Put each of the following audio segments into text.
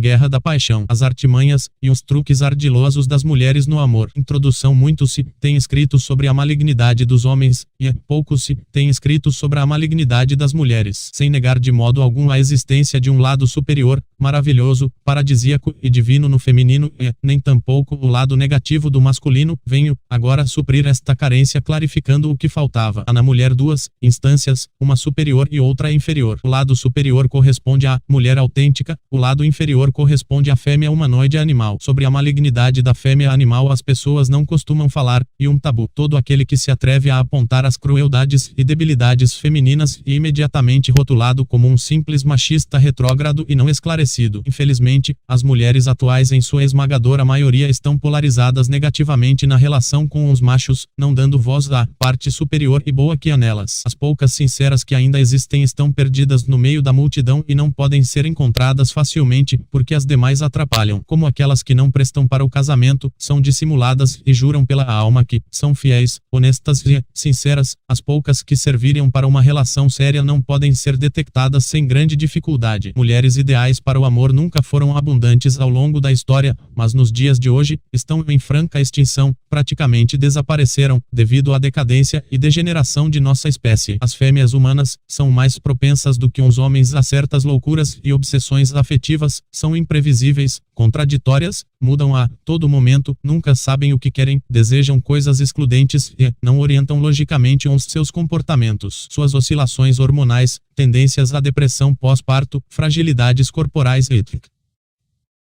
guerra da paixão, as artimanhas e os truques ardilosos das mulheres no amor. Introdução. Muito se tem escrito sobre a malignidade dos homens, e pouco se tem escrito sobre a malignidade das mulheres, sem negar de modo algum a existência de um lado superior, maravilhoso, paradisíaco e divino no feminino, e nem tampouco o lado negativo do masculino. Venho agora suprir esta carência clarificando o que faltava. Há na mulher duas instâncias, uma superior e outra inferior. O lado superior corresponde à mulher autêntica, o lado inferior corresponde à fêmea humanoide animal. Sobre a malignidade da fêmea animal as pessoas não costumam falar, e um tabu. Todo aquele que se atreve a apontar as crueldades e debilidades femininas é imediatamente rotulado como um simples machista retrógrado e não esclarecido. Infelizmente, as mulheres atuais em sua esmagadora maioria estão polarizadas negativamente na relação com os machos, não dando voz à parte superior e boa que há nelas. As poucas sinceras que ainda existem estão perdidas no meio da multidão e não podem ser encontradas facilmente, porque as demais atrapalham. Como aquelas que não prestam para o casamento, são dissimuladas e juram pela alma que são fiéis, honestas e sinceras. As poucas que serviriam para uma relação séria não podem ser detectadas sem grande dificuldade. Mulheres ideais para o amor nunca foram abundantes ao longo da história, mas nos dias de hoje estão em franca extinção, praticamente desapareceram, devido à decadência e degeneração de nossa espécie. As fêmeas humanas são mais propensas do que os homens a certas loucuras e obsessões afetivas, são imprevisíveis, contraditórias, mudam a todo momento, nunca sabem o que querem, desejam coisas excludentes e não orientam logicamente os seus comportamentos. Suas oscilações hormonais, tendências à depressão pós-parto, fragilidades corporais e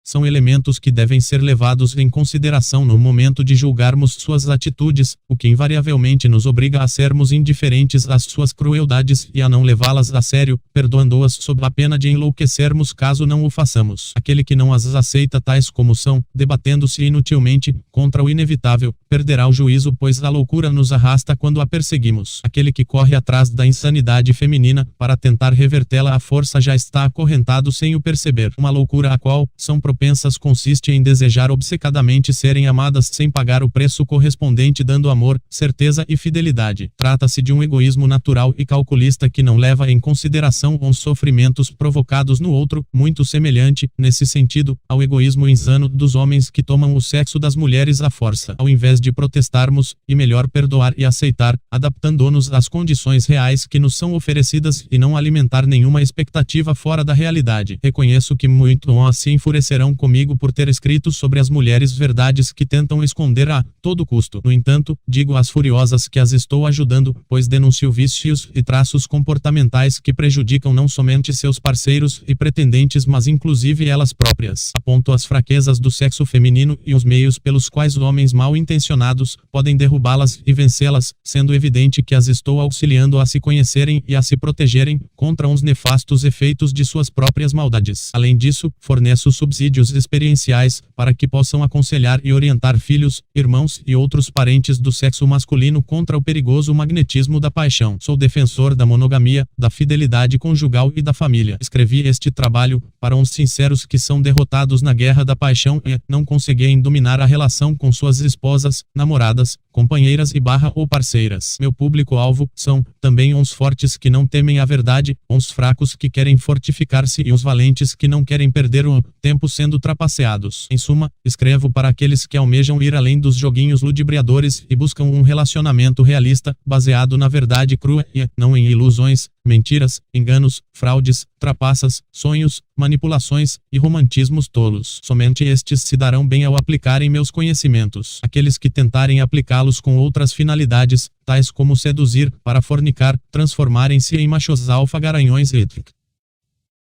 são elementos que devem ser levados em consideração no momento de julgarmos suas atitudes, o que invariavelmente nos obriga a sermos indiferentes às suas crueldades e a não levá-las a sério, perdoando-as sob a pena de enlouquecermos caso não o façamos. Aquele que não as aceita tais como são, debatendo-se inutilmente contra o inevitável, perderá o juízo, pois a loucura nos arrasta quando a perseguimos. Aquele que corre atrás da insanidade feminina para tentar revertê-la à força já está acorrentado sem o perceber. Uma loucura a qual são propensas consiste em desejar obcecadamente serem amadas sem pagar o preço correspondente, dando amor, certeza e fidelidade. Trata-se de um egoísmo natural e calculista que não leva em consideração os sofrimentos provocados no outro, muito semelhante, nesse sentido, ao egoísmo insano dos homens que tomam o sexo das mulheres à força. Ao invés de protestarmos, e melhor perdoar e aceitar, adaptando-nos às condições reais que nos são oferecidas e não alimentar nenhuma expectativa fora da realidade. Reconheço que muito se enfurecerão comigo por ter escrito sobre as mulheres verdades que tentam esconder a todo custo. No entanto, digo às furiosas que as estou ajudando, pois denuncio vícios e traços comportamentais que prejudicam não somente seus parceiros e pretendentes, mas inclusive elas próprias. Aponto as fraquezas do sexo feminino e os meios pelos quais homens mal intencionados podem derrubá-las e vencê-las, sendo evidente que as estou auxiliando a se conhecerem e a se protegerem contra os nefastos efeitos de suas próprias maldades. Além disso, forneço subsídios experienciais para que possam aconselhar e orientar filhos, irmãos e outros parentes do sexo masculino contra o perigoso magnetismo da paixão. Sou defensor da monogamia, da fidelidade conjugal e da família. Escrevi este trabalho para uns sinceros que são derrotados na guerra da paixão e não conseguem dominar a relação com suas esposas, namoradas, companheiras e ou parceiras. Meu público-alvo são também uns fortes que não temem a verdade, uns fracos que querem fortificar-se e os valentes que não querem perder o tempo sendo trapaceados. Em suma, escrevo para aqueles que almejam ir além dos joguinhos ludibriadores e buscam um relacionamento realista, baseado na verdade crua e não em ilusões, mentiras, enganos, fraudes, trapaças, sonhos, manipulações e romantismos tolos. Somente estes se darão bem ao aplicarem meus conhecimentos. Aqueles que tentarem aplicá-los com outras finalidades, tais como seduzir, para fornicar, transformarem-se em machos alfa-garanhões e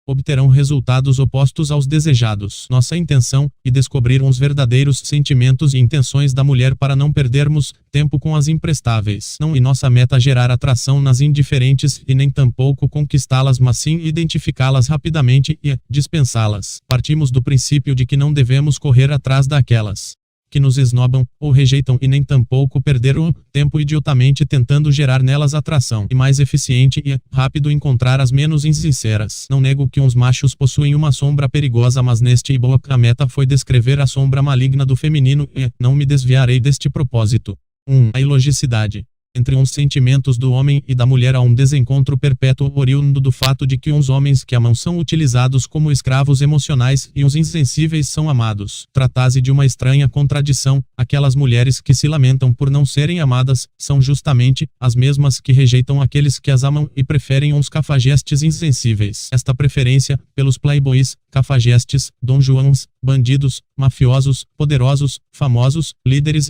obterão resultados opostos aos desejados. Nossa intenção é descobrir os verdadeiros sentimentos e intenções da mulher para não perdermos tempo com as imprestáveis. Não é nossa meta gerar atração nas indiferentes e nem tampouco conquistá-las, mas sim identificá-las rapidamente e dispensá-las. Partimos do princípio de que não devemos correr atrás daquelas que nos esnobam ou rejeitam e nem tampouco perder o tempo idiotamente tentando gerar nelas atração. E mais eficiente e rápido encontrar as menos insinceras. Não nego que uns machos possuem uma sombra perigosa, mas neste e-book a meta foi descrever a sombra maligna do feminino e não me desviarei deste propósito. 1. A ilogicidade. Entre os sentimentos do homem e da mulher há um desencontro perpétuo oriundo do fato de que uns homens que amam são utilizados como escravos emocionais e os insensíveis são amados. Trata-se de uma estranha contradição. Aquelas mulheres que se lamentam por não serem amadas são justamente as mesmas que rejeitam aqueles que as amam e preferem uns cafajestes insensíveis. Esta preferência pelos playboys, cafajestes, Dom Juans, bandidos, mafiosos, poderosos, famosos, líderes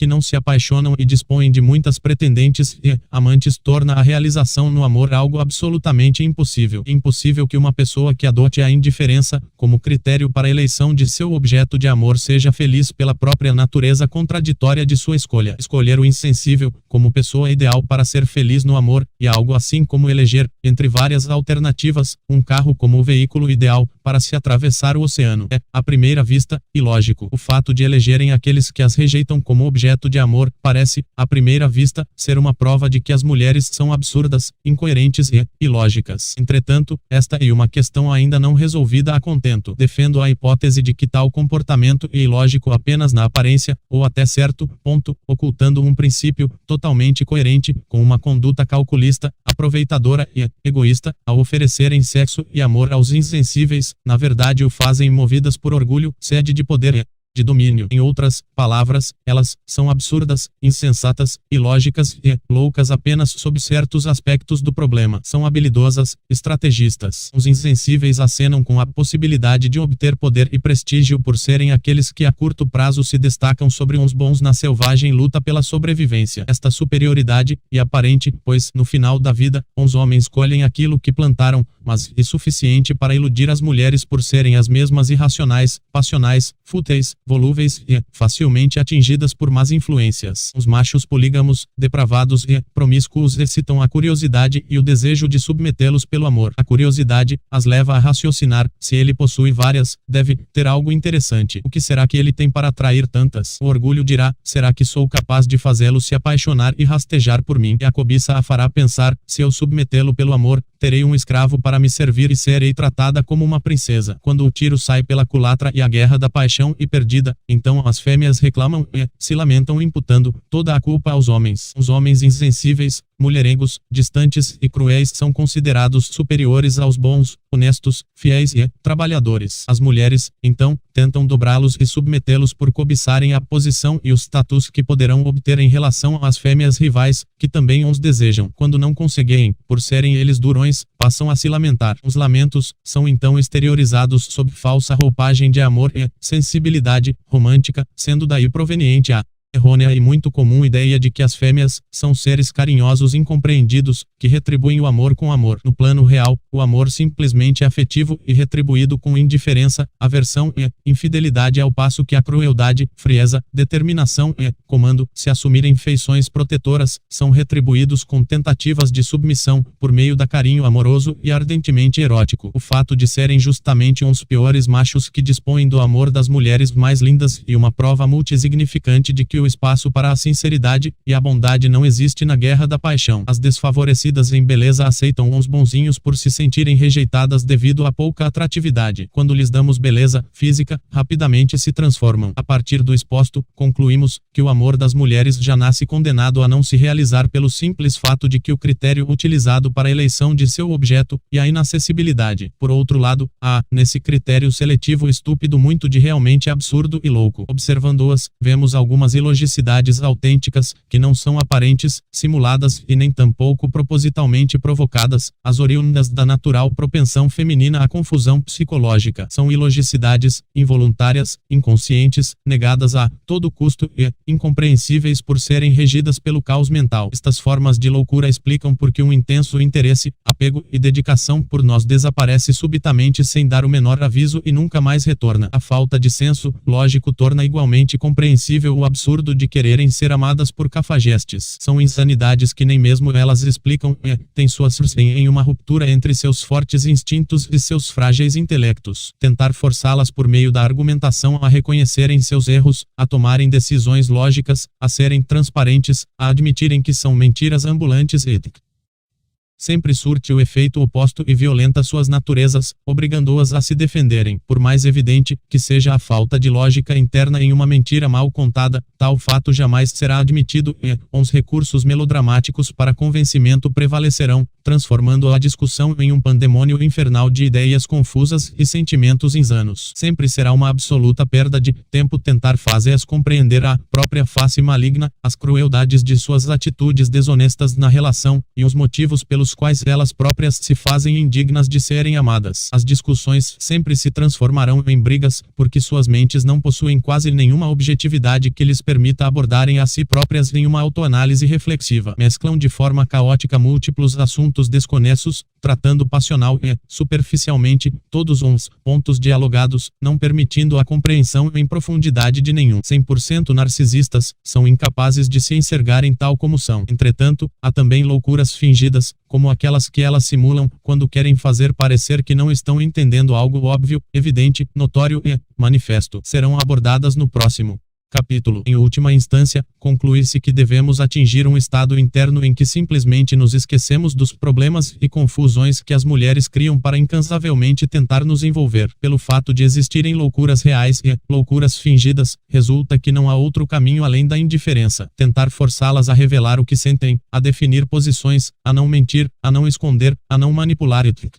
que não se apaixonam e dispõem de muitas pretendentes e amantes torna a realização no amor algo absolutamente impossível. Impossível que uma pessoa que adote a indiferença como critério para a eleição de seu objeto de amor seja feliz pela própria natureza contraditória de sua escolha. Escolher o insensível como pessoa ideal para ser feliz no amor e algo assim como eleger, entre várias alternativas, um carro como o veículo ideal para se atravessar o oceano. É, à primeira vista, ilógico. O fato de elegerem aqueles que as rejeitam como objeto de amor parece, à primeira vista, ser uma prova de que as mulheres são absurdas, incoerentes e ilógicas. Entretanto, esta é uma questão ainda não resolvida a contento. Defendo a hipótese de que tal comportamento é ilógico apenas na aparência, ou até certo ponto, ocultando um princípio totalmente coerente com uma conduta calculista, aproveitadora e egoísta, ao oferecerem sexo e amor aos insensíveis, na verdade o fazem movidas por orgulho, sede de poder e de domínio. Em outras palavras, elas são absurdas, insensatas, ilógicas e loucas apenas sob certos aspectos do problema. São habilidosas, estrategistas. Os insensíveis acenam com a possibilidade de obter poder e prestígio por serem aqueles que a curto prazo se destacam sobre uns bons na selvagem luta pela sobrevivência. Esta superioridade é aparente, pois, no final da vida, os homens colhem aquilo que plantaram, mas é suficiente para iludir as mulheres por serem as mesmas irracionais, passionais, fúteis, volúveis e facilmente atingidas por más influências. Os machos polígamos, depravados e promíscuos excitam a curiosidade e o desejo de submetê-los pelo amor. A curiosidade as leva a raciocinar: se ele possui várias, deve ter algo interessante. O que será que ele tem para atrair tantas? O orgulho dirá: será que sou capaz de fazê-lo se apaixonar e rastejar por mim? E a cobiça a fará pensar: se eu submetê-lo pelo amor, terei um escravo para me servir e serei tratada como uma princesa. Quando o tiro sai pela culatra e a guerra da paixão é perdida, então as fêmeas reclamam e se lamentam imputando toda a culpa aos homens. Os homens insensíveis, mulherengos, distantes e cruéis são considerados superiores aos bons, honestos, fiéis e trabalhadores. As mulheres, então, tentam dobrá-los e submetê-los por cobiçarem a posição e o status que poderão obter em relação às fêmeas rivais, que também os desejam. Quando não conseguem, por serem eles durões, passam a se lamentar. Os lamentos são então exteriorizados sob falsa roupagem de amor e sensibilidade romântica, sendo daí proveniente a errônea e muito comum ideia de que as fêmeas são seres carinhosos incompreendidos, que retribuem o amor com amor. No plano real, o amor simplesmente é afetivo e retribuído com indiferença, aversão e infidelidade, ao passo que a crueldade, frieza, determinação e comando, se assumirem feições protetoras, são retribuídos com tentativas de submissão, por meio da carinho amoroso e ardentemente erótico. O fato de serem justamente uns piores machos que dispõem do amor das mulheres mais lindas e uma prova multisignificante de que o espaço para a sinceridade e a bondade não existe na guerra da paixão. As desfavorecidas em beleza aceitam uns bonzinhos por se sentirem rejeitadas devido a pouca atratividade. Quando lhes damos beleza física, rapidamente se transformam. A partir do exposto, concluímos que o amor das mulheres já nasce condenado a não se realizar pelo simples fato de que o critério utilizado para a eleição de seu objeto é a inacessibilidade. Por outro lado, há, nesse critério seletivo estúpido, muito de realmente absurdo e louco. Observando-as, vemos algumas ilogicidades autênticas, que não são aparentes, simuladas e nem tampouco propositalmente provocadas, as oriundas da natural propensão feminina à confusão psicológica. São ilogicidades involuntárias, inconscientes, negadas a todo custo e incompreensíveis por serem regidas pelo caos mental. Estas formas de loucura explicam por que um intenso interesse, apego e dedicação por nós desaparece subitamente sem dar o menor aviso e nunca mais retorna. A falta de senso lógico torna igualmente compreensível o absurdo de quererem ser amadas por cafajestes. São insanidades que nem mesmo elas explicam e têm suas raízes em uma ruptura entre seus fortes instintos e seus frágeis intelectos. Tentar forçá-las por meio da argumentação a reconhecerem seus erros, a tomarem decisões lógicas, a serem transparentes, a admitirem que são mentiras ambulantes e sempre surte o efeito oposto e violenta suas naturezas, obrigando-as a se defenderem. Por mais evidente que seja a falta de lógica interna em uma mentira mal contada, tal fato jamais será admitido e os recursos melodramáticos para convencimento prevalecerão, transformando a discussão em um pandemônio infernal de ideias confusas e sentimentos insanos. Sempre será uma absoluta perda de tempo tentar fazer-as compreender a própria face maligna, as crueldades de suas atitudes desonestas na relação, e os motivos pelos quais elas próprias se fazem indignas de serem amadas. As discussões sempre se transformarão em brigas, porque suas mentes não possuem quase nenhuma objetividade que lhes permita abordarem a si próprias em uma autoanálise reflexiva. Mesclam de forma caótica múltiplos assuntos desconexos, tratando passional e, superficialmente, todos os pontos dialogados, não permitindo a compreensão em profundidade de nenhum. 100% narcisistas, são incapazes de se enxergarem tal como são. Entretanto, há também loucuras fingidas, como aquelas que elas simulam, quando querem fazer parecer que não estão entendendo algo óbvio, evidente, notório e manifesto. Serão abordadas no próximo capítulo. Em última instância, conclui-se que devemos atingir um estado interno em que simplesmente nos esquecemos dos problemas e confusões que as mulheres criam para incansavelmente tentar nos envolver. Pelo fato de existirem loucuras reais e loucuras fingidas, resulta que não há outro caminho além da indiferença. Tentar forçá-las a revelar o que sentem, a definir posições, a não mentir, a não esconder, a não manipular etc.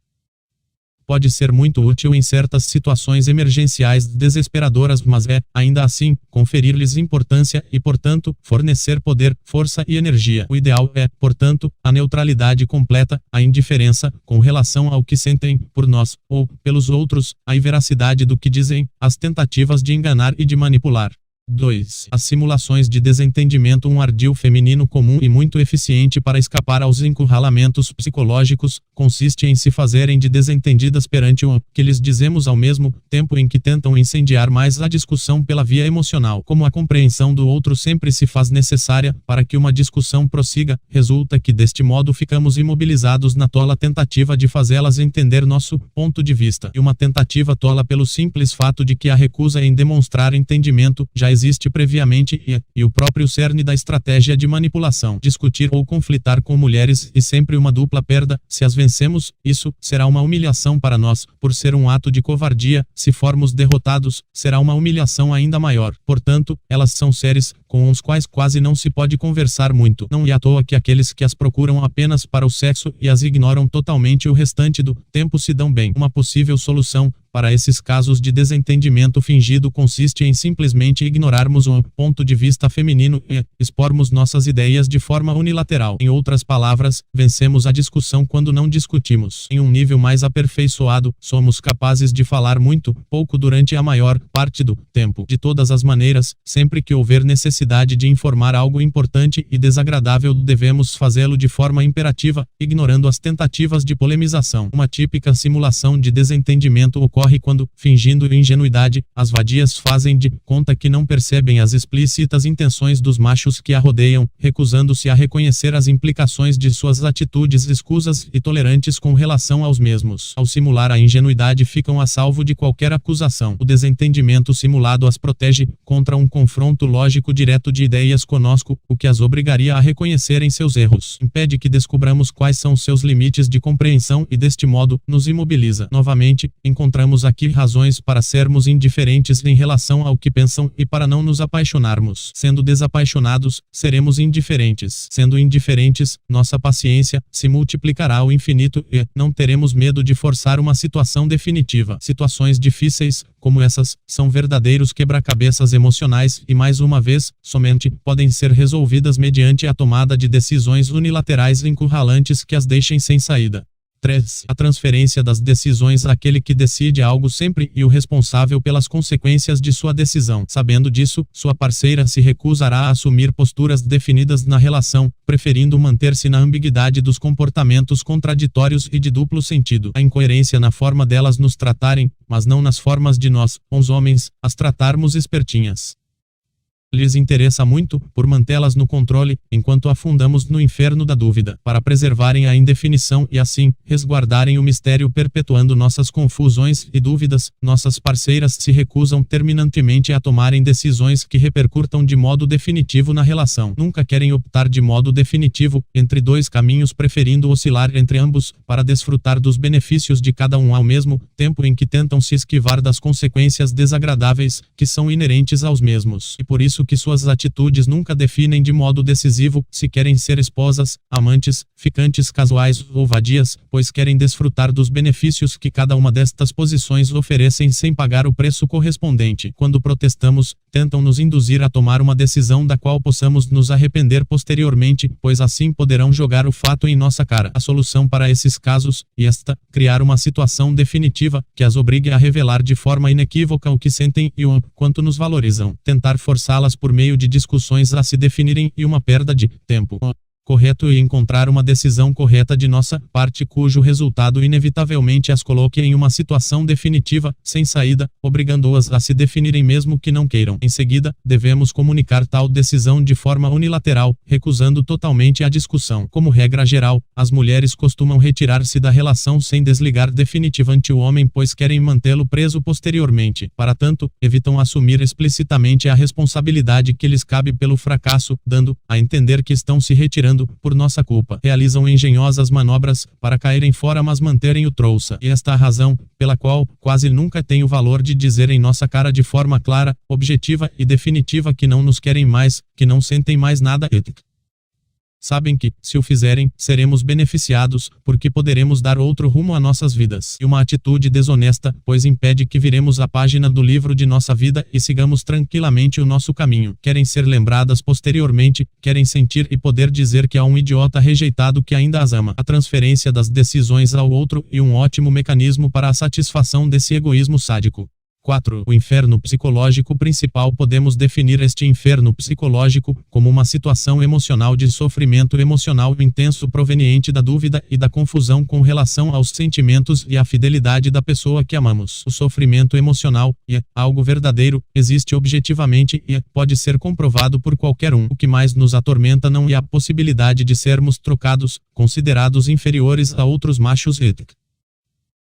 Pode ser muito útil em certas situações emergenciais desesperadoras, mas ainda assim, conferir-lhes importância e, portanto, fornecer poder, força e energia. O ideal é, portanto, a neutralidade completa, a indiferença, com relação ao que sentem, por nós, ou, pelos outros, a inveracidade do que dizem, as tentativas de enganar e de manipular. 2. As simulações de desentendimento. Um ardil feminino comum e muito eficiente para escapar aos encurralamentos psicológicos, consiste em se fazerem de desentendidas perante o que lhes dizemos ao mesmo tempo em que tentam incendiar mais a discussão pela via emocional. Como a compreensão do outro sempre se faz necessária para que uma discussão prossiga, resulta que deste modo ficamos imobilizados na tola tentativa de fazê-las entender nosso ponto de vista. E uma tentativa tola pelo simples fato de que a recusa em demonstrar entendimento já existe previamente e o próprio cerne da estratégia de manipulação. Discutir ou conflitar com mulheres é sempre uma dupla perda. Se as vencemos, isso será uma humilhação para nós, por ser um ato de covardia. Se formos derrotados, será uma humilhação ainda maior. Portanto, elas são seres com os quais quase não se pode conversar muito. Não é à toa que aqueles que as procuram apenas para o sexo e as ignoram totalmente o restante do tempo se dão bem. Uma possível solução para esses casos de desentendimento fingido consiste em simplesmente ignorarmos o ponto de vista feminino e expormos nossas ideias de forma unilateral. Em outras palavras, vencemos a discussão quando não discutimos. Em um nível mais aperfeiçoado, somos capazes de falar muito pouco durante a maior parte do tempo. De todas as maneiras, sempre que houver necessidade de informar algo importante e desagradável, devemos fazê-lo de forma imperativa, ignorando as tentativas de polemização. Uma típica simulação de desentendimento ocorre quando, fingindo ingenuidade, as vadias fazem de conta que não percebem as explícitas intenções dos machos que a rodeiam, recusando-se a reconhecer as implicações de suas atitudes escusas e tolerantes com relação aos mesmos. Ao simular a ingenuidade, ficam a salvo de qualquer acusação. O desentendimento simulado as protege contra um confronto lógico direto de ideias conosco, o que as obrigaria a reconhecerem seus erros. Impede que descubramos quais são seus limites de compreensão e, deste modo, nos imobiliza. Novamente, encontramos aqui razões para sermos indiferentes em relação ao que pensam e para não nos apaixonarmos. Sendo desapaixonados, seremos indiferentes. Sendo indiferentes, nossa paciência se multiplicará ao infinito e não teremos medo de forçar uma situação definitiva. Situações difíceis, como essas, são verdadeiros quebra-cabeças emocionais e, mais uma vez, somente podem ser resolvidas mediante a tomada de decisões unilaterais encurralantes que as deixem sem saída. 3. A transferência das decisões àquele que decide algo sempre e o responsável pelas consequências de sua decisão. Sabendo disso, sua parceira se recusará a assumir posturas definidas na relação, preferindo manter-se na ambiguidade dos comportamentos contraditórios e de duplo sentido. A incoerência na forma delas nos tratarem, mas não nas formas de nós, os homens, as tratarmos espertinhas. Lhes interessa muito, por mantê-las no controle, enquanto afundamos no inferno da dúvida, para preservarem a indefinição e assim, resguardarem o mistério perpetuando nossas confusões e dúvidas. Nossas parceiras se recusam terminantemente a tomarem decisões que repercutam de modo definitivo na relação. Nunca querem optar de modo definitivo, entre dois caminhos, preferindo oscilar entre ambos, para desfrutar dos benefícios de cada um ao mesmo tempo em que tentam se esquivar das consequências desagradáveis, que são inerentes aos mesmos. E por isso isso que suas atitudes nunca definem de modo decisivo se querem ser esposas, amantes, ficantes casuais ou vadias, pois querem desfrutar dos benefícios que cada uma destas posições oferecem sem pagar o preço correspondente. Quando protestamos, tentam nos induzir a tomar uma decisão da qual possamos nos arrepender posteriormente, pois assim poderão jogar o fato em nossa cara. A solução para esses casos, criar uma situação definitiva, que as obrigue a revelar de forma inequívoca o que sentem e o quanto nos valorizam. Tentar forçá-las por meio de discussões a se definirem e uma perda de tempo correto e encontrar uma decisão correta de nossa parte cujo resultado inevitavelmente as coloque em uma situação definitiva, sem saída, obrigando-as a se definirem mesmo que não queiram. Em seguida, devemos comunicar tal decisão de forma unilateral, recusando totalmente a discussão. Como regra geral, as mulheres costumam retirar-se da relação sem desligar definitivamente o homem, pois querem mantê-lo preso posteriormente. Para tanto, evitam assumir explicitamente a responsabilidade que lhes cabe pelo fracasso, dando a entender que estão se retirando por nossa culpa. Realizam engenhosas manobras para caírem fora, mas manterem o trouxa. E esta é a razão pela qual quase nunca tem o valor de dizer em nossa cara de forma clara, objetiva e definitiva que não nos querem mais, que não sentem mais nada e sabem que, se o fizerem, seremos beneficiados, porque poderemos dar outro rumo a nossas vidas. E uma atitude desonesta, pois impede que viremos a página do livro de nossa vida e sigamos tranquilamente o nosso caminho. Querem ser lembradas posteriormente, querem sentir e poder dizer que há um idiota rejeitado que ainda as ama. A transferência das decisões ao outro e um ótimo mecanismo para a satisfação desse egoísmo sádico. 4. O inferno psicológico principal. Podemos definir este inferno psicológico como uma situação emocional de sofrimento emocional intenso proveniente da dúvida e da confusão com relação aos sentimentos e à fidelidade da pessoa que amamos. O sofrimento emocional é algo verdadeiro, existe objetivamente e pode ser comprovado por qualquer um. O que mais nos atormenta não é a possibilidade de sermos trocados, considerados inferiores a outros machos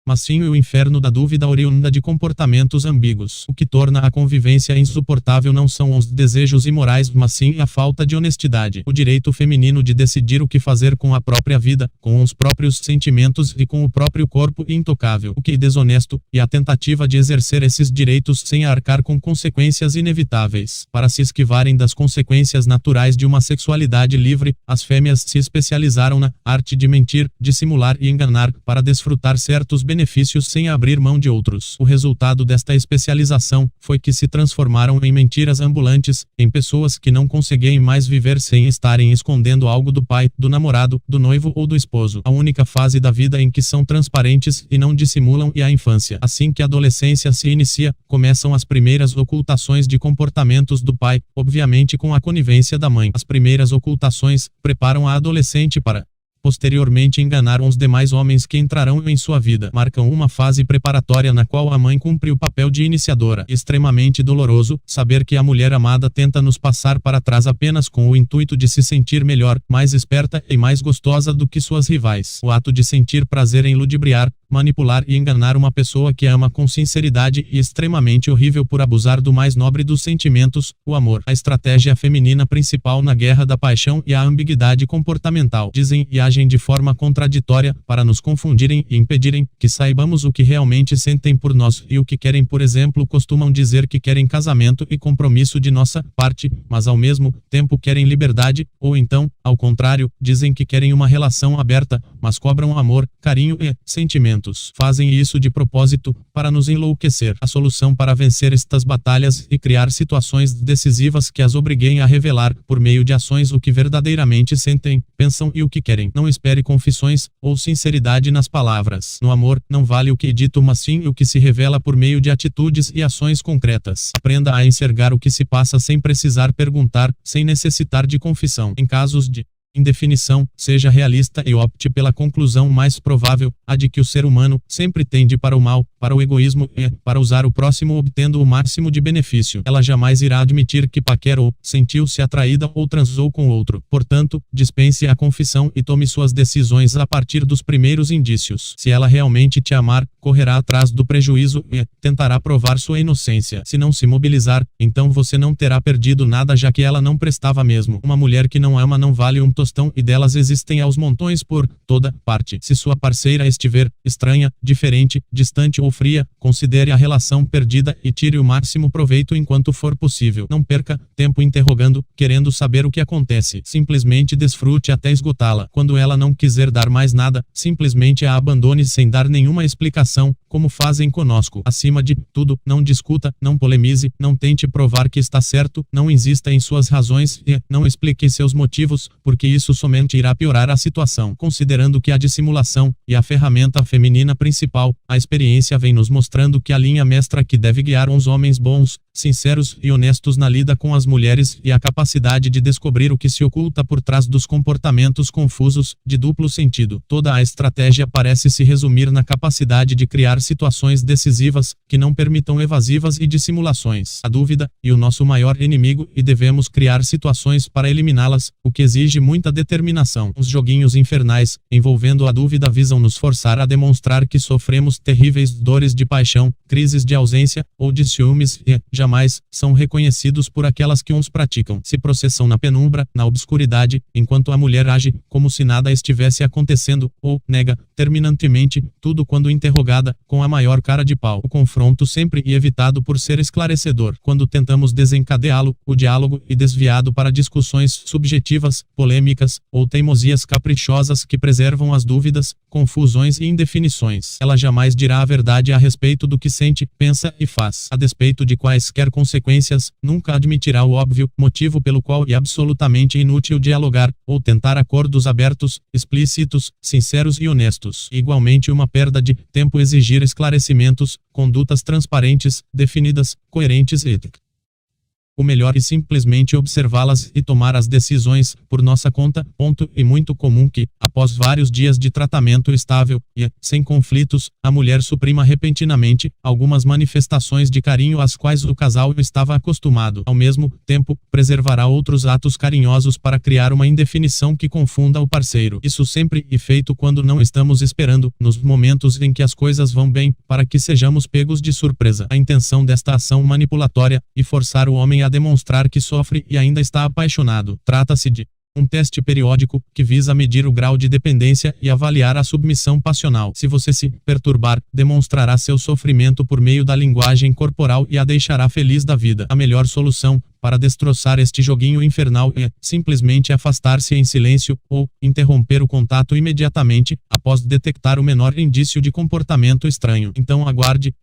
mas sim o inferno da dúvida oriunda de comportamentos ambíguos. O que torna a convivência insuportável não são os desejos imorais, mas sim a falta de honestidade. O direito feminino de decidir o que fazer com a própria vida, com os próprios sentimentos e com o próprio corpo intocável. O que é desonesto, e a tentativa de exercer esses direitos sem arcar com consequências inevitáveis. Para se esquivarem das consequências naturais de uma sexualidade livre, as fêmeas se especializaram na arte de mentir, dissimular e enganar, para desfrutar certos benefícios sem abrir mão de outros. O resultado desta especialização foi que se transformaram em mentiras ambulantes, em pessoas que não conseguem mais viver sem estarem escondendo algo do pai, do namorado, do noivo ou do esposo. A única fase da vida em que são transparentes e não dissimulam é a infância. Assim que a adolescência se inicia, começam as primeiras ocultações de comportamentos do pai, obviamente com a conivência da mãe. As primeiras ocultações preparam a adolescente para posteriormente enganar os demais homens que entrarão em sua vida. Marcam uma fase preparatória na qual a mãe cumpre o papel de iniciadora. Extremamente doloroso saber que a mulher amada tenta nos passar para trás apenas com o intuito de se sentir melhor, mais esperta e mais gostosa do que suas rivais. O ato de sentir prazer em ludibriar, manipular e enganar uma pessoa que ama com sinceridade e extremamente horrível por abusar do mais nobre dos sentimentos, o amor. A estratégia feminina principal na guerra da paixão e a ambiguidade comportamental. Dizem e agem de forma contraditória para nos confundirem e impedirem que saibamos o que realmente sentem por nós e o que querem. Por exemplo, costumam dizer que querem casamento e compromisso de nossa parte, mas ao mesmo tempo querem liberdade, ou então, ao contrário, dizem que querem uma relação aberta, mas cobram amor, carinho e sentimento. Fazem isso de propósito, para nos enlouquecer. A solução para vencer estas batalhas e criar situações decisivas que as obriguem a revelar, por meio de ações, o que verdadeiramente sentem, pensam e o que querem. Não espere confissões ou sinceridade nas palavras. No amor, não vale o que é dito, mas sim o que se revela por meio de atitudes e ações concretas. Aprenda a enxergar o que se passa sem precisar perguntar, sem necessitar de confissão. Em casos de indefinição, seja realista e opte pela conclusão mais provável, a de que o ser humano sempre tende para o mal, para o egoísmo e para usar o próximo obtendo o máximo de benefício. Ela jamais irá admitir que paquerou, sentiu-se atraída ou transou com outro. Portanto, dispense a confissão e tome suas decisões a partir dos primeiros indícios. Se ela realmente te amar, correrá atrás do prejuízo e tentará provar sua inocência. Se não se mobilizar, então você não terá perdido nada, já que ela não prestava mesmo. Uma mulher que não ama não vale um tostão gostam e delas existem aos montões por toda parte. Se sua parceira estiver estranha, diferente, distante ou fria, considere a relação perdida e tire o máximo proveito enquanto for possível. Não perca tempo interrogando, querendo saber o que acontece. Simplesmente desfrute até esgotá-la. Quando ela não quiser dar mais nada, simplesmente a abandone sem dar nenhuma explicação, como fazem conosco. Acima de tudo, não discuta, não polemize, não tente provar que está certo, não insista em suas razões e não explique seus motivos, porque isso somente irá piorar a situação. Considerando que a dissimulação é a ferramenta feminina principal, a experiência vem nos mostrando que a linha mestra que deve guiar uns homens bons, sinceros e honestos na lida com as mulheres e a capacidade de descobrir o que se oculta por trás dos comportamentos confusos, de duplo sentido. Toda a estratégia parece se resumir na capacidade de criar situações decisivas, que não permitam evasivas e dissimulações. A dúvida é o nosso maior inimigo e devemos criar situações para eliminá-las, o que exige muita determinação. Os joguinhos infernais, envolvendo a dúvida, visam nos forçar a demonstrar que sofremos terríveis dores de paixão, crises de ausência ou de ciúmes e, jamais, são reconhecidos por aquelas que os praticam. Se processam na penumbra, na obscuridade, enquanto a mulher age como se nada estivesse acontecendo, ou nega, terminantemente, tudo quando interrogada, com a maior cara de pau. O confronto sempre é evitado por ser esclarecedor. Quando tentamos desencadeá-lo, o diálogo é desviado para discussões subjetivas, polêmicas, ou teimosias caprichosas que preservam as dúvidas, confusões e indefinições. Ela jamais dirá a verdade a respeito do que sente, pensa e faz. A despeito de quaisquer consequências, nunca admitirá o óbvio, motivo pelo qual é absolutamente inútil dialogar, ou tentar acordos abertos, explícitos, sinceros e honestos. Igualmente uma perda de tempo exigir esclarecimentos, condutas transparentes, definidas, coerentes e éticas. O melhor é simplesmente observá-las e tomar as decisões por nossa conta. É muito comum que, após vários dias de tratamento estável e sem conflitos, a mulher suprima repentinamente algumas manifestações de carinho às quais o casal estava acostumado. Ao mesmo tempo, preservará outros atos carinhosos para criar uma indefinição que confunda o parceiro. Isso sempre é feito quando não estamos esperando, nos momentos em que as coisas vão bem, para que sejamos pegos de surpresa. A intenção desta ação manipulatória é forçar o homem a demonstrar que sofre e ainda está apaixonado. Trata-se de um teste periódico, que visa medir o grau de dependência e avaliar a submissão passional. Se você se perturbar, demonstrará seu sofrimento por meio da linguagem corporal e a deixará feliz da vida. A melhor solução para destroçar este joguinho infernal é simplesmente afastar-se em silêncio, ou interromper o contato imediatamente, após detectar o menor indício de comportamento estranho. Então aguarde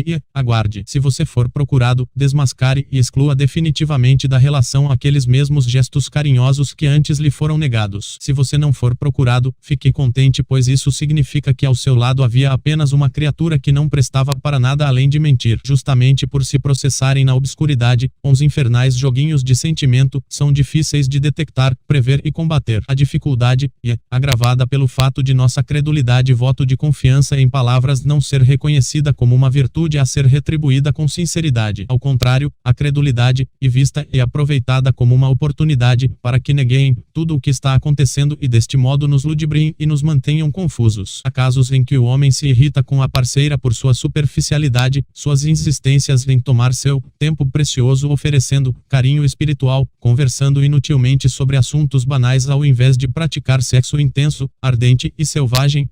e aguarde. Se você for procurado, desmascare e exclua definitivamente da relação aqueles mesmos gestos carinhosos que antes lhe foram negados. Se você não for procurado, fique contente, pois isso significa que ao seu lado havia apenas uma criatura que não prestava para nada além de mentir. Justamente por se processarem na obscuridade, os infernais joguinhos de sentimento são difíceis de detectar, prever e combater. A dificuldade é agravada pelo fato de nossa credulidade e voto de confiança em palavras não ser reconhecida como uma virtude a ser retribuída com sinceridade. Ao contrário, a credulidade é vista e aproveitada como uma oportunidade para que neguem tudo o que está acontecendo e deste modo nos ludibriem e nos mantenham confusos. Há casos em que o homem se irrita com a parceira por sua superficialidade, suas insistências em tomar seu tempo precioso oferecendo carinho espiritual, conversando inutilmente sobre assuntos banais ao invés de praticar sexo intenso, ardente e selvagem.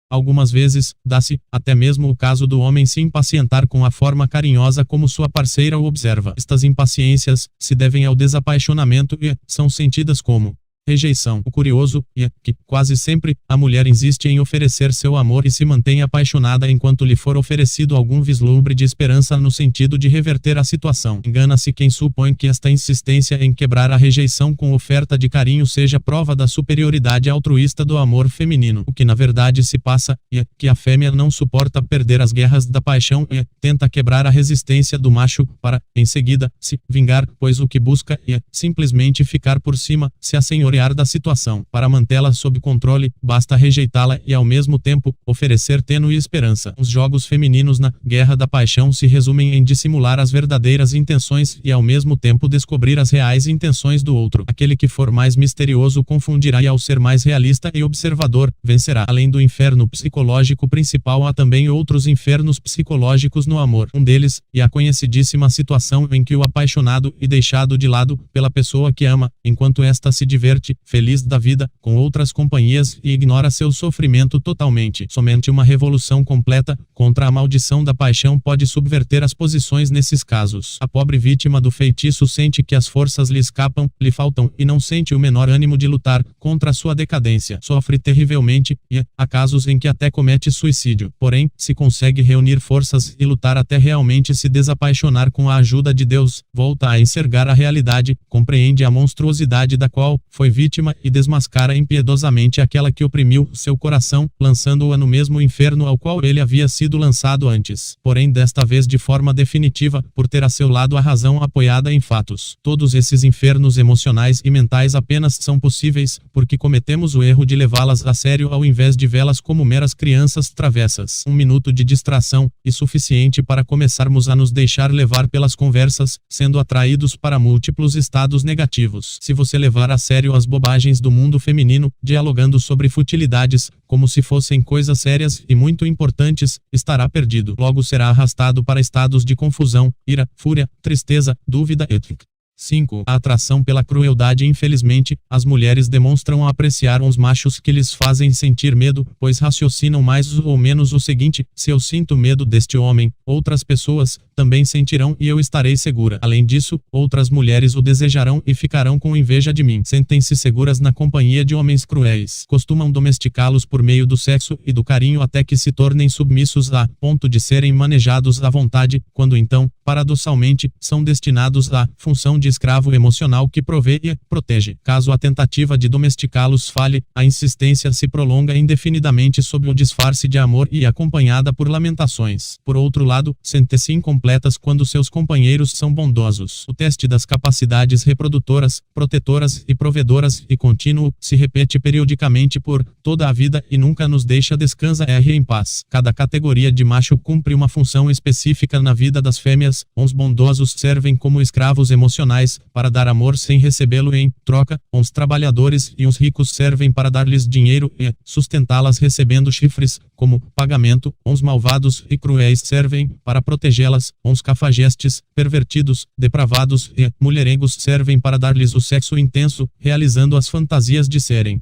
Algumas vezes, dá-se até mesmo o caso do homem se impacientar com a forma carinhosa como sua parceira o observa. Estas impaciências se devem ao desapaixonamento e são sentidas como rejeição. O curioso é que, quase sempre, a mulher insiste em oferecer seu amor e se mantém apaixonada enquanto lhe for oferecido algum vislumbre de esperança no sentido de reverter a situação. Engana-se quem supõe que esta insistência em quebrar a rejeição com oferta de carinho seja prova da superioridade altruísta do amor feminino. O que na verdade se passa é que a fêmea não suporta perder as guerras da paixão e tenta quebrar a resistência do macho para, em seguida, se vingar, pois o que busca é simplesmente ficar por cima, se assenhorear da situação. Para mantê-la sob controle, basta rejeitá-la e ao mesmo tempo, oferecer tênue esperança. Os jogos femininos na guerra da paixão se resumem em dissimular as verdadeiras intenções e ao mesmo tempo descobrir as reais intenções do outro. Aquele que for mais misterioso confundirá e ao ser mais realista e observador, vencerá. Além do inferno psicológico principal, há também outros infernos psicológicos no amor. Um deles é a conhecidíssima situação em que o apaixonado é deixado de lado pela pessoa que ama, enquanto esta se diverte contente, feliz da vida, com outras companhias e ignora seu sofrimento totalmente. Somente uma revolução completa contra a maldição da paixão pode subverter as posições nesses casos. A pobre vítima do feitiço sente que as forças lhe escapam, lhe faltam e não sente o menor ânimo de lutar contra a sua decadência. Sofre terrivelmente e há casos em que até comete suicídio. Porém, se consegue reunir forças e lutar até realmente se desapaixonar com a ajuda de Deus, volta a enxergar a realidade, compreende a monstruosidade da qual foi vítima e desmascara impiedosamente aquela que oprimiu seu coração, lançando-a no mesmo inferno ao qual ele havia sido lançado antes. Porém, desta vez de forma definitiva, por ter a seu lado a razão apoiada em fatos. Todos esses infernos emocionais e mentais apenas são possíveis porque cometemos o erro de levá-las a sério ao invés de vê-las como meras crianças travessas. Um minuto de distração e suficiente para começarmos a nos deixar levar pelas conversas, sendo atraídos para múltiplos estados negativos. Se você levar a sério as bobagens do mundo feminino, dialogando sobre futilidades, como se fossem coisas sérias e muito importantes, estará perdido. Logo será arrastado para estados de confusão, ira, fúria, tristeza, dúvida, etc. 5. A atração pela crueldade. Infelizmente, as mulheres demonstram apreciar os machos que lhes fazem sentir medo, pois raciocinam mais ou menos o seguinte: se eu sinto medo deste homem, outras pessoas também sentirão e eu estarei segura. Além disso, outras mulheres o desejarão e ficarão com inveja de mim. Sentem-se seguras na companhia de homens cruéis. Costumam domesticá-los por meio do sexo e do carinho até que se tornem submissos a ponto de serem manejados à vontade, quando então, paradoxalmente, são destinados à função de escravo emocional que provê e protege. Caso a tentativa de domesticá-los falhe, a insistência se prolonga indefinidamente sob o disfarce de amor e acompanhada por lamentações. Por outro lado, sentem-se incompletas quando seus companheiros são bondosos. O teste das capacidades reprodutoras, protetoras e provedoras e contínuo se repete periodicamente por toda a vida e nunca nos deixa descansar em paz. Cada categoria de macho cumpre uma função específica na vida das fêmeas. Uns bondosos servem como escravos emocionais, para dar amor sem recebê-lo em troca. Uns trabalhadores e uns ricos servem para dar-lhes dinheiro e sustentá-las recebendo chifres como pagamento. Uns malvados e cruéis servem para protegê-las. Uns cafajestes, pervertidos, depravados e mulherengos servem para dar-lhes o sexo intenso, realizando as fantasias de serem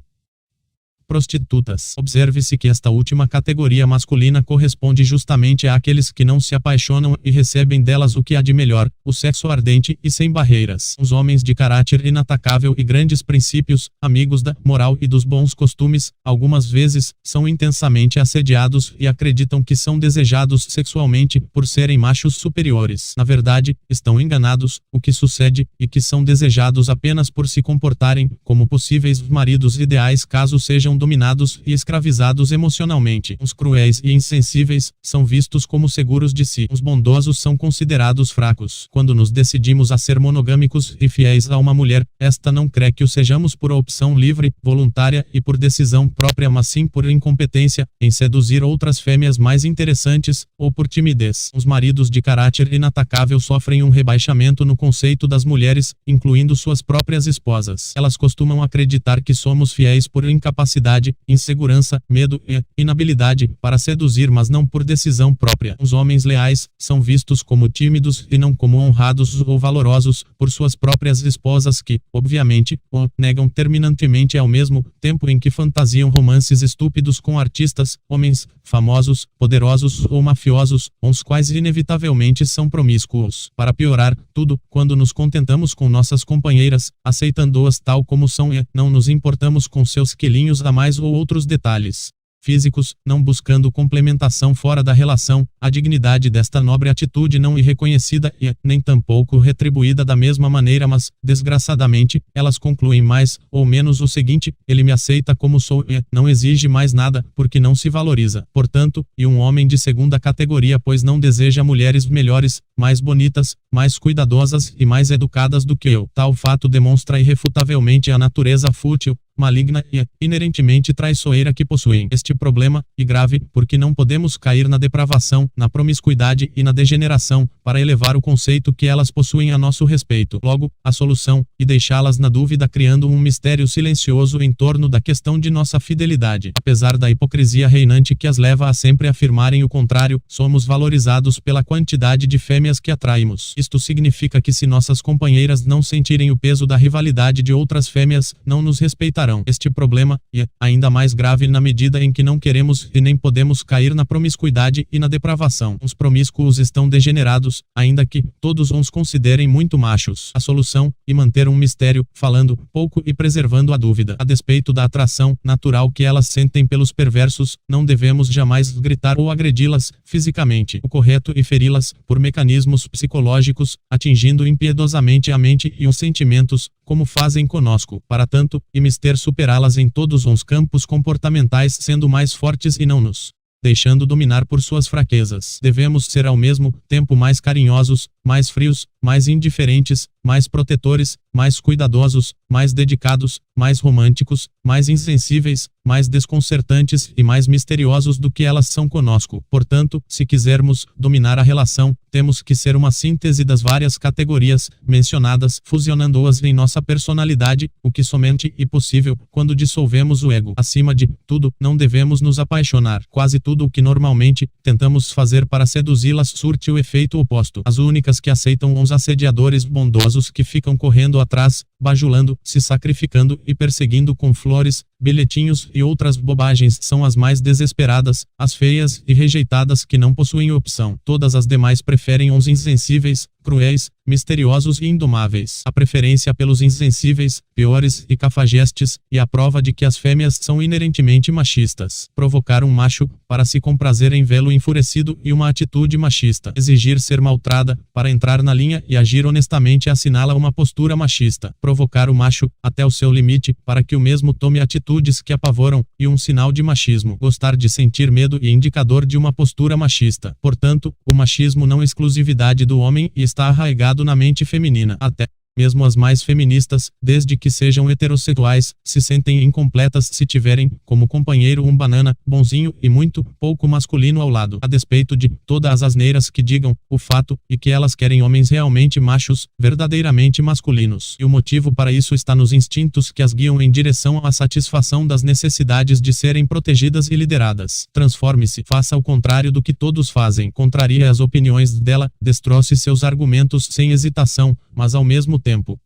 prostitutas. Observe-se que esta última categoria masculina corresponde justamente àqueles que não se apaixonam e recebem delas o que há de melhor, o sexo ardente e sem barreiras. Os homens de caráter inatacável e grandes princípios, amigos da moral e dos bons costumes, algumas vezes, são intensamente assediados e acreditam que são desejados sexualmente por serem machos superiores. Na verdade, estão enganados, o que sucede, e que são desejados apenas por se comportarem como possíveis maridos ideais caso sejam dominados e escravizados emocionalmente. Os cruéis e insensíveis são vistos como seguros de si. Os bondosos são considerados fracos. Quando nos decidimos a ser monogâmicos e fiéis a uma mulher, esta não crê que o sejamos por opção livre, voluntária e por decisão própria, mas sim por incompetência em seduzir outras fêmeas mais interessantes, ou por timidez. Os maridos de caráter inatacável sofrem um rebaixamento no conceito das mulheres, incluindo suas próprias esposas. Elas costumam acreditar que somos fiéis por incapacidade, insegurança, medo e inabilidade para seduzir, mas não por decisão própria. Os homens leais são vistos como tímidos e não como honrados ou valorosos por suas próprias esposas que, obviamente, o negam terminantemente ao mesmo tempo em que fantasiam romances estúpidos com artistas, homens famosos, poderosos ou mafiosos, os quais inevitavelmente são promíscuos. Para piorar tudo, quando nos contentamos com nossas companheiras, aceitando-as tal como são e não nos importamos com seus quilinhos a mais ou outros detalhes físicos, não buscando complementação fora da relação, a dignidade desta nobre atitude não é reconhecida e nem tampouco retribuída da mesma maneira, mas, desgraçadamente, elas concluem mais ou menos o seguinte: ele me aceita como sou e não exige mais nada, porque não se valoriza. Portanto, e um homem de segunda categoria pois não deseja mulheres melhores, mais bonitas, mais cuidadosas e mais educadas do que eu. Tal fato demonstra irrefutavelmente a natureza fútil, maligna e inerentemente traiçoeira que possuem. Este problema é grave, porque não podemos cair na depravação, na promiscuidade e na degeneração, para elevar o conceito que elas possuem a nosso respeito. Logo, a solução, e deixá-las na dúvida criando um mistério silencioso em torno da questão de nossa fidelidade. Apesar da hipocrisia reinante que as leva a sempre afirmarem o contrário, somos valorizados pela quantidade de fêmeas que atraímos. Isto significa que se nossas companheiras não sentirem o peso da rivalidade de outras fêmeas, não nos respeitarão. Este problema é ainda mais grave na medida em que não queremos e nem podemos cair na promiscuidade e na depravação. Os promíscuos estão degenerados, ainda que todos os considerem muito machos. A solução é manter um mistério, falando pouco e preservando a dúvida. A despeito da atração natural que elas sentem pelos perversos, não devemos jamais gritar ou agredi-las fisicamente. O correto é feri-las por mecanismos psicológicos, atingindo impiedosamente a mente e os sentimentos, como fazem conosco. Para tanto, é mister superá-las em todos os campos comportamentais, sendo mais fortes e não nos deixando dominar por suas fraquezas. Devemos ser ao mesmo tempo mais carinhosos, mais frios, mais indiferentes, mais protetores, mais cuidadosos, mais dedicados, mais românticos, mais insensíveis, mais desconcertantes e mais misteriosos do que elas são conosco. Portanto, se quisermos dominar a relação, temos que ser uma síntese das várias categorias mencionadas, fusionando-as em nossa personalidade, o que somente é possível quando dissolvemos o ego. Acima de tudo, não devemos nos apaixonar. Quase tudo o que normalmente tentamos fazer para seduzi-las surte o efeito oposto. As únicas que aceitam os assediadores bondosos que ficam correndo atrás, bajulando, se sacrificando e perseguindo com flores, bilhetinhos e outras bobagens são as mais desesperadas, as feias e rejeitadas que não possuem opção. Todas as demais preferem os insensíveis, cruéis, misteriosos e indomáveis. A preferência pelos insensíveis, piores e cafajestes, e a prova de que as fêmeas são inerentemente machistas. Provocar um macho, para se comprazer em vê-lo enfurecido e uma atitude machista. Exigir ser maltrada, para entrar na linha e agir honestamente assinala uma postura machista. Provocar o macho, até o seu limite, para que o mesmo tome atitudes que apavoram, e um sinal de machismo. Gostar de sentir medo e indicador de uma postura machista. Portanto, o machismo não é exclusividade do homem e está arraigado na mente feminina. Até mesmo as mais feministas, desde que sejam heterossexuais, se sentem incompletas se tiverem, como companheiro, um banana, bonzinho e muito pouco masculino ao lado. A despeito de todas as asneiras que digam, o fato é que elas querem homens realmente machos, verdadeiramente masculinos. E o motivo para isso está nos instintos que as guiam em direção à satisfação das necessidades de serem protegidas e lideradas. Transforme-se, faça o contrário do que todos fazem. Contrarie as opiniões dela, destroce seus argumentos sem hesitação, mas ao mesmo tempo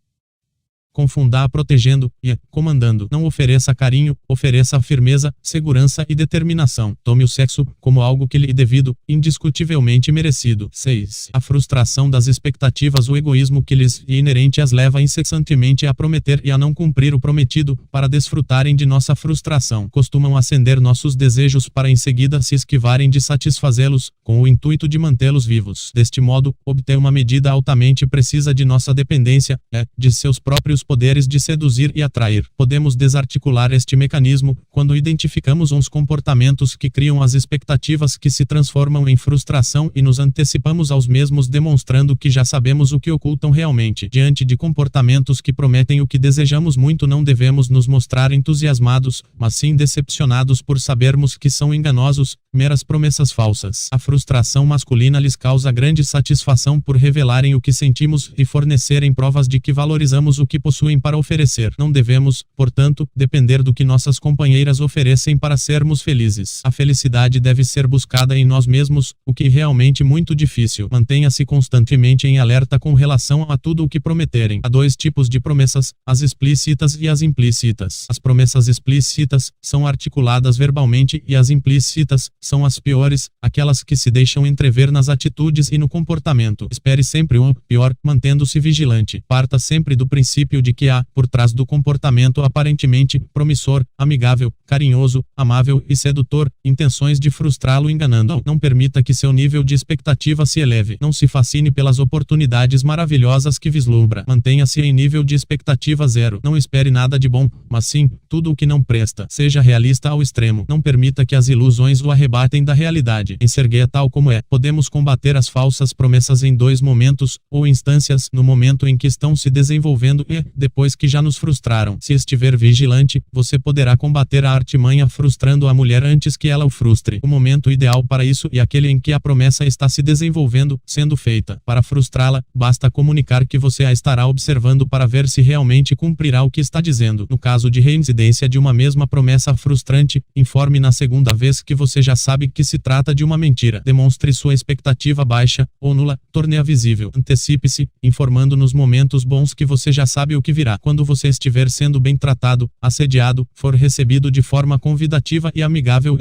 confunda-a protegendo e comandando. Não ofereça carinho, ofereça firmeza, segurança e determinação. Tome o sexo como algo que lhe é devido, indiscutivelmente merecido. 6. A frustração das expectativas. O egoísmo que lhes é inerente as leva incessantemente a prometer e a não cumprir o prometido, para desfrutarem de nossa frustração. Costumam acender nossos desejos para em seguida se esquivarem de satisfazê-los, com o intuito de mantê-los vivos. Deste modo, obter uma medida altamente precisa de nossa dependência, de seus próprios poderes de seduzir e atrair. Podemos desarticular este mecanismo quando identificamos uns comportamentos que criam as expectativas que se transformam em frustração e nos antecipamos aos mesmos, demonstrando que já sabemos o que ocultam realmente. Diante de comportamentos que prometem o que desejamos muito, não devemos nos mostrar entusiasmados, mas sim decepcionados por sabermos que são enganosos, meras promessas falsas. A frustração masculina lhes causa grande satisfação por revelarem o que sentimos e fornecerem provas de que valorizamos o que possuem para oferecer. Não devemos, portanto, depender do que nossas companheiras oferecem para sermos felizes. A felicidade deve ser buscada em nós mesmos, o que é realmente muito difícil. Mantenha-se constantemente em alerta com relação a tudo o que prometerem. Há dois tipos de promessas, as explícitas e as implícitas. As promessas explícitas são articuladas verbalmente e as implícitas são as piores, aquelas que se deixam entrever nas atitudes e no comportamento. Espere sempre o pior, mantendo-se vigilante. Parta sempre do princípio de que há, por trás do comportamento aparentemente promissor, amigável, carinhoso, amável e sedutor, intenções de frustrá-lo enganando-o. Não permita que seu nível de expectativa se eleve. Não se fascine pelas oportunidades maravilhosas que vislumbra. Mantenha-se em nível de expectativa zero. Não espere nada de bom, mas sim, tudo o que não presta. Seja realista ao extremo. Não permita que as ilusões o arrebatem da realidade. Enxergue-a tal como é. Podemos combater as falsas promessas em dois momentos, ou instâncias: no momento em que estão se desenvolvendo e depois que já nos frustraram. Se estiver vigilante, você poderá combater a artimanha frustrando a mulher antes que ela o frustre. O momento ideal para isso é aquele em que a promessa está se desenvolvendo, sendo feita. Para frustrá-la, basta comunicar que você a estará observando para ver se realmente cumprirá o que está dizendo. No caso de reincidência de uma mesma promessa frustrante, informe na segunda vez que você já sabe que se trata de uma mentira. Demonstre sua expectativa baixa ou nula, torne-a visível. Antecipe-se, informando nos momentos bons que você já sabe o que virá. Quando você estiver sendo bem tratado, assediado, for recebido de forma convidativa e amigável,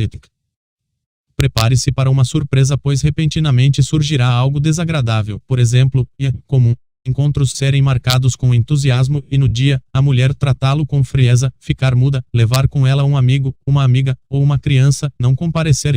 prepare-se para uma surpresa, pois repentinamente surgirá algo desagradável. Por exemplo, é comum encontros serem marcados com entusiasmo e no dia, a mulher tratá-lo com frieza, ficar muda, levar com ela um amigo, uma amiga ou uma criança, não comparecer.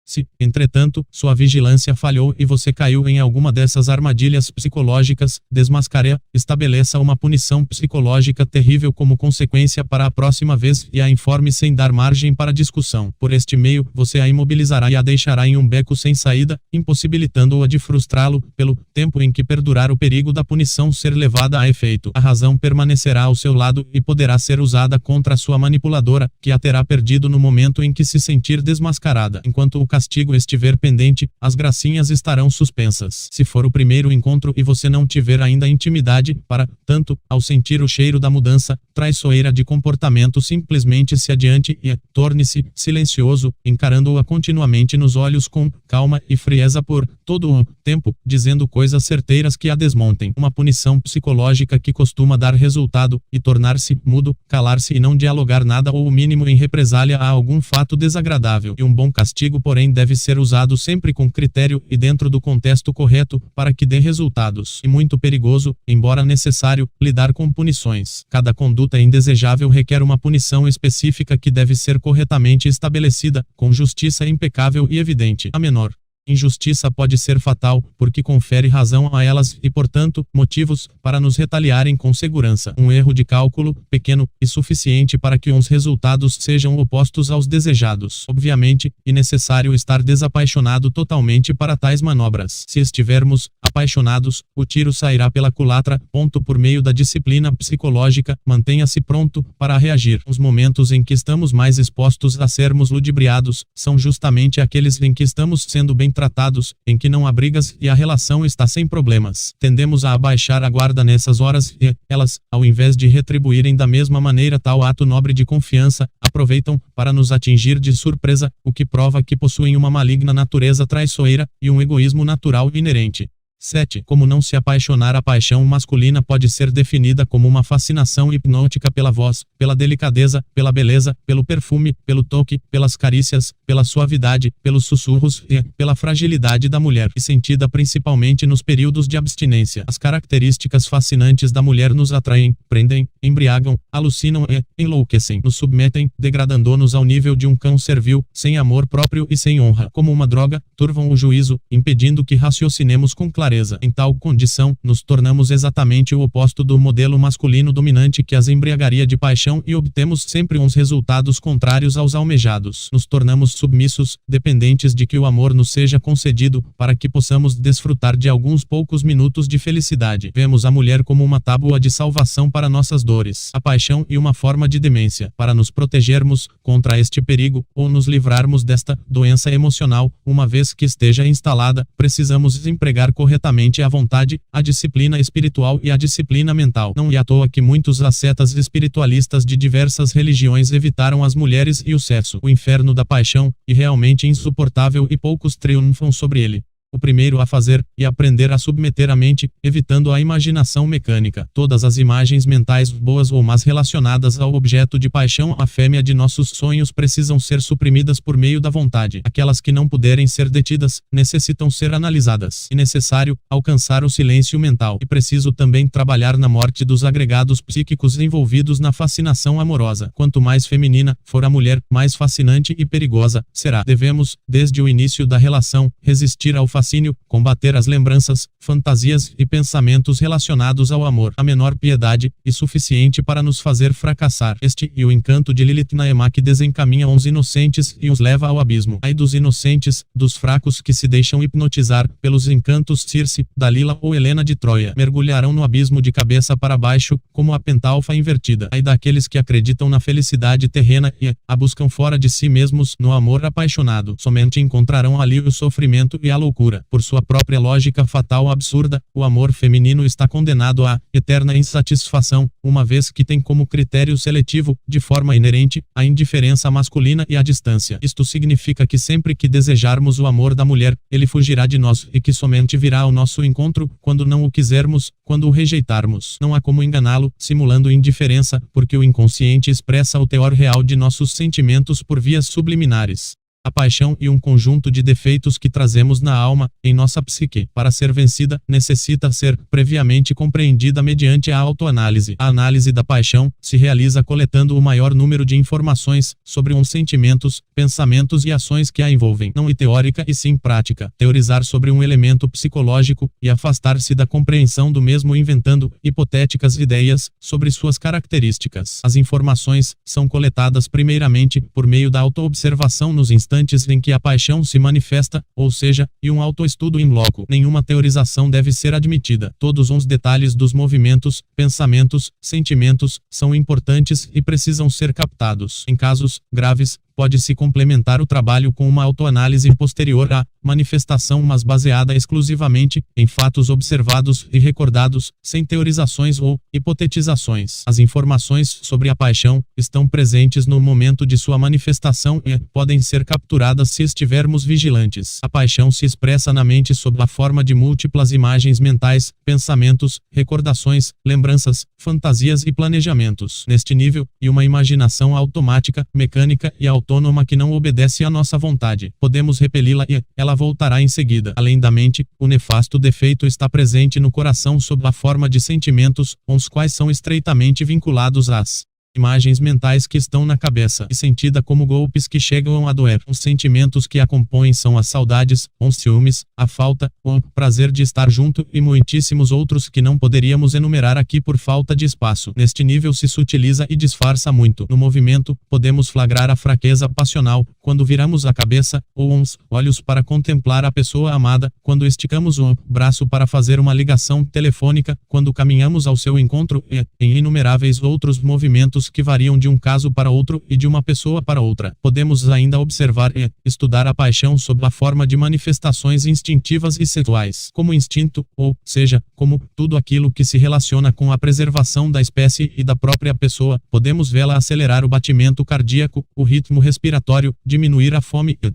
Se, entretanto, sua vigilância falhou e você caiu em alguma dessas armadilhas psicológicas, desmascare-a, estabeleça uma punição psicológica terrível como consequência para a próxima vez e a informe sem dar margem para discussão. Por este meio, você a imobilizará e a deixará em um beco sem saída, impossibilitando-a de frustrá-lo, pelo tempo em que perdurar o perigo da punição ser levada a efeito. A razão permanecerá ao seu lado e poderá ser usada contra a sua manipuladora, que a terá perdido no momento em que se sentir desmascarada. Enquanto o castigo estiver pendente, as gracinhas estarão suspensas. Se for o primeiro encontro e você não tiver ainda intimidade, para tanto, ao sentir o cheiro da mudança traiçoeira de comportamento, simplesmente se adiante e torne-se silencioso, encarando-a continuamente nos olhos com calma e frieza por todo o tempo, dizendo coisas certeiras que a desmontem. Uma punição psicológica que costuma dar resultado e tornar-se mudo, calar-se e não dialogar nada ou o mínimo em represália a algum fato desagradável. E um bom castigo, porém, deve ser usado sempre com critério e dentro do contexto correto, para que dê resultados. E muito perigoso, embora necessário, lidar com punições. Cada conduta indesejável requer uma punição específica que deve ser corretamente estabelecida, com justiça impecável e evidente. A menor injustiça pode ser fatal, porque confere razão a elas e, portanto, motivos para nos retaliarem com segurança. Um erro de cálculo, pequeno e suficiente para que os resultados sejam opostos aos desejados. Obviamente, é necessário estar desapaixonado totalmente para tais manobras. Se estivermos apaixonados, o tiro sairá pela culatra. Por meio da disciplina psicológica, mantenha-se pronto para reagir. Os momentos em que estamos mais expostos a sermos ludibriados são justamente aqueles em que estamos sendo bem tratados, em que não há brigas e a relação está sem problemas. Tendemos a abaixar a guarda nessas horas e elas, ao invés de retribuírem da mesma maneira tal ato nobre de confiança, aproveitam para nos atingir de surpresa, o que prova que possuem uma maligna natureza traiçoeira e um egoísmo natural inerente. 7. Como não se apaixonar? A paixão masculina pode ser definida como uma fascinação hipnótica pela voz, pela delicadeza, pela beleza, pelo perfume, pelo toque, pelas carícias, pela suavidade, pelos sussurros e pela fragilidade da mulher, e sentida principalmente nos períodos de abstinência. As características fascinantes da mulher nos atraem, prendem, embriagam, alucinam e enlouquecem, nos submetem, degradando-nos ao nível de um cão servil, sem amor próprio e sem honra. Como uma droga, turvam o juízo, impedindo que raciocinemos com clareza. Em tal condição, nos tornamos exatamente o oposto do modelo masculino dominante que as embriagaria de paixão e obtemos sempre uns resultados contrários aos almejados. Nos tornamos submissos, dependentes de que o amor nos seja concedido, para que possamos desfrutar de alguns poucos minutos de felicidade. Vemos a mulher como uma tábua de salvação para nossas dores, a paixão e uma forma de demência. Para nos protegermos contra este perigo, ou nos livrarmos desta doença emocional, uma vez que esteja instalada, precisamos empregar corretamente a vontade, a disciplina espiritual e a disciplina mental. Não é à toa que muitos ascetas espiritualistas de diversas religiões evitaram as mulheres e o sexo. O inferno da paixão é realmente insuportável e poucos triunfam sobre ele. O primeiro a fazer e aprender a submeter a mente, evitando a imaginação mecânica. Todas as imagens mentais boas ou más relacionadas ao objeto de paixão, a fêmea de nossos sonhos, precisam ser suprimidas por meio da vontade. Aquelas que não puderem ser detidas, necessitam ser analisadas. É necessário alcançar o silêncio mental. E preciso também trabalhar na morte dos agregados psíquicos envolvidos na fascinação amorosa. Quanto mais feminina for a mulher, mais fascinante e perigosa será. Devemos, desde o início da relação, resistir ao fascínio, combater as lembranças, fantasias e pensamentos relacionados ao amor. A menor piedade, e suficiente para nos fazer fracassar. Este e o encanto de Lilith Naemá que desencaminha os inocentes e os leva ao abismo. Ai dos inocentes, dos fracos que se deixam hipnotizar pelos encantos Circe, Dalila ou Helena de Troia. Mergulharão no abismo de cabeça para baixo, como a pentalfa invertida. Ai daqueles que acreditam na felicidade terrena e a buscam fora de si mesmos no amor apaixonado. Somente encontrarão ali o sofrimento e a loucura. Por sua própria lógica fatal absurda, o amor feminino está condenado à eterna insatisfação, uma vez que tem como critério seletivo, de forma inerente, a indiferença masculina e a distância. Isto significa que sempre que desejarmos o amor da mulher, ele fugirá de nós e que somente virá ao nosso encontro quando não o quisermos, quando o rejeitarmos. Não há como enganá-lo, simulando indiferença, porque o inconsciente expressa o teor real de nossos sentimentos por vias subliminares. A paixão e um conjunto de defeitos que trazemos na alma, em nossa psique. Para ser vencida, necessita ser previamente compreendida mediante a autoanálise. A análise da paixão se realiza coletando o maior número de informações sobre os sentimentos, pensamentos e ações que a envolvem. Não teórica e sim prática. Teorizar sobre um elemento psicológico e afastar-se da compreensão do mesmo inventando hipotéticas ideias sobre suas características. As informações são coletadas primeiramente por meio da autoobservação nos instantes em que a paixão se manifesta, ou seja, e um autoestudo in loco. Nenhuma teorização deve ser admitida. Todos os detalhes dos movimentos, pensamentos, sentimentos, são importantes e precisam ser captados. Em casos graves, pode-se complementar o trabalho com uma autoanálise posterior à manifestação, mas baseada exclusivamente em fatos observados e recordados, sem teorizações ou hipotetizações. As informações sobre a paixão estão presentes no momento de sua manifestação e podem ser capturadas se estivermos vigilantes. A paixão se expressa na mente sob a forma de múltiplas imagens mentais, pensamentos, recordações, lembranças, fantasias e planejamentos. Neste nível, e uma imaginação automática, mecânica e autônoma que não obedece à nossa vontade. Podemos repeli-la e ela voltará em seguida. Além da mente, o nefasto defeito está presente no coração sob a forma de sentimentos, os quais são estreitamente vinculados às imagens mentais que estão na cabeça e sentida como golpes que chegam a doer. Os sentimentos que a compõem são as saudades, os ciúmes, a falta, o prazer de estar junto e muitíssimos outros que não poderíamos enumerar aqui por falta de espaço. Neste nível se sutiliza e disfarça muito. No movimento, podemos flagrar a fraqueza passional, quando viramos a cabeça, ou os olhos para contemplar a pessoa amada, quando esticamos o braço para fazer uma ligação telefônica, quando caminhamos ao seu encontro e, em inumeráveis outros movimentos que variam de um caso para outro e de uma pessoa para outra. Podemos ainda observar e estudar a paixão sob a forma de manifestações instintivas e sexuais, como instinto, ou seja, como tudo aquilo que se relaciona com a preservação da espécie e da própria pessoa. Podemos vê-la acelerar o batimento cardíaco, o ritmo respiratório, diminuir a fome e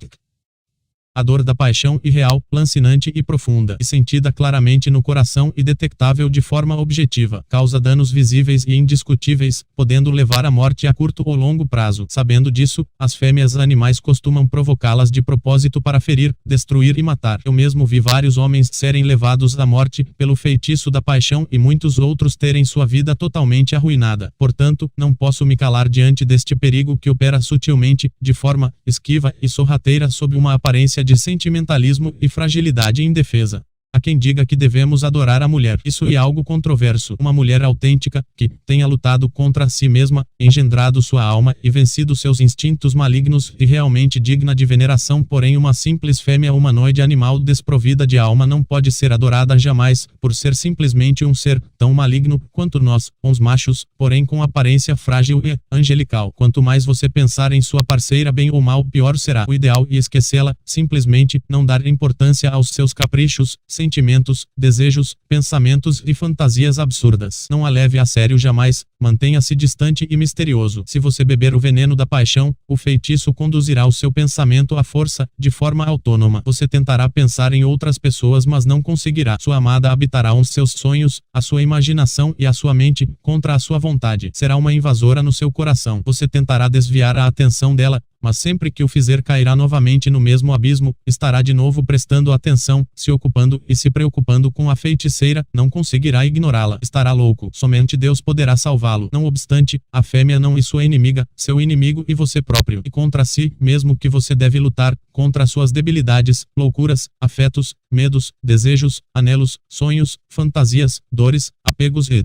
a dor da paixão irreal, lancinante e profunda, e sentida claramente no coração e detectável de forma objetiva, causa danos visíveis e indiscutíveis, podendo levar à morte a curto ou longo prazo. Sabendo disso, as fêmeas animais costumam provocá-las de propósito para ferir, destruir e matar. Eu mesmo vi vários homens serem levados à morte pelo feitiço da paixão e muitos outros terem sua vida totalmente arruinada. Portanto, não posso me calar diante deste perigo que opera sutilmente, de forma esquiva e sorrateira sob uma aparência de sentimentalismo e fragilidade indefesa. Há quem diga que devemos adorar a mulher. Isso é algo controverso. Uma mulher autêntica, que tenha lutado contra si mesma, engendrado sua alma e vencido seus instintos malignos e realmente digna de veneração, porém uma simples fêmea humanoide animal desprovida de alma não pode ser adorada jamais, por ser simplesmente um ser tão maligno quanto nós, os machos, porém com aparência frágil e angelical. Quanto mais você pensar em sua parceira bem ou mal, pior será. O ideal é esquecê-la, simplesmente não dar importância aos seus caprichos, sentimentos, desejos, pensamentos e fantasias absurdas. Não a leve a sério jamais, mantenha-se distante e misterioso. Se você beber o veneno da paixão, o feitiço conduzirá o seu pensamento à força, de forma autônoma. Você tentará pensar em outras pessoas, mas não conseguirá. Sua amada habitará os seus sonhos, a sua imaginação e a sua mente, contra a sua vontade. Será uma invasora no seu coração. Você tentará desviar a atenção dela, mas sempre que o fizer cairá novamente no mesmo abismo, estará de novo prestando atenção, se ocupando e se preocupando com a feiticeira, não conseguirá ignorá-la. Estará louco. Somente Deus poderá salvá-lo. Não obstante, a fêmea não é sua inimiga, seu inimigo e você próprio. E contra si mesmo que você deve lutar, contra suas debilidades, loucuras, afetos, medos, desejos, anelos, sonhos, fantasias, dores, apegos e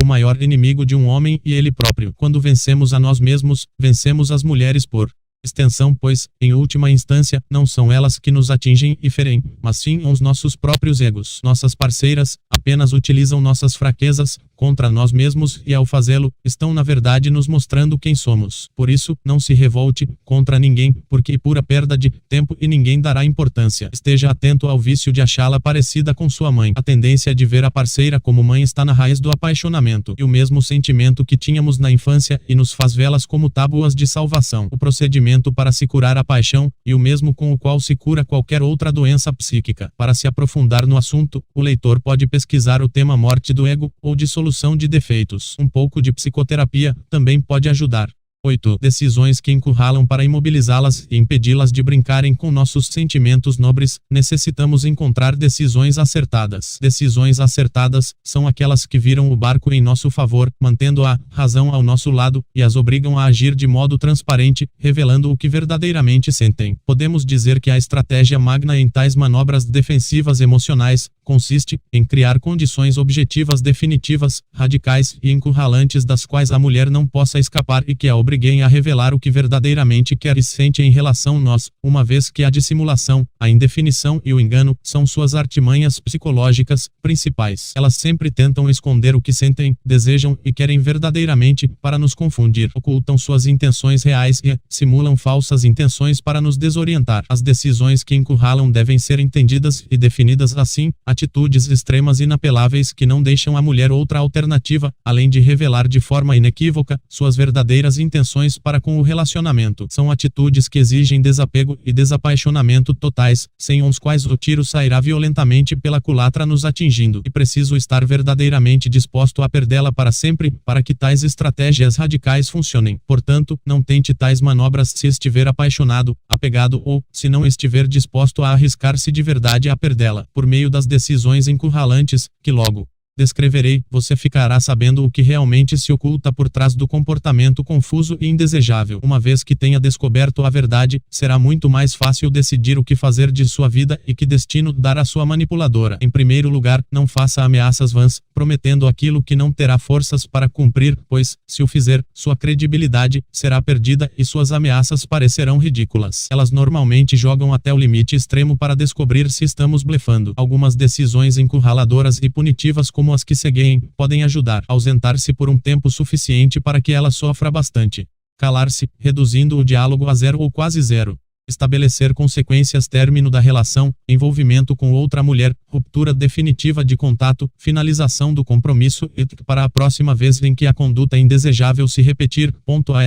o maior inimigo de um homem e ele próprio. Quando vencemos a nós mesmos, vencemos as mulheres por extensão, pois, em última instância, não são elas que nos atingem e ferem, mas sim os nossos próprios egos. Nossas parceiras apenas utilizam nossas fraquezas contra nós mesmos e ao fazê-lo, estão na verdade nos mostrando quem somos. Por isso, não se revolte contra ninguém, porque é pura perda de tempo e ninguém dará importância. Esteja atento ao vício de achá-la parecida com sua mãe. A tendência de ver a parceira como mãe está na raiz do apaixonamento, e o mesmo sentimento que tínhamos na infância e nos faz vê-las como tábuas de salvação. O procedimento para se curar a paixão, e o mesmo com o qual se cura qualquer outra doença psíquica. Para se aprofundar no assunto, o leitor pode pesquisar o tema morte do ego, ou dissolução de defeitos. Um pouco de psicoterapia também pode ajudar. 8. Decisões que encurralam para imobilizá-las e impedi-las de brincarem com nossos sentimentos nobres. Necessitamos encontrar decisões acertadas. Decisões acertadas são aquelas que viram o barco em nosso favor, mantendo a razão ao nosso lado, e as obrigam a agir de modo transparente, revelando o que verdadeiramente sentem. Podemos dizer que a estratégia magna em tais manobras defensivas emocionais consiste em criar condições objetivas definitivas, radicais e encurralantes das quais a mulher não possa escapar e que a obriguem a revelar o que verdadeiramente quer e sente em relação a nós, uma vez que a dissimulação, a indefinição e o engano são suas artimanhas psicológicas principais. Elas sempre tentam esconder o que sentem, desejam e querem verdadeiramente para nos confundir. Ocultam suas intenções reais e simulam falsas intenções para nos desorientar. As decisões que encurralam devem ser entendidas e definidas assim, atitudes extremas inapeláveis que não deixam a mulher outra alternativa, além de revelar de forma inequívoca suas verdadeiras intenções para com o relacionamento. São atitudes que exigem desapego e desapaixonamento totais, sem os quais o tiro sairá violentamente pela culatra nos atingindo. E preciso estar verdadeiramente disposto a perdê-la para sempre, para que tais estratégias radicais funcionem. Portanto, não tente tais manobras se estiver apaixonado, apegado ou, se não estiver disposto a arriscar-se de verdade a perdê-la. Por meio das decisões encurralantes, que logo descreverei, você ficará sabendo o que realmente se oculta por trás do comportamento confuso e indesejável. Uma vez que tenha descoberto a verdade, será muito mais fácil decidir o que fazer de sua vida e que destino dar à sua manipuladora. Em primeiro lugar, não faça ameaças vãs, prometendo aquilo que não terá forças para cumprir, pois, se o fizer, sua credibilidade será perdida e suas ameaças parecerão ridículas. Elas normalmente jogam até o limite extremo para descobrir se estamos blefando. Algumas decisões encurraladoras e punitivas como as que seguem, podem ajudar a ausentar-se por um tempo suficiente para que ela sofra bastante. Calar-se, reduzindo o diálogo a zero ou quase zero. Estabelecer consequências: término da relação, envolvimento com outra mulher, ruptura definitiva de contato, finalização do compromisso e, para a próxima vez em que a conduta indesejável se repetir.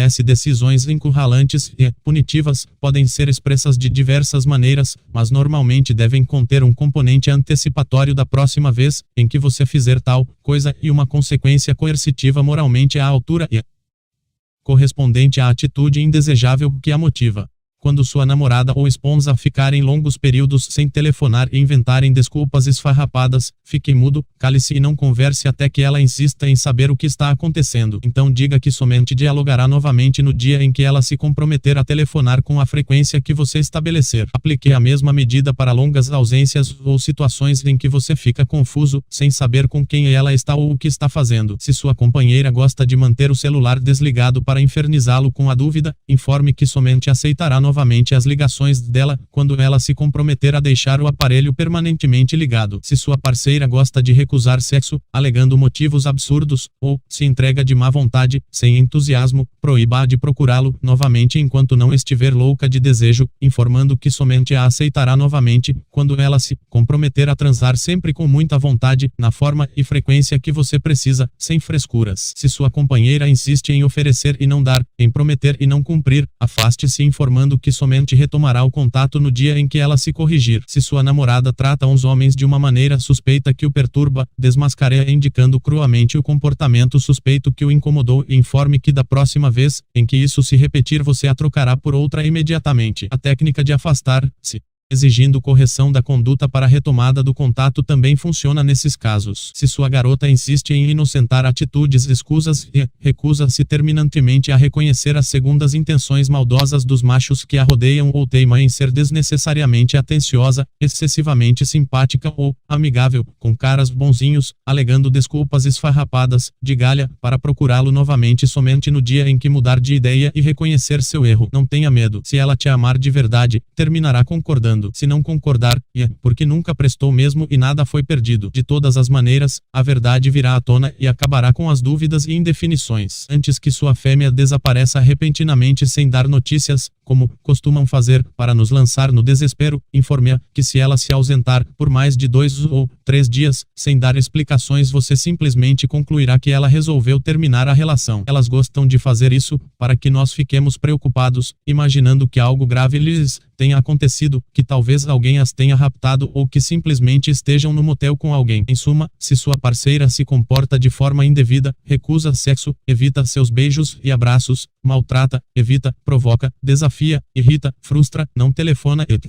As decisões encurralantes e punitivas podem ser expressas de diversas maneiras, mas normalmente devem conter um componente antecipatório da próxima vez em que você fizer tal coisa e uma consequência coercitiva moralmente à altura e correspondente à atitude indesejável que a motiva. Quando sua namorada ou esposa ficarem longos períodos sem telefonar e inventarem desculpas esfarrapadas, fique mudo, cale-se e não converse até que ela insista em saber o que está acontecendo. Então diga que somente dialogará novamente no dia em que ela se comprometer a telefonar com a frequência que você estabelecer. Aplique a mesma medida para longas ausências ou situações em que você fica confuso, sem saber com quem ela está ou o que está fazendo. Se sua companheira gosta de manter o celular desligado para infernizá-lo com a dúvida, informe que somente aceitará novamente as ligações dela quando ela se comprometer a deixar o aparelho permanentemente ligado. Se sua parceira gosta de recusar sexo, alegando motivos absurdos, ou se entrega de má vontade, sem entusiasmo, proíba-a de procurá-lo novamente enquanto não estiver louca de desejo, informando que somente a aceitará novamente quando ela se comprometer a transar sempre com muita vontade, na forma e frequência que você precisa, sem frescuras. Se sua companheira insiste em oferecer e não dar, em prometer e não cumprir, afaste-se informando que somente retomará o contato no dia em que ela se corrigir. Se sua namorada trata uns homens de uma maneira suspeita que o perturba, desmascareie indicando cruamente o comportamento suspeito que o incomodou e informe que da próxima vez em que isso se repetir você a trocará por outra imediatamente. A técnica de afastar-se, exigindo correção da conduta para a retomada do contato também funciona nesses casos. Se sua garota insiste em inocentar atitudes escusas e recusa-se terminantemente a reconhecer as segundas intenções maldosas dos machos que a rodeiam ou teima em ser desnecessariamente atenciosa, excessivamente simpática ou amigável, com caras bonzinhos, alegando desculpas esfarrapadas, diga-lhe para procurá-lo novamente somente no dia em que mudar de ideia e reconhecer seu erro. Não tenha medo. Se ela te amar de verdade, terminará concordando. Se não concordar, porque nunca prestou mesmo e nada foi perdido. De todas as maneiras, a verdade virá à tona e acabará com as dúvidas e indefinições. Antes que sua fêmea desapareça repentinamente sem dar notícias, como costumam fazer, para nos lançar no desespero, informe-a que se ela se ausentar por mais de 2 ou 3 dias, sem dar explicações você simplesmente concluirá que ela resolveu terminar a relação. Elas gostam de fazer isso, para que nós fiquemos preocupados, imaginando que algo grave lhes tenha acontecido, que talvez alguém as tenha raptado ou que simplesmente estejam no motel com alguém. Em suma, se sua parceira se comporta de forma indevida, recusa sexo, evita seus beijos e abraços, maltrata, evita, provoca, desafia, irrita, frustra, não telefona e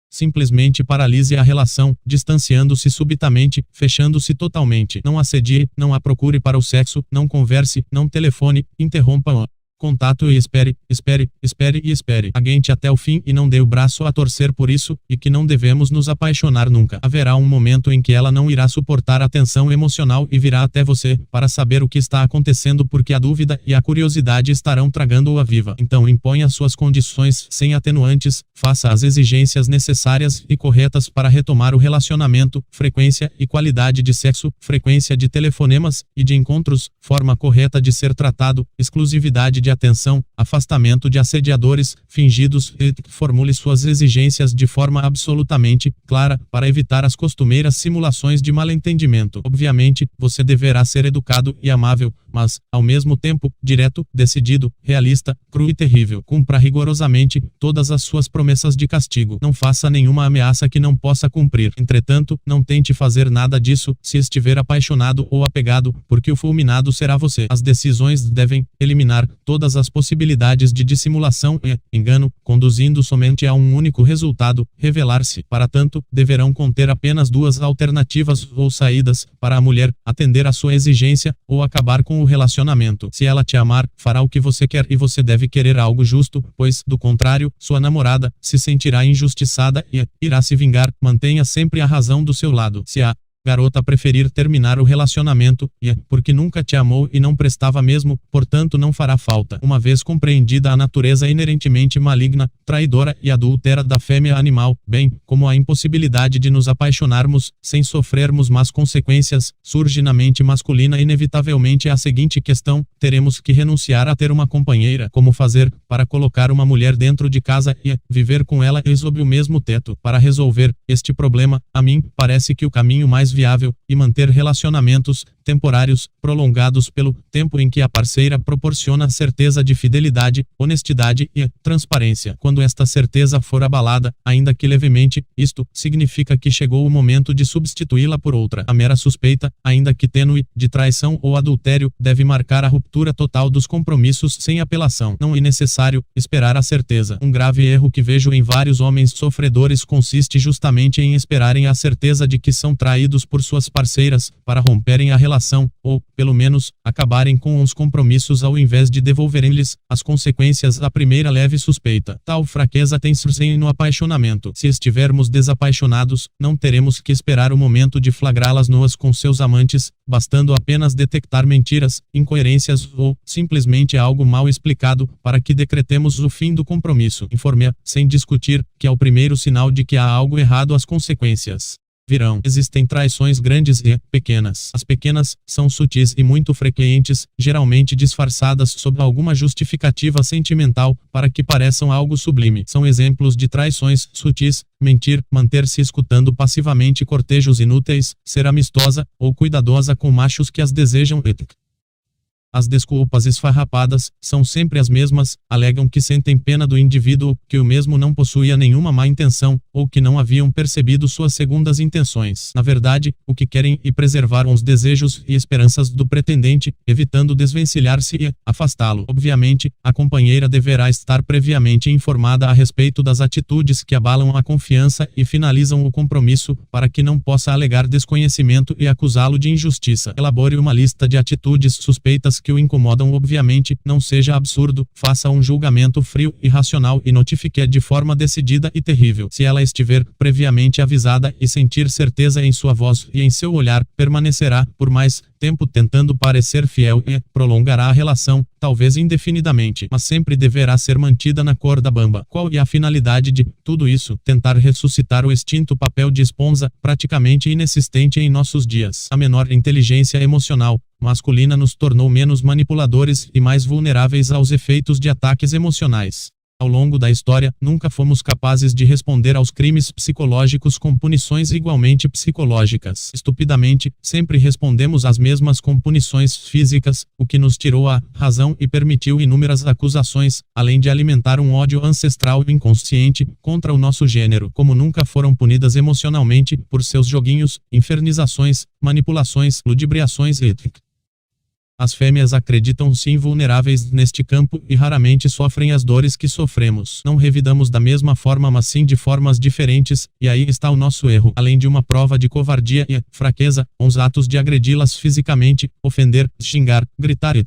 simplesmente paralise a relação, distanciando-se subitamente, fechando-se totalmente. Não assedie, não a procure para o sexo, não converse, não telefone, interrompa-a. Contato e espere, espere, espere e espere. Aguente até o fim e não dê o braço a torcer por isso, e que não devemos nos apaixonar nunca. Haverá um momento em que ela não irá suportar a tensão emocional e virá até você, para saber o que está acontecendo porque a dúvida e a curiosidade estarão tragando-a viva. Então imponha suas condições sem atenuantes, faça as exigências necessárias e corretas para retomar o relacionamento, frequência e qualidade de sexo, frequência de telefonemas e de encontros, forma correta de ser tratado, exclusividade de atenção, afastamento de assediadores fingidos e formule suas exigências de forma absolutamente clara para evitar as costumeiras simulações de mal-entendimento. Obviamente, você deverá ser educado e amável, mas, ao mesmo tempo, direto, decidido, realista, cru e terrível. Cumpra rigorosamente todas as suas promessas de castigo. Não faça nenhuma ameaça que não possa cumprir. Entretanto, não tente fazer nada disso se estiver apaixonado ou apegado, porque o fulminado será você. As decisões devem eliminar todas as possibilidades de dissimulação e engano, conduzindo somente a um único resultado, revelar-se. Para tanto, deverão conter apenas 2 alternativas ou saídas, para a mulher, atender à sua exigência, ou acabar com o relacionamento. Se ela te amar, fará o que você quer e você deve querer algo justo, pois, do contrário, sua namorada se sentirá injustiçada e irá se vingar. Mantenha sempre a razão do seu lado. Se a garota preferir terminar o relacionamento, porque nunca te amou e não prestava mesmo, portanto não fará falta. Uma vez compreendida a natureza inerentemente maligna, traidora e adúltera da fêmea animal, bem como a impossibilidade de nos apaixonarmos, sem sofrermos más consequências, surge na mente masculina inevitavelmente a seguinte questão: teremos que renunciar a ter uma companheira. Como fazer para colocar uma mulher dentro de casa e viver com ela e sob o mesmo teto? Para resolver este problema, a mim parece que o caminho mais viável e manter relacionamentos temporários, prolongados pelo tempo em que a parceira proporciona certeza de fidelidade, honestidade e transparência. Quando esta certeza for abalada, ainda que levemente, isto significa que chegou o momento de substituí-la por outra. A mera suspeita, ainda que tênue, de traição ou adultério, deve marcar a ruptura total dos compromissos sem apelação. Não é necessário esperar a certeza. Um grave erro que vejo em vários homens sofredores consiste justamente em esperarem a certeza de que são traídos por suas parceiras, para romperem a relação, ou, pelo menos, acabarem com os compromissos ao invés de devolverem-lhes as consequências da primeira leve suspeita. Tal fraqueza tem surgem no apaixonamento. Se estivermos desapaixonados, não teremos que esperar o momento de flagrá-las nuas com seus amantes, bastando apenas detectar mentiras, incoerências ou, simplesmente algo mal explicado, para que decretemos o fim do compromisso. Informe-a, sem discutir, que é o primeiro sinal de que há algo errado. As consequências virão. Existem traições grandes e pequenas. As pequenas são sutis e muito frequentes, geralmente disfarçadas sob alguma justificativa sentimental, para que pareçam algo sublime. São exemplos de traições sutis: mentir, manter-se escutando passivamente cortejos inúteis, ser amistosa ou cuidadosa com machos que as desejam As desculpas esfarrapadas são sempre as mesmas, alegam que sentem pena do indivíduo, que o mesmo não possuía nenhuma má intenção, ou que não haviam percebido suas segundas intenções. Na verdade, o que querem é preservar os desejos e esperanças do pretendente, evitando desvencilhar-se e afastá-lo. Obviamente, a companheira deverá estar previamente informada a respeito das atitudes que abalam a confiança e finalizam o compromisso, para que não possa alegar desconhecimento e acusá-lo de injustiça. Elabore uma lista de atitudes suspeitas que o incomodam. Obviamente, não seja absurdo, faça um julgamento frio e racional e notifique de forma decidida e terrível. Se ela estiver previamente avisada e sentir certeza em sua voz e em seu olhar, permanecerá por mais tempo tentando parecer fiel e prolongará a relação, talvez indefinidamente, mas sempre deverá ser mantida na corda bamba. Qual é a finalidade de tudo isso? Tentar ressuscitar o extinto papel de esponja, praticamente inexistente em nossos dias. A menor inteligência emocional masculina nos tornou menos manipuladores e mais vulneráveis aos efeitos de ataques emocionais. Ao longo da história, nunca fomos capazes de responder aos crimes psicológicos com punições igualmente psicológicas. Estupidamente, sempre respondemos às mesmas com punições físicas, o que nos tirou a razão e permitiu inúmeras acusações, além de alimentar um ódio ancestral e inconsciente contra o nosso gênero. Como nunca foram punidas emocionalmente por seus joguinhos, infernizações, manipulações, ludibriações e as fêmeas acreditam-se invulneráveis neste campo e raramente sofrem as dores que sofremos. Não revidamos da mesma forma, mas sim de formas diferentes, e aí está o nosso erro. Além de uma prova de covardia e fraqueza, os atos de agredi-las fisicamente, ofender, xingar, gritar e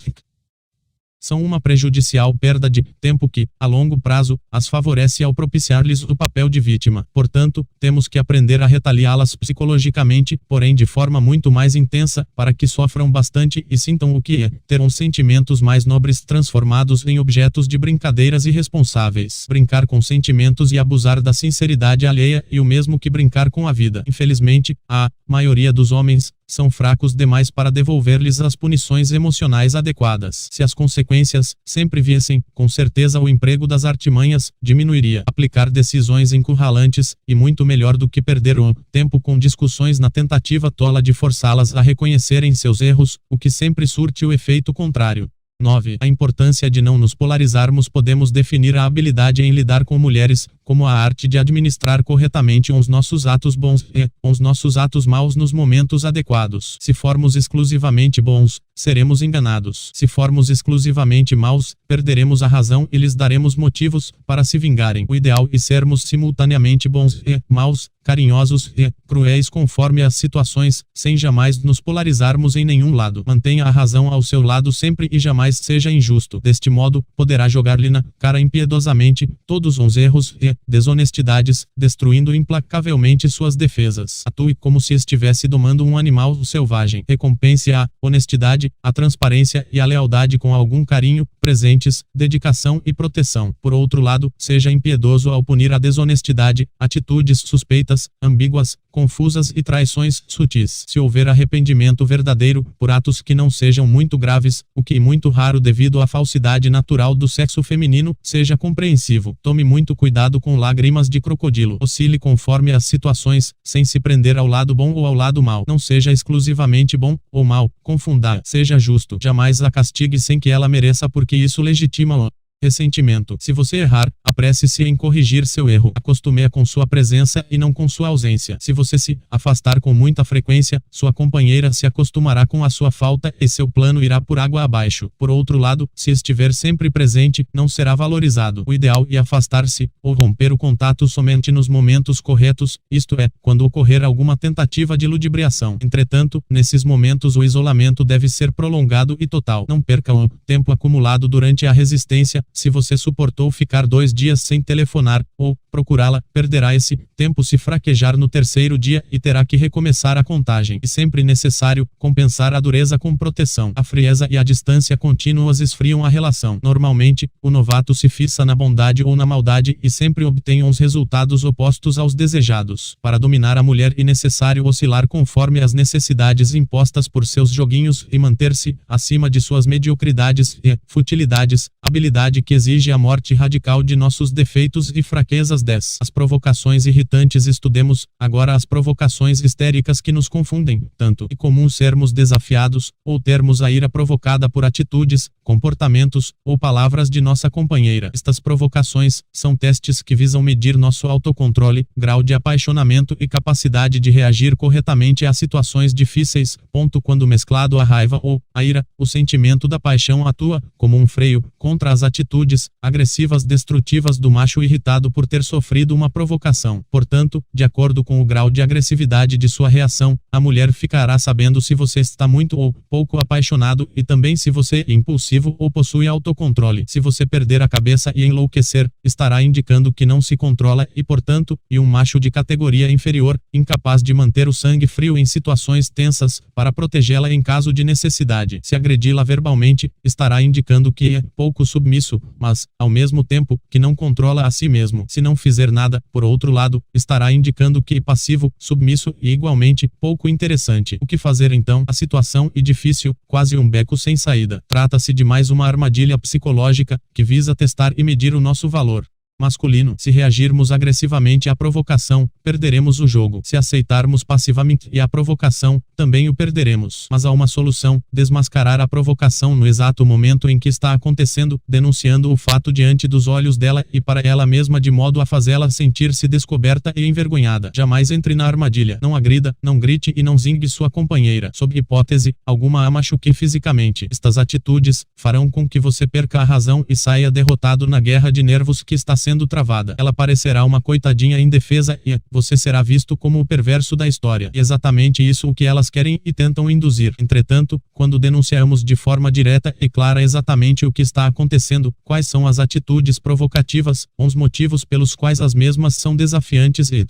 são uma prejudicial perda de tempo que, a longo prazo, as favorece ao propiciar-lhes o papel de vítima. Portanto, temos que aprender a retaliá-las psicologicamente, porém de forma muito mais intensa, para que sofram bastante e sintam o que é ter uns sentimentos mais nobres transformados em objetos de brincadeiras irresponsáveis. Brincar com sentimentos e abusar da sinceridade alheia e o mesmo que brincar com a vida. Infelizmente, a maioria dos homens são fracos demais para devolver-lhes as punições emocionais adequadas. Se as consequências sempre viessem, com certeza o emprego das artimanhas diminuiria. Aplicar decisões encurralantes, e muito melhor do que perder o tempo com discussões na tentativa tola de forçá-las a reconhecerem seus erros, o que sempre surte o efeito contrário. 9. A importância de não nos polarizarmos. Podemos definir a habilidade em lidar com mulheres como a arte de administrar corretamente os nossos atos bons e os nossos atos maus nos momentos adequados. Se formos exclusivamente bons, seremos enganados. Se formos exclusivamente maus, perderemos a razão e lhes daremos motivos para se vingarem. O ideal é sermos simultaneamente bons e maus, carinhosos e cruéis conforme as situações, sem jamais nos polarizarmos em nenhum lado. Mantenha a razão ao seu lado sempre e jamais seja injusto. Deste modo, poderá jogar-lhe na cara impiedosamente todos os erros e desonestidades, destruindo implacavelmente suas defesas. Atue como se estivesse domando um animal selvagem. Recompense a honestidade, a transparência e a lealdade com algum carinho, presentes, dedicação e proteção. Por outro lado, seja impiedoso ao punir a desonestidade, atitudes suspeitas, ambíguas, confusas e traições sutis. Se houver arrependimento verdadeiro, por atos que não sejam muito graves, o que é muito raro devido à falsidade natural do sexo feminino, seja compreensivo. Tome muito cuidado com lágrimas de crocodilo. Oscile conforme as situações, sem se prender ao lado bom ou ao lado mau. Não seja exclusivamente bom ou mau, confunda. Seja justo. Jamais a castigue sem que ela mereça, porque isso legitima o ressentimento. Se você errar, apresse-se em corrigir seu erro. Acostume com sua presença e não com sua ausência. Se você se afastar com muita frequência, sua companheira se acostumará com a sua falta e seu plano irá por água abaixo. Por outro lado, se estiver sempre presente, não será valorizado. O ideal é afastar-se ou romper o contato somente nos momentos corretos, isto é, quando ocorrer alguma tentativa de ludibriação. Entretanto, nesses momentos o isolamento deve ser prolongado e total. Não perca o tempo acumulado durante a resistência. Se você suportou ficar 2 dias sem telefonar, ou procurá-la, perderá esse tempo se fraquejar no 3º dia e terá que recomeçar a contagem. E sempre necessário compensar a dureza com proteção. A frieza e a distância contínuas esfriam a relação. Normalmente, o novato se fixa na bondade ou na maldade e sempre obtém os resultados opostos aos desejados. Para dominar a mulher é necessário oscilar conforme as necessidades impostas por seus joguinhos e manter-se acima de suas mediocridades e futilidades. Habilidade vontade que exige a morte radical de nossos defeitos e fraquezas. 10. As provocações irritantes. Estudemos agora as provocações histéricas que nos confundem. Tanto é comum sermos desafiados, ou termos a ira provocada por atitudes, comportamentos, ou palavras de nossa companheira. Estas provocações são testes que visam medir nosso autocontrole, grau de apaixonamento e capacidade de reagir corretamente a situações difíceis. Quando mesclado a raiva ou a ira, o sentimento da paixão atua como um freio contra as atitudes agressivas destrutivas do macho irritado por ter sofrido uma provocação. Portanto, de acordo com o grau de agressividade de sua reação, a mulher ficará sabendo se você está muito ou pouco apaixonado e também se você é impulsivo ou possui autocontrole. Se você perder a cabeça e enlouquecer, estará indicando que não se controla e, portanto, um macho de categoria inferior, incapaz de manter o sangue frio em situações tensas, para protegê-la em caso de necessidade. Se agredi-la verbalmente, estará indicando que é pouco submisso, mas, ao mesmo tempo, que não controla a si mesmo. Se não fizer nada, por outro lado, estará indicando que é passivo, submisso e igualmente pouco interessante. O que fazer então? A situação é difícil, quase um beco sem saída. Trata-se de mais uma armadilha psicológica que visa testar e medir o nosso valor masculino. Se reagirmos agressivamente à provocação, perderemos o jogo. Se aceitarmos passivamente a provocação, também o perderemos. Mas há uma solução: desmascarar a provocação no exato momento em que está acontecendo, denunciando o fato diante dos olhos dela e para ela mesma de modo a fazê-la sentir-se descoberta e envergonhada. Jamais entre na armadilha. Não agrida, não grite e não zingue sua companheira. Sob hipótese alguma a machuque fisicamente. Estas atitudes farão com que você perca a razão e saia derrotado na guerra de nervos que está sendo travada. Ela parecerá uma coitadinha indefesa e você será visto como o perverso da história. E exatamente isso o que elas querem e tentam induzir. Entretanto, quando denunciamos de forma direta e clara exatamente o que está acontecendo, quais são as atitudes provocativas, os motivos pelos quais as mesmas são desafiantes e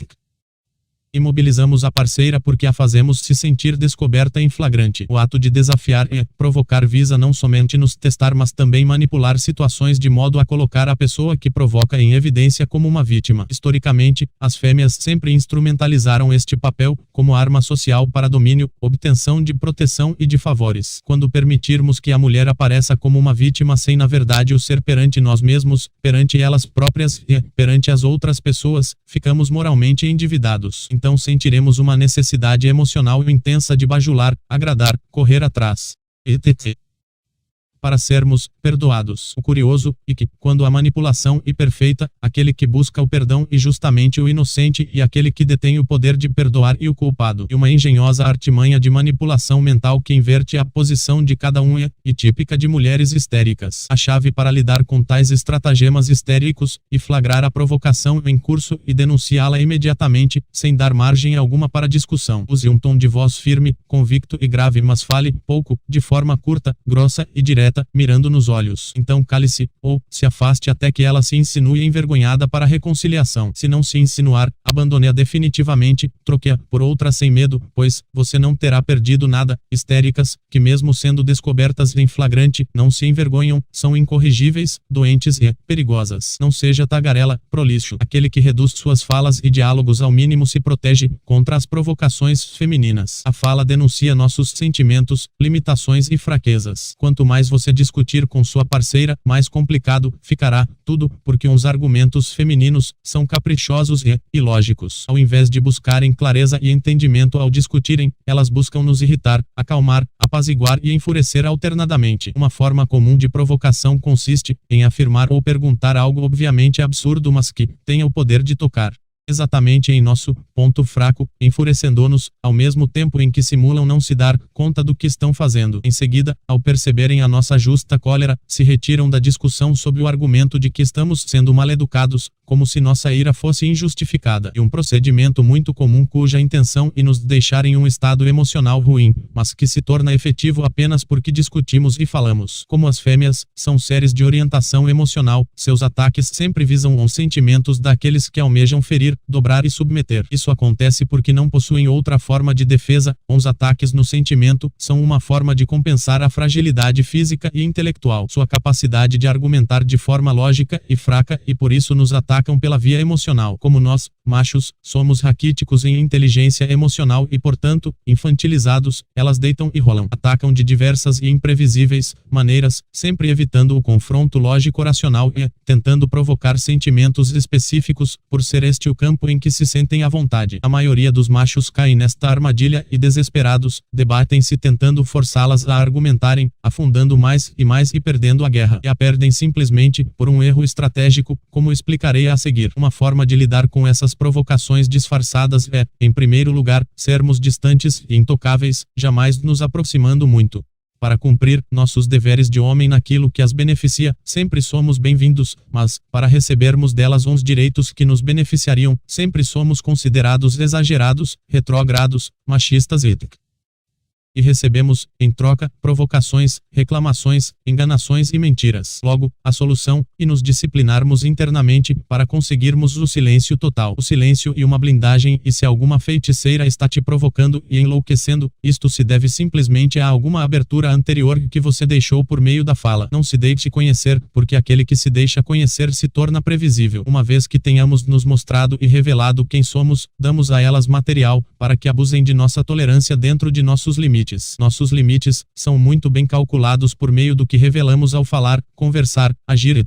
imobilizamos a parceira porque a fazemos se sentir descoberta em flagrante. O ato de desafiar e provocar visa não somente nos testar, mas também manipular situações de modo a colocar a pessoa que provoca em evidência como uma vítima. Historicamente, as fêmeas sempre instrumentalizaram este papel como arma social para domínio, obtenção de proteção e de favores. Quando permitirmos que a mulher apareça como uma vítima sem na verdade o ser perante nós mesmos, perante elas próprias e perante as outras pessoas, ficamos moralmente endividados. Então sentiremos uma necessidade emocional intensa de bajular, agradar, correr atrás, etc. para sermos perdoados. O curioso é que, quando a manipulação é perfeita, aquele que busca o perdão é justamente o inocente e aquele que detém o poder de perdoar é o culpado. E uma engenhosa artimanha de manipulação mental que inverte a posição de cada um é típica de mulheres histéricas. A chave para lidar com tais estratagemas histéricos é flagrar a provocação em curso e denunciá-la imediatamente, sem dar margem alguma para discussão. Use um tom de voz firme, convicto e grave, mas fale pouco, de forma curta, grossa e direta, mirando nos olhos. Então cale-se, ou se afaste até que ela se insinue envergonhada para a reconciliação. Se não se insinuar, abandone-a definitivamente, troque-a por outra sem medo, pois você não terá perdido nada. Histéricas, que mesmo sendo descobertas em flagrante, não se envergonham, são incorrigíveis, doentes e perigosas. Não seja tagarela, prolixo. Aquele que reduz suas falas e diálogos ao mínimo se protege contra as provocações femininas. A fala denuncia nossos sentimentos, limitações e fraquezas. Quanto mais você discutir com sua parceira, mais complicado ficará tudo, porque uns argumentos femininos são caprichosos e ilógicos. Ao invés de buscarem clareza e entendimento ao discutirem, elas buscam nos irritar, acalmar, apaziguar e enfurecer alternadamente. Uma forma comum de provocação consiste em afirmar ou perguntar algo obviamente absurdo, mas que tenha o poder de tocar exatamente em nosso ponto fraco, enfurecendo-nos, ao mesmo tempo em que simulam não se dar conta do que estão fazendo. Em seguida, ao perceberem a nossa justa cólera, se retiram da discussão sob o argumento de que estamos sendo mal-educados, como se nossa ira fosse injustificada. E um procedimento muito comum cuja intenção é nos deixar em um estado emocional ruim, mas que se torna efetivo apenas porque discutimos e falamos. Como as fêmeas são seres de orientação emocional, seus ataques sempre visam os sentimentos daqueles que almejam ferir, dobrar e submeter. Isso acontece porque não possuem outra forma de defesa. Os ataques no sentimento são uma forma de compensar a fragilidade física e intelectual, sua capacidade de argumentar de forma lógica e fraca, e por isso nos atacam pela via emocional. Como nós, machos, somos raquíticos em inteligência emocional e, portanto, infantilizados. Elas deitam e rolam, atacam de diversas e imprevisíveis maneiras, sempre evitando o confronto lógico-racional e tentando provocar sentimentos específicos, por ser este o campo em que se sentem à vontade. A maioria dos machos caem nesta armadilha e, desesperados, debatem-se tentando forçá-las a argumentarem, afundando mais e perdendo a guerra. E a perdem simplesmente por um erro estratégico, como explicarei a seguir. Uma forma de lidar com essas provocações disfarçadas é, em primeiro lugar, sermos distantes e intocáveis, jamais nos aproximando muito. Para cumprir nossos deveres de homem naquilo que as beneficia, sempre somos bem-vindos, mas, para recebermos delas uns direitos que nos beneficiariam, sempre somos considerados exagerados, retrógrados, machistas e recebemos, em troca, provocações, reclamações, enganações e mentiras. Logo, a solução, é nos disciplinarmos internamente, para conseguirmos o silêncio total. O silêncio e uma blindagem, e se alguma feiticeira está te provocando e enlouquecendo, isto se deve simplesmente a alguma abertura anterior que você deixou por meio da fala. Não se deixe conhecer, porque aquele que se deixa conhecer se torna previsível. Uma vez que tenhamos nos mostrado e revelado quem somos, damos a elas material, para que abusem de nossa tolerância dentro de nossos limites. Nossos limites são muito bem calculados por meio do que revelamos ao falar, conversar, agir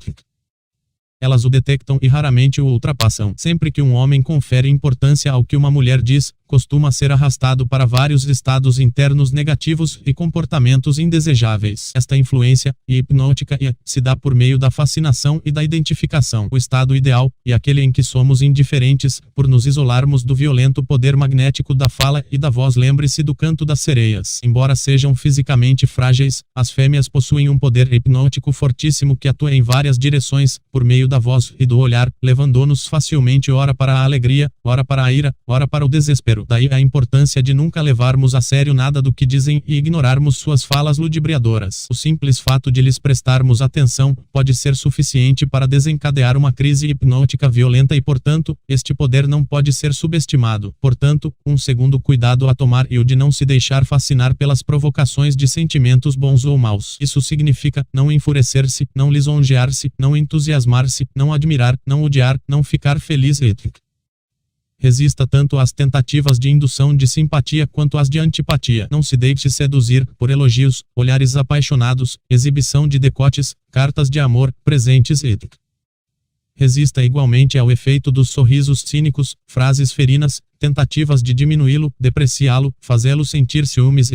Elas o detectam e raramente o ultrapassam. Sempre que um homem confere importância ao que uma mulher diz, costuma ser arrastado para vários estados internos negativos e comportamentos indesejáveis. Esta influência hipnótica se dá por meio da fascinação e da identificação. O estado ideal, e aquele em que somos indiferentes, por nos isolarmos do violento poder magnético da fala e da voz. Lembre-se do canto das sereias. Embora sejam fisicamente frágeis, as fêmeas possuem um poder hipnótico fortíssimo que atua em várias direções, por meio da voz e do olhar, levando-nos facilmente ora para a alegria, ora para a ira, ora para o desespero. Daí a importância de nunca levarmos a sério nada do que dizem e ignorarmos suas falas ludibriadoras. O simples fato de lhes prestarmos atenção pode ser suficiente para desencadear uma crise hipnótica violenta e, portanto, este poder não pode ser subestimado. Portanto, um segundo cuidado a tomar é o de não se deixar fascinar pelas provocações de sentimentos bons ou maus. Isso significa não enfurecer-se, não lisonjear-se, não entusiasmar-se, não admirar, não odiar, não ficar feliz Resista tanto às tentativas de indução de simpatia quanto às de antipatia. Não se deixe seduzir por elogios, olhares apaixonados, exibição de decotes, cartas de amor, presentes Resista igualmente ao efeito dos sorrisos cínicos, frases ferinas, tentativas de diminuí-lo, depreciá-lo, fazê-lo sentir ciúmes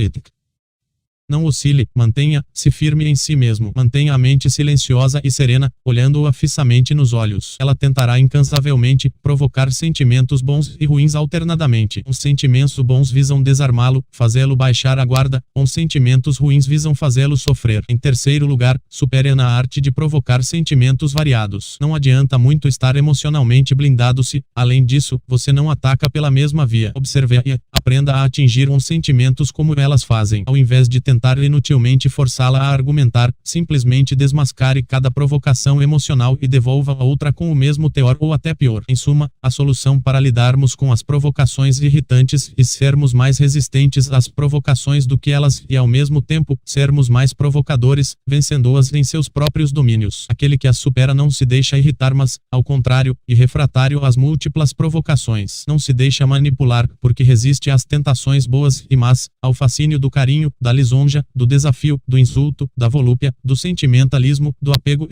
Não oscile, mantenha-se firme em si mesmo. Mantenha a mente silenciosa e serena, olhando-o fixamente nos olhos. Ela tentará incansavelmente provocar sentimentos bons e ruins alternadamente. Os sentimentos bons visam desarmá-lo, fazê-lo baixar a guarda, os sentimentos ruins visam fazê-lo sofrer. Em terceiro lugar, supere na arte de provocar sentimentos variados. Não adianta muito estar emocionalmente blindado se, além disso, você não ataca pela mesma via. Observe e aprenda a atingir os sentimentos como elas fazem. Ao invés de tentar inutilmente forçá-la a argumentar, simplesmente desmascare cada provocação emocional e devolva a outra com o mesmo teor ou até pior. Em suma, a solução para lidarmos com as provocações irritantes e sermos mais resistentes às provocações do que elas e ao mesmo tempo sermos mais provocadores, vencendo-as em seus próprios domínios. Aquele que as supera não se deixa irritar, mas, ao contrário, é refratário às múltiplas provocações. Não se deixa manipular, porque resiste às tentações boas e más, ao fascínio do carinho, da lisonja, do desafio, do insulto, da volúpia, do sentimentalismo, do apego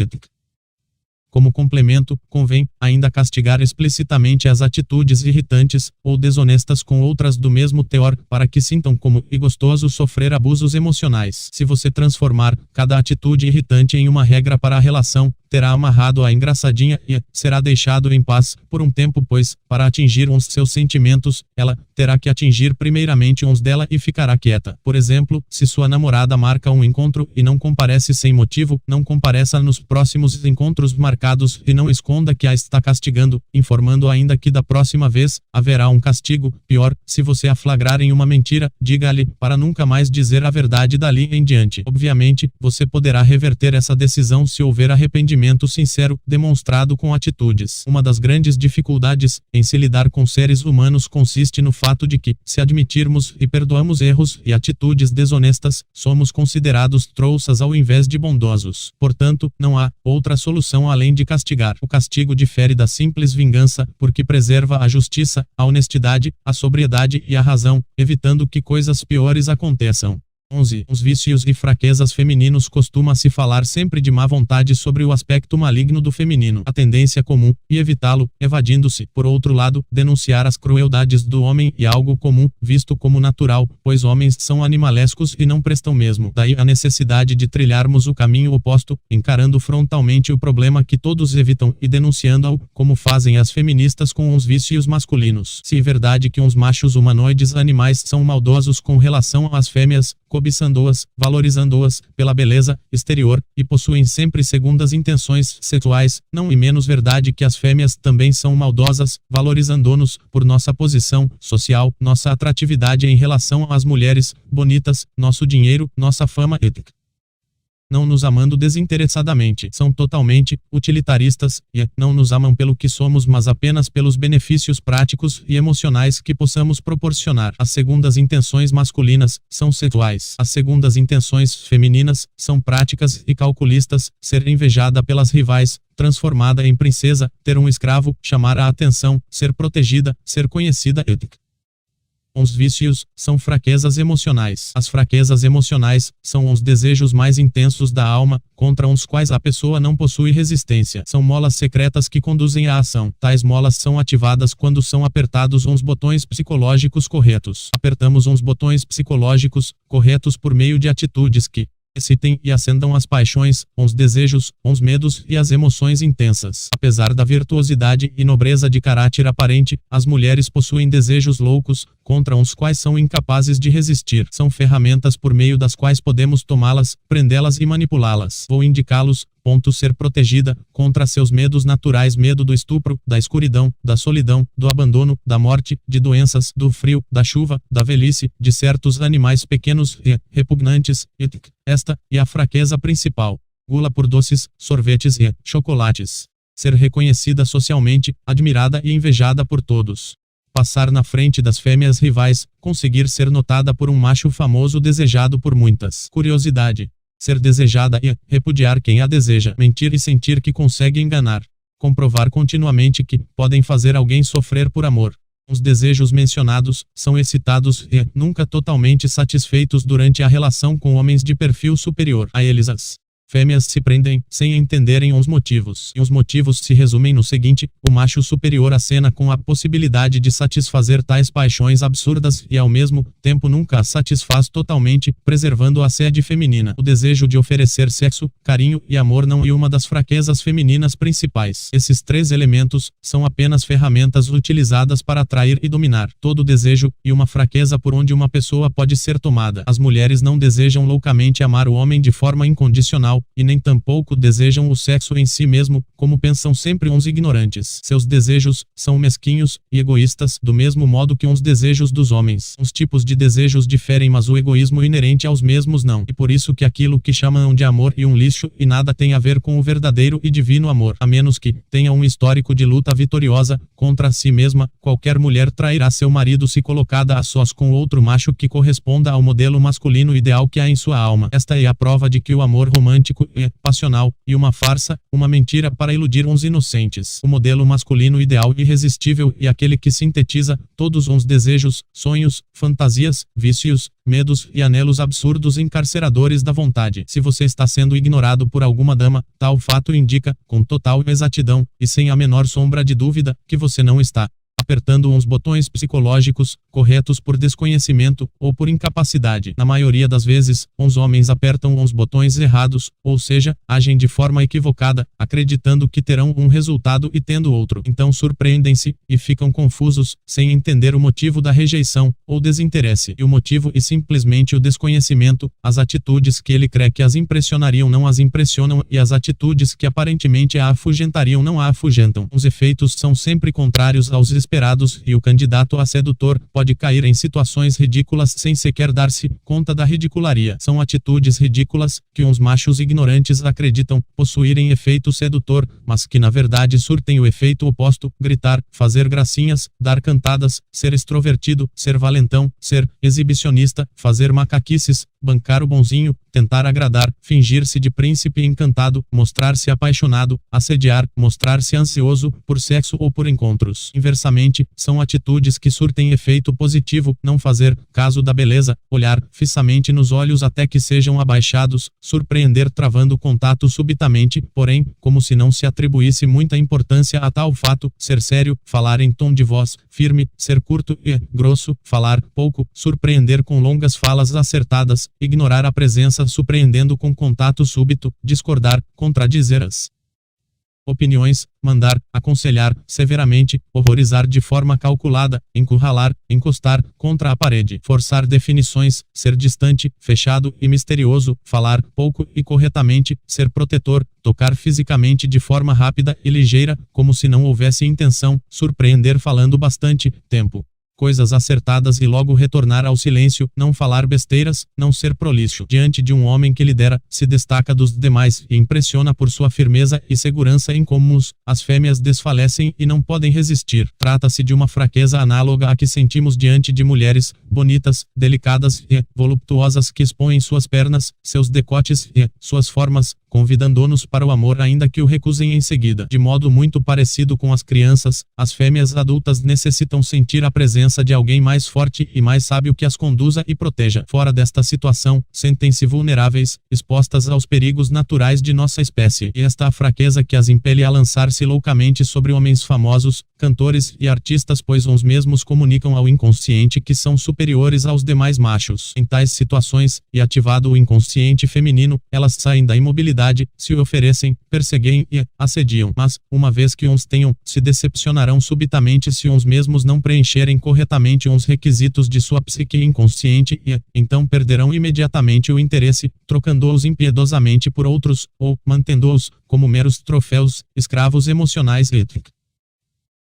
Como complemento, convém ainda castigar explicitamente as atitudes irritantes ou desonestas com outras do mesmo teor, para que sintam como é gostoso sofrer abusos emocionais. Se você transformar cada atitude irritante em uma regra para a relação, terá amarrado a engraçadinha e será deixado em paz por um tempo, pois, para atingir uns seus sentimentos, ela terá que atingir primeiramente uns dela e ficará quieta. Por exemplo, se sua namorada marca um encontro e não comparece sem motivo, não compareça nos próximos encontros marcados e não esconda que a está castigando, informando ainda que da próxima vez haverá um castigo. Pior, se você a flagrar em uma mentira, diga-lhe para nunca mais dizer a verdade dali em diante. Obviamente, você poderá reverter essa decisão se houver arrependimento sincero, demonstrado com atitudes. Uma das grandes dificuldades em se lidar com seres humanos consiste no fato de que, se admitirmos e perdoamos erros e atitudes desonestas, somos considerados trouxas ao invés de bondosos. Portanto, não há outra solução além fim de castigar. O castigo difere da simples vingança, porque preserva a justiça, a honestidade, a sobriedade e a razão, evitando que coisas piores aconteçam. 11. Os vícios e fraquezas femininos. Costuma-se falar sempre de má vontade sobre o aspecto maligno do feminino. A tendência comum, e evitá-lo, evadindo-se. Por outro lado, denunciar as crueldades do homem e algo comum, visto como natural, pois homens são animalescos e não prestam mesmo. Daí a necessidade de trilharmos o caminho oposto, encarando frontalmente o problema que todos evitam e denunciando-o, como fazem as feministas com os vícios masculinos. Se é verdade que uns machos humanoides animais são maldosos com relação às fêmeas, cobiçando-as, valorizando-as pela beleza exterior, e possuem sempre segundas intenções sexuais, não é menos verdade que as fêmeas também são maldosas, valorizando-nos por nossa posição social, nossa atratividade em relação às mulheres bonitas, nosso dinheiro, nossa fama etc. Não nos amando desinteressadamente, são totalmente utilitaristas, e não nos amam pelo que somos, mas apenas pelos benefícios práticos e emocionais que possamos proporcionar. As segundas intenções masculinas são sexuais. As segundas intenções femininas são práticas e calculistas: ser invejada pelas rivais, transformada em princesa, ter um escravo, chamar a atenção, ser protegida, ser conhecida etc. Os vícios são fraquezas emocionais. As fraquezas emocionais são os desejos mais intensos da alma, contra os quais a pessoa não possui resistência. São molas secretas que conduzem à ação. Tais molas são ativadas quando são apertados uns botões psicológicos corretos. Apertamos uns botões psicológicos corretos por meio de atitudes que excitem e acendam as paixões, os desejos, os medos e as emoções intensas. Apesar da virtuosidade e nobreza de caráter aparente, as mulheres possuem desejos loucos, contra os quais são incapazes de resistir. São ferramentas por meio das quais podemos tomá-las, prendê-las e manipulá-las. Vou indicá-los. Ser protegida contra seus medos naturais: medo do estupro, da escuridão, da solidão, do abandono, da morte, de doenças, do frio, da chuva, da velhice, de certos animais pequenos e repugnantes, etc. Esta é a fraqueza principal. Gula por doces, sorvetes e chocolates. Ser reconhecida socialmente, admirada e invejada por todos. Passar na frente das fêmeas rivais, conseguir ser notada por um macho famoso desejado por muitas. Curiosidade. Ser desejada e repudiar quem a deseja. Mentir e sentir que consegue enganar. Comprovar continuamente que podem fazer alguém sofrer por amor. Os desejos mencionados são excitados e nunca totalmente satisfeitos durante a relação com homens de perfil superior a eles. As fêmeas se prendem, sem entenderem os motivos. E os motivos se resumem no seguinte: o macho superior acena com a possibilidade de satisfazer tais paixões absurdas e ao mesmo tempo nunca as satisfaz totalmente, preservando a sede feminina. O desejo de oferecer sexo, carinho e amor não é uma das fraquezas femininas principais. Esses três elementos são apenas ferramentas utilizadas para atrair e dominar todo desejo, e uma fraqueza por onde uma pessoa pode ser tomada. As mulheres não desejam loucamente amar o homem de forma incondicional, e nem tampouco desejam o sexo em si mesmo, como pensam sempre uns ignorantes. Seus desejos são mesquinhos e egoístas, do mesmo modo que os desejos dos homens. Os tipos de desejos diferem, mas o egoísmo inerente aos mesmos não. E por isso que aquilo que chamam de amor é um lixo e nada tem a ver com o verdadeiro e divino amor. A menos que tenha um histórico de luta vitoriosa contra si mesma, qualquer mulher trairá seu marido se colocada a sós com outro macho que corresponda ao modelo masculino ideal que há em sua alma. Esta é a prova de que o amor romântico é passional, e uma farsa, uma mentira para iludir uns inocentes. O modelo masculino ideal e irresistível é aquele que sintetiza todos os desejos, sonhos, fantasias, vícios, medos e anelos absurdos encarceradores da vontade. Se você está sendo ignorado por alguma dama, tal fato indica, com total exatidão, e sem a menor sombra de dúvida, que você não está apertando uns botões psicológicos corretos por desconhecimento ou por incapacidade. Na maioria das vezes, os homens apertam uns botões errados, ou seja, agem de forma equivocada, acreditando que terão um resultado e tendo outro. Então surpreendem-se e ficam confusos, sem entender o motivo da rejeição ou desinteresse. E o motivo é simplesmente o desconhecimento. As atitudes que ele crê que as impressionariam não as impressionam, e as atitudes que aparentemente a afugentariam não a afugentam. Os efeitos são sempre contrários aos inesperados e o candidato a sedutor pode cair em situações ridículas sem sequer dar-se conta da ridicularia. São atitudes ridículas que uns machos ignorantes acreditam possuírem efeito sedutor, mas que na verdade surtem o efeito oposto: gritar, fazer gracinhas, dar cantadas, ser extrovertido, ser valentão, ser exibicionista, fazer macaquices, bancar o bonzinho, tentar agradar, fingir-se de príncipe encantado, mostrar-se apaixonado, assediar, mostrar-se ansioso por sexo ou por encontros. Inversamente, são atitudes que surtem efeito positivo: não fazer caso da beleza, olhar fixamente nos olhos até que sejam abaixados, surpreender travando contato subitamente, porém, como se não se atribuísse muita importância a tal fato, ser sério, falar em tom de voz firme, ser curto e grosso, falar pouco, surpreender com longas falas acertadas, ignorar a presença surpreendendo com contato súbito, discordar, contradizer as opiniões, mandar, aconselhar severamente, horrorizar de forma calculada, encurralar, encostar contra a parede, forçar definições, ser distante, fechado e misterioso, falar pouco e corretamente, ser protetor, tocar fisicamente de forma rápida e ligeira, como se não houvesse intenção, surpreender falando bastante tempo coisas acertadas e logo retornar ao silêncio, não falar besteiras, não ser prolixo. Diante de um homem que lidera, se destaca dos demais e impressiona por sua firmeza e segurança incomuns, as fêmeas desfalecem e não podem resistir. Trata-se de uma fraqueza análoga à que sentimos diante de mulheres bonitas, delicadas e voluptuosas que expõem suas pernas, seus decotes e suas formas, convidando-nos para o amor ainda que o recusem em seguida. De modo muito parecido com as crianças, as fêmeas adultas necessitam sentir a presença de alguém mais forte e mais sábio que as conduza e proteja. Fora desta situação, sentem-se vulneráveis, expostas aos perigos naturais de nossa espécie. E esta a fraqueza que as impele a lançar-se loucamente sobre homens famosos, cantores e artistas, pois os mesmos comunicam ao inconsciente que são superiores aos demais machos. Em tais situações, e ativado o inconsciente feminino, elas saem da imobilidade, se oferecem, perseguem e assediam. Mas, uma vez que uns tenham, se decepcionarão subitamente se uns mesmos não preencherem corretamente uns requisitos de sua psique inconsciente e, então perderão imediatamente o interesse, trocando-os impiedosamente por outros, ou mantendo-os como meros troféus, escravos emocionais e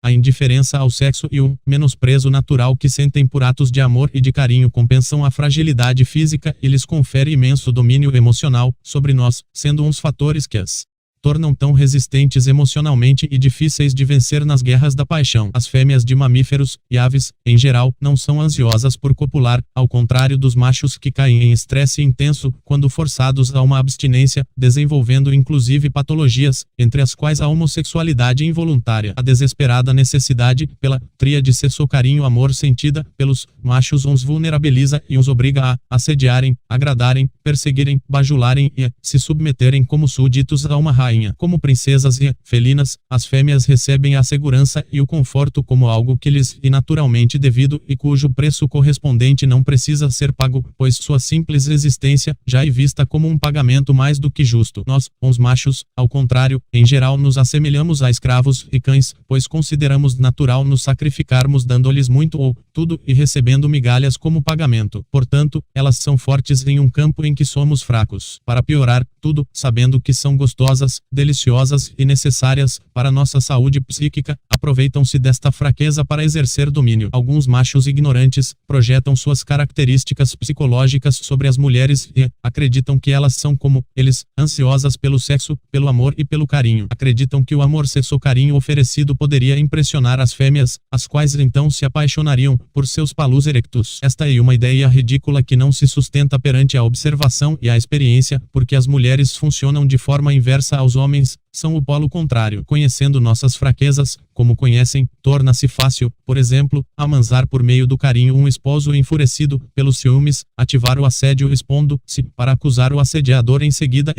a indiferença ao sexo e o menosprezo natural que sentem por atos de amor e de carinho compensam a fragilidade física e lhes confere imenso domínio emocional sobre nós, sendo uns fatores que as tornam tão resistentes emocionalmente e difíceis de vencer nas guerras da paixão. As fêmeas de mamíferos e aves, em geral, não são ansiosas por copular, ao contrário dos machos que caem em estresse intenso quando forçados a uma abstinência, desenvolvendo inclusive patologias, entre as quais a homossexualidade involuntária. A desesperada necessidade pela tríade sexo-carinho-amor sentida pelos machos os vulnerabiliza e os obriga a assediarem, agradarem, perseguirem, bajularem e se submeterem como súditos a uma rainha. Como princesas e felinas, as fêmeas recebem a segurança e o conforto como algo que lhes é naturalmente devido e cujo preço correspondente não precisa ser pago, pois sua simples existência já é vista como um pagamento mais do que justo. Nós, os machos, ao contrário, em geral nos assemelhamos a escravos e cães, pois consideramos natural nos sacrificarmos dando-lhes muito ou tudo e recebendo migalhas como pagamento. Portanto, elas são fortes em um campo em que somos fracos. Para piorar tudo, sabendo que são gostosas, deliciosas e necessárias para nossa saúde psíquica, aproveitam-se desta fraqueza para exercer domínio. Alguns machos ignorantes projetam suas características psicológicas sobre as mulheres e acreditam que elas são como eles, ansiosas pelo sexo, pelo amor e pelo carinho. Acreditam que o amor sexo-carinho oferecido poderia impressionar as fêmeas, as quais então se apaixonariam por seus palus erectus. Esta é uma ideia ridícula que não se sustenta perante a observação e a experiência, porque as mulheres funcionam de forma inversa aos homens, são o polo contrário. Conhecendo nossas fraquezas, como conhecem, torna-se fácil, por exemplo, amansar por meio do carinho um esposo enfurecido pelos ciúmes, ativar o assédio expondo-se para acusar o assediador em seguida,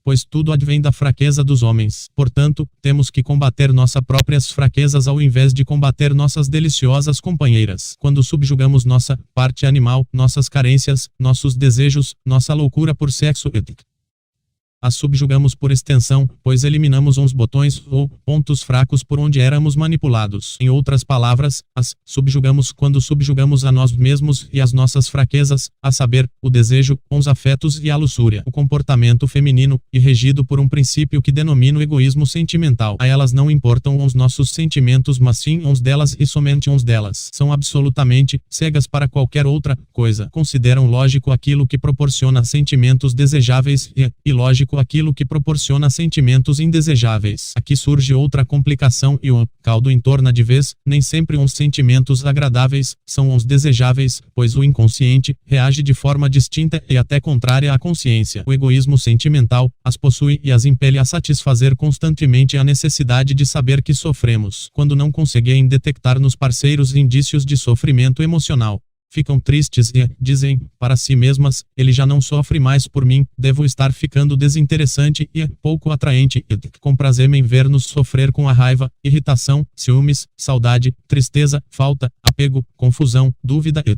pois tudo advém da fraqueza dos homens. Portanto, temos que combater nossas próprias fraquezas ao invés de combater nossas deliciosas companheiras. Quando subjugamos nossa parte animal, nossas carências, nossos desejos, nossa loucura por sexo, As subjugamos por extensão, pois eliminamos uns botões ou pontos fracos por onde éramos manipulados. Em outras palavras, as subjugamos quando subjugamos a nós mesmos e as nossas fraquezas, a saber, o desejo, os afetos e a luxúria. O comportamento feminino, e regido por um princípio que denomino egoísmo sentimental. A elas não importam os nossos sentimentos, mas sim uns delas e somente uns delas. São absolutamente cegas para qualquer outra coisa. Consideram lógico aquilo que proporciona sentimentos desejáveis e ilógico aquilo que proporciona sentimentos indesejáveis. Aqui surge outra complicação e o caldo entorna de vez, nem sempre uns sentimentos agradáveis são os desejáveis, pois o inconsciente reage de forma distinta e até contrária à consciência. O egoísmo sentimental as possui e as impele a satisfazer constantemente a necessidade de saber que sofremos. Quando não conseguem detectar nos parceiros indícios de sofrimento emocional, ficam tristes e dizem para si mesmas: ele já não sofre mais por mim, devo estar ficando desinteressante e pouco atraente. Comprazem-me em ver-nos sofrer com a raiva, irritação, ciúmes, saudade, tristeza, falta, apego, confusão, dúvida e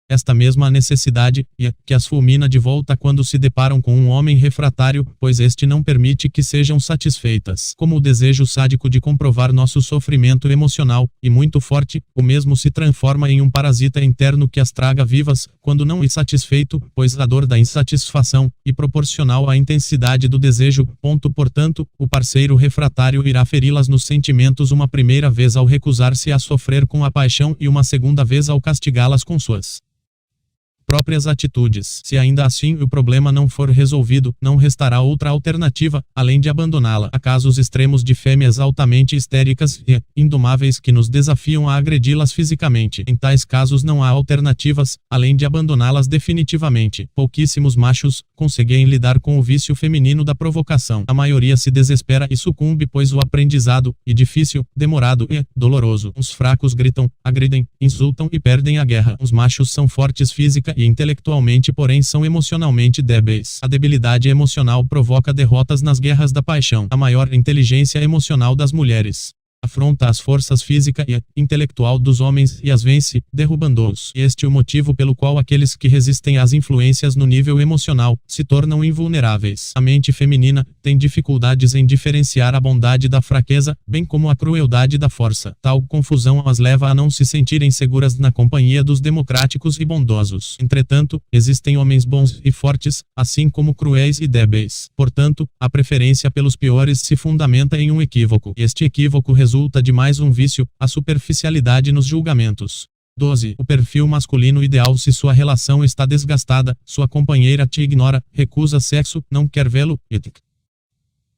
esta mesma necessidade, que as fulmina de volta quando se deparam com um homem refratário, pois este não permite que sejam satisfeitas. Como o desejo sádico de comprovar nosso sofrimento emocional, e muito forte, o mesmo se transforma em um parasita interno que as traga vivas, quando não insatisfeito, pois a dor da insatisfação, e proporcional à intensidade do desejo. Portanto, o parceiro refratário irá feri-las nos sentimentos uma primeira vez ao recusar-se a sofrer com a paixão e uma segunda vez ao castigá-las com suas próprias atitudes. Se ainda assim o problema não for resolvido, não restará outra alternativa, além de abandoná-la. Há casos extremos de fêmeas altamente histéricas e indomáveis que nos desafiam a agredi-las fisicamente. Em tais casos não há alternativas, além de abandoná-las definitivamente. Pouquíssimos machos conseguem lidar com o vício feminino da provocação. A maioria se desespera e sucumbe, pois o aprendizado é difícil, demorado e doloroso. Os fracos gritam, agridem, insultam e perdem a guerra. Os machos são fortes física e intelectualmente, porém são emocionalmente débeis. A debilidade emocional provoca derrotas nas guerras da paixão. A maior inteligência emocional das mulheres afronta as forças física e intelectual dos homens e as vence, derrubando-os. Este é o motivo pelo qual aqueles que resistem às influências no nível emocional se tornam invulneráveis. A mente feminina tem dificuldades em diferenciar a bondade da fraqueza, bem como a crueldade da força. Tal confusão as leva a não se sentirem seguras na companhia dos democráticos e bondosos. Entretanto, existem homens bons e fortes, assim como cruéis e débeis. Portanto, a preferência pelos piores se fundamenta em um equívoco. Este equívoco resulta de mais um vício, a superficialidade nos julgamentos. 12. O perfil masculino ideal. Se sua relação está desgastada, sua companheira te ignora, recusa sexo, não quer vê-lo, etc.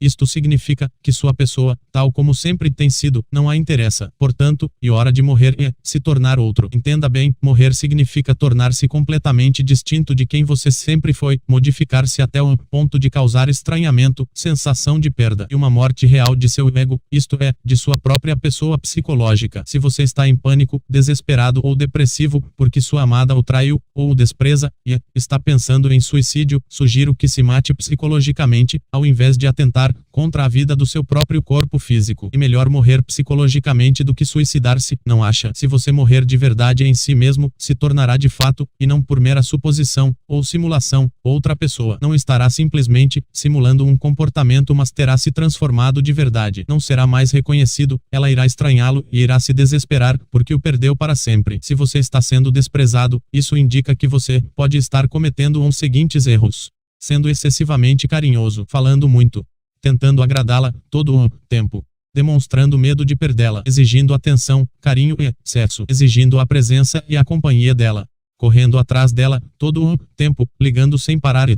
Isto significa que sua pessoa, tal como sempre tem sido, não a interessa. Portanto, é hora de morrer e se tornar outro. Entenda bem, morrer significa tornar-se completamente distinto de quem você sempre foi, modificar-se até o ponto de causar estranhamento, sensação de perda e uma morte real de seu ego, isto é, de sua própria pessoa psicológica. Se você está em pânico, desesperado ou depressivo, porque sua amada o traiu, ou o despreza, e está pensando em suicídio, sugiro que se mate psicologicamente, ao invés de atentar contra a vida do seu próprio corpo físico. E melhor morrer psicologicamente do que suicidar-se, não acha? Se você morrer de verdade em si mesmo, se tornará de fato, e não por mera suposição, ou simulação, outra pessoa. Não estará simplesmente simulando um comportamento, mas terá se transformado de verdade. Não será mais reconhecido, ela irá estranhá-lo e irá se desesperar, porque o perdeu para sempre. Se você está sendo desprezado, isso indica que você pode estar cometendo os seguintes erros: sendo excessivamente carinhoso, falando muito, tentando agradá-la todo o tempo, demonstrando medo de perdê-la, exigindo atenção, carinho e sexo, exigindo a presença e a companhia dela, correndo atrás dela todo o tempo, ligando sem parar,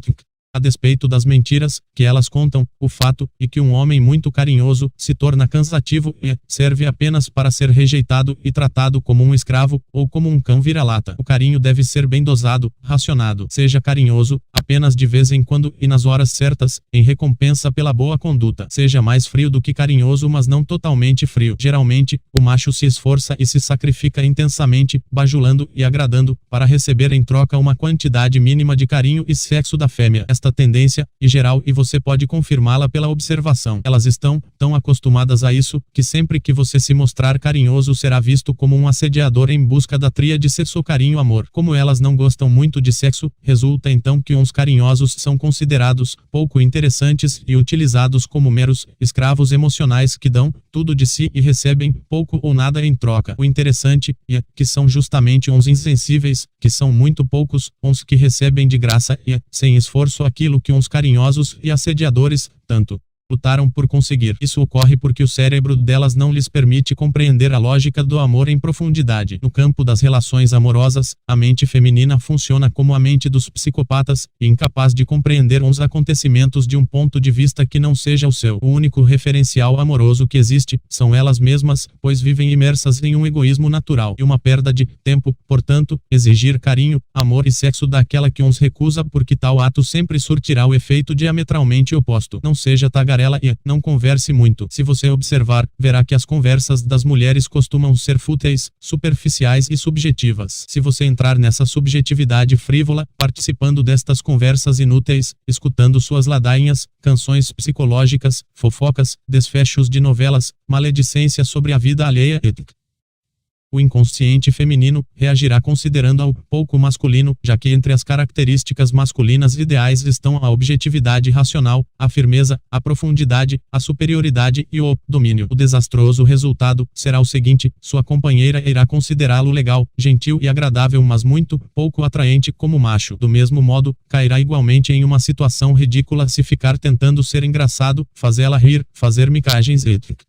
a despeito das mentiras que elas contam. O fato é que um homem muito carinhoso se torna cansativo e serve apenas para ser rejeitado e tratado como um escravo ou como um cão vira-lata. O carinho deve ser bem dosado, racionado. Seja carinhoso apenas de vez em quando e nas horas certas, em recompensa pela boa conduta. Seja mais frio do que carinhoso, mas não totalmente frio. Geralmente, o macho se esforça e se sacrifica intensamente, bajulando e agradando, para receber em troca uma quantidade mínima de carinho e sexo da fêmea. esta tendência, e geral, e você pode confirmá-la pela observação. Elas estão tão acostumadas a isso, que sempre que você se mostrar carinhoso será visto como um assediador em busca da tríade sexo carinho amor. Como elas não gostam muito de sexo, resulta então que uns carinhosos são considerados pouco interessantes e utilizados como meros escravos emocionais que dão tudo de si e recebem pouco ou nada em troca. O interessante é que são justamente uns insensíveis, que são muito poucos, uns que recebem de graça e, sem esforço, aquilo que uns carinhosos e assediadores tanto lutaram por conseguir. Isso ocorre porque o cérebro delas não lhes permite compreender a lógica do amor em profundidade. No campo das relações amorosas, a mente feminina funciona como a mente dos psicopatas, e incapaz de compreender uns acontecimentos de um ponto de vista que não seja o seu. O único referencial amoroso que existe são elas mesmas, pois vivem imersas em um egoísmo natural e uma perda de tempo. Portanto, exigir carinho, amor e sexo daquela que uns recusa porque tal ato sempre surtirá o efeito diametralmente oposto. Não seja tagarela e não converse muito. Se você observar, verá que as conversas das mulheres costumam ser fúteis, superficiais e subjetivas. Se você entrar nessa subjetividade frívola, participando destas conversas inúteis, escutando suas ladainhas, canções psicológicas, fofocas, desfechos de novelas, maledicência sobre a vida alheia, etc., o inconsciente feminino reagirá considerando ao pouco masculino, já que entre as características masculinas ideais estão a objetividade racional, a firmeza, a profundidade, a superioridade e o domínio. O desastroso resultado será o seguinte: sua companheira irá considerá-lo legal, gentil e agradável, mas muito pouco atraente como macho. Do mesmo modo, cairá igualmente em uma situação ridícula se ficar tentando ser engraçado, fazê-la rir, fazer micagens, etc.,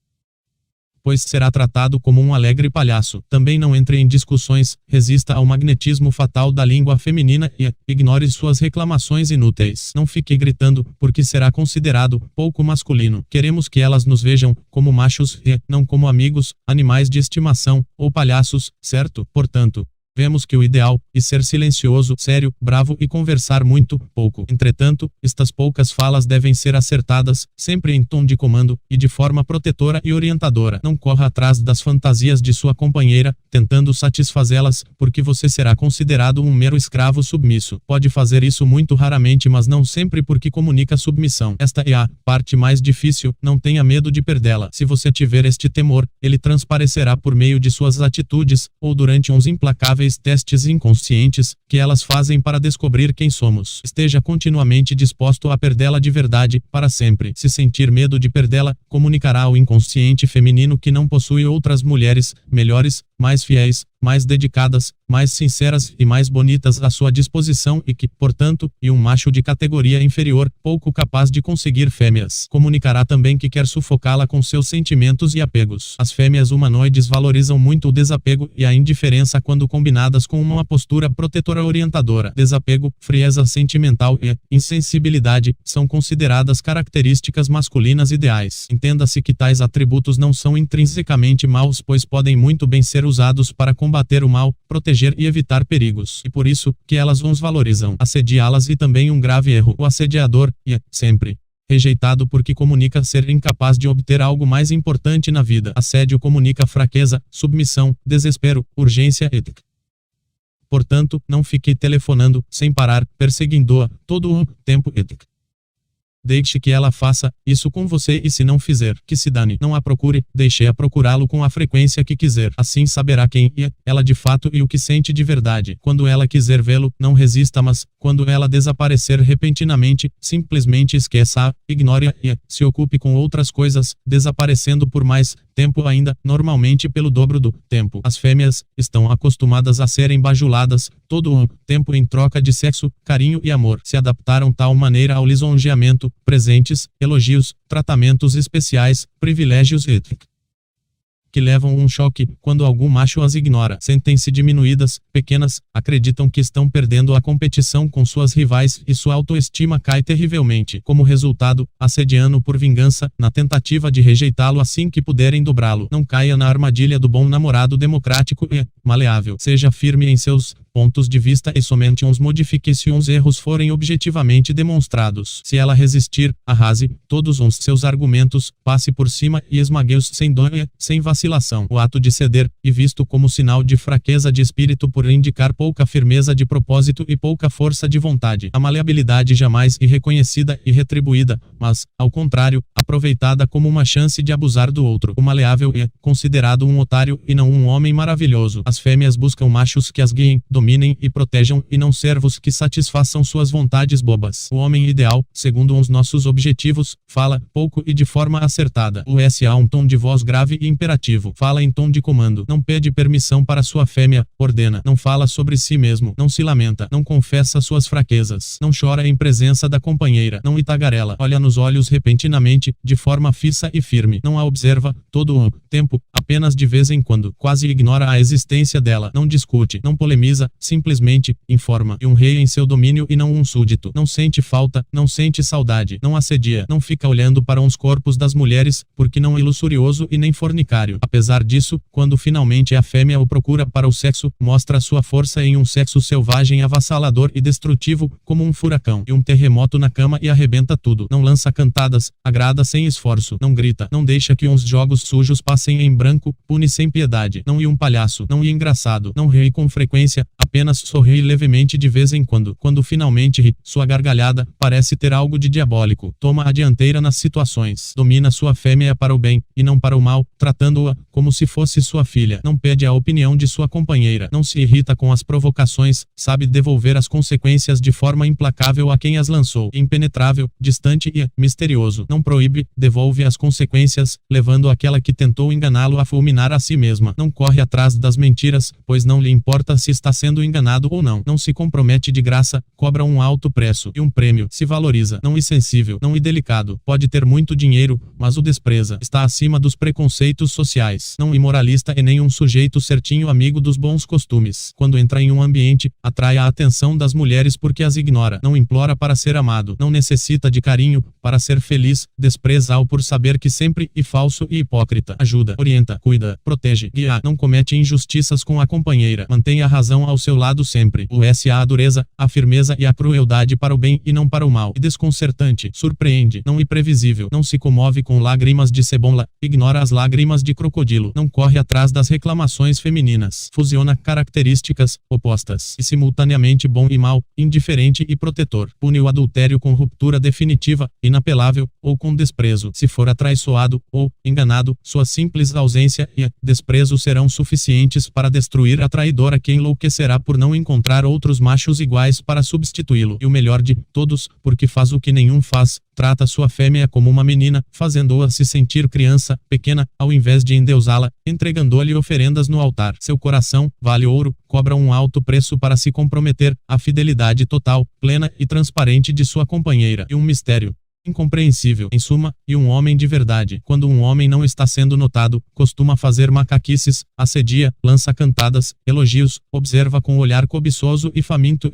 pois será tratado como um alegre palhaço. Também não entre em discussões, resista ao magnetismo fatal da língua feminina e ignore suas reclamações inúteis. Não fique gritando, porque será considerado pouco masculino. Queremos que elas nos vejam como machos e não como amigos, animais de estimação ou palhaços, certo? Portanto, vemos que o ideal é ser silencioso, sério, bravo e conversar muito pouco. Entretanto, estas poucas falas devem ser acertadas, sempre em tom de comando, e de forma protetora e orientadora. Não corra atrás das fantasias de sua companheira, tentando satisfazê-las, porque você será considerado um mero escravo submisso. Pode fazer isso muito raramente, mas não sempre, porque comunica submissão. Esta é a parte mais difícil, não tenha medo de perdê-la. Se você tiver este temor, ele transparecerá por meio de suas atitudes, ou durante uns implacáveis testes inconscientes que elas fazem para descobrir quem somos. Esteja continuamente disposto a perdê-la de verdade, para sempre. Se sentir medo de perdê-la, comunicará ao inconsciente feminino que não possui outras mulheres melhores, mais fiéis, mais dedicadas, mais sinceras e mais bonitas à sua disposição e que, portanto, um macho de categoria inferior, pouco capaz de conseguir fêmeas. Comunicará também que quer sufocá-la com seus sentimentos e apegos. As fêmeas humanoides valorizam muito o desapego e a indiferença quando combinadas com uma postura protetora orientadora. Desapego, frieza sentimental e insensibilidade são consideradas características masculinas ideais. Entenda-se que tais atributos não são intrinsecamente maus, pois podem muito bem ser usados para combater o mal, proteger e evitar perigos. E por isso, que elas os valorizam. Assediá-las é também um grave erro. O assediador é, sempre, rejeitado porque comunica ser incapaz de obter algo mais importante na vida. Assédio comunica fraqueza, submissão, desespero, urgência, etc. Portanto, não fique telefonando, sem parar, perseguindo-a, todo o tempo, etc. Deixe que ela faça isso com você e se não fizer, que se dane. Não a procure, deixe-a procurá-lo com a frequência que quiser. Assim saberá quem é ela de fato e o que sente de verdade. Quando ela quiser vê-lo, não resista, mas, quando ela desaparecer repentinamente, simplesmente esqueça-a, ignore-a e se ocupe com outras coisas, desaparecendo por mais tempo ainda, normalmente pelo dobro do tempo. As fêmeas estão acostumadas a serem bajuladas todo o tempo em troca de sexo, carinho e amor. Se adaptaram tal maneira ao lisonjeamento, presentes, elogios, tratamentos especiais, privilégios, etc., que levam um choque quando algum macho as ignora. Sentem-se diminuídas, pequenas, acreditam que estão perdendo a competição com suas rivais e sua autoestima cai terrivelmente. Como resultado, assediando por vingança, na tentativa de rejeitá-lo assim que puderem dobrá-lo. Não caia na armadilha do bom namorado democrático e maleável. Seja firme em seus pontos de vista e somente uns modifique se uns erros forem objetivamente demonstrados. Se ela resistir, arrase todos os seus argumentos, passe por cima e esmague-os sem dó e sem vacilação. O ato de ceder, e visto como sinal de fraqueza de espírito por indicar pouca firmeza de propósito e pouca força de vontade. A maleabilidade jamais irreconhecida e retribuída, mas, ao contrário, aproveitada como uma chance de abusar do outro. O maleável é considerado um otário e não um homem maravilhoso. As fêmeas buscam machos que as guiem, dominem e protejam e não servos que satisfaçam suas vontades bobas. O homem ideal, segundo os nossos objetivos, fala pouco e de forma acertada. Usa um tom de voz grave e imperativo. Fala em tom de comando. Não pede permissão para sua fêmea, ordena. Não fala sobre si mesmo. Não se lamenta. Não confessa suas fraquezas. Não chora em presença da companheira. Não tagarela. Olha nos olhos repentinamente, de forma fixa e firme. Não a observa todo o tempo, apenas de vez em quando. Quase ignora a existência dela. Não discute. Não polemiza. Simplesmente informa. E um rei em seu domínio e não um súdito. Não sente falta. Não sente saudade. Não assedia. Não fica olhando para uns corpos das mulheres, porque não é luxurioso e nem fornicário. Apesar disso, quando finalmente a fêmea o procura para o sexo, mostra sua força em um sexo selvagem, avassalador e destrutivo, como um furacão e um terremoto na cama e arrebenta tudo. Não lança cantadas, agrada sem esforço. Não grita. Não deixa que uns jogos sujos passem em branco, pune sem piedade. Não é um palhaço. Não é engraçado. Não ri com frequência, apenas sorri levemente de vez em quando. Quando finalmente ri, sua gargalhada parece ter algo de diabólico. Toma a dianteira nas situações. Domina sua fêmea para o bem, e não para o mal, tratando-a como se fosse sua filha. Não pede a opinião de sua companheira. Não se irrita com as provocações, sabe devolver as consequências de forma implacável a quem as lançou. Impenetrável, distante e misterioso. Não proíbe, devolve as consequências, levando aquela que tentou enganá-lo a fulminar a si mesma. Não corre atrás das mentiras, pois não lhe importa se está sendo enganado ou não. Não se compromete de graça, cobra um alto preço e um prêmio. Se valoriza. Não é sensível, não é delicado. Pode ter muito dinheiro, mas o despreza. Está acima dos preconceitos sociais. Não é moralista e nem um sujeito certinho amigo dos bons costumes. Quando entra em um ambiente, atrai a atenção das mulheres porque as ignora. Não implora para ser amado. Não necessita de carinho para ser feliz. Despreza-o por saber que sempre é falso e hipócrita. Ajuda, orienta, cuida, protege, guia. Não comete injustiças com a companheira. Mantém a razão ao seu lado sempre. Usa a dureza, a firmeza e a crueldade para o bem e não para o mal. É desconcertante, surpreende, não é previsível. Não se comove com lágrimas de cebola, ignora as lágrimas de crocodilo. Não corre atrás das reclamações femininas. Fusiona características opostas e simultaneamente bom e mal, indiferente e protetor. Pune o adultério com ruptura definitiva, inapelável, ou com desprezo. Se for atraiçoado ou enganado, sua simples ausência e desprezo serão suficientes para destruir a traidora, que enlouquecerá por não encontrar outros machos iguais para substituí-lo. E o melhor de todos, porque faz o que nenhum faz, trata sua fêmea como uma menina, fazendo-a se sentir criança, pequena, ao invés de endeusá-la, entregando-lhe oferendas no altar. Seu coração, vale ouro, cobra um alto preço para se comprometer à fidelidade total, plena e transparente de sua companheira. E um mistério incompreensível, em suma, e um homem de verdade. Quando um homem não está sendo notado, costuma fazer macaquices, assedia, lança cantadas, elogios, observa com olhar cobiçoso e faminto.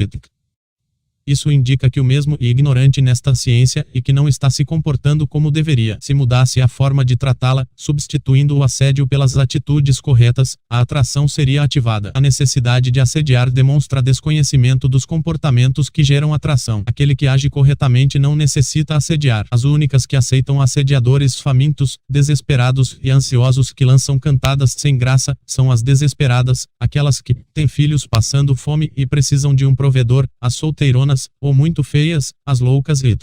Isso indica que o mesmo é ignorante nesta ciência e que não está se comportando como deveria. Se mudasse a forma de tratá-la, substituindo o assédio pelas atitudes corretas, a atração seria ativada. A necessidade de assediar demonstra desconhecimento dos comportamentos que geram atração. Aquele que age corretamente não necessita assediar. As únicas que aceitam assediadores famintos, desesperados e ansiosos que lançam cantadas sem graça, são as desesperadas, aquelas que têm filhos passando fome e precisam de um provedor, as solteironas, ou muito feias, as loucas e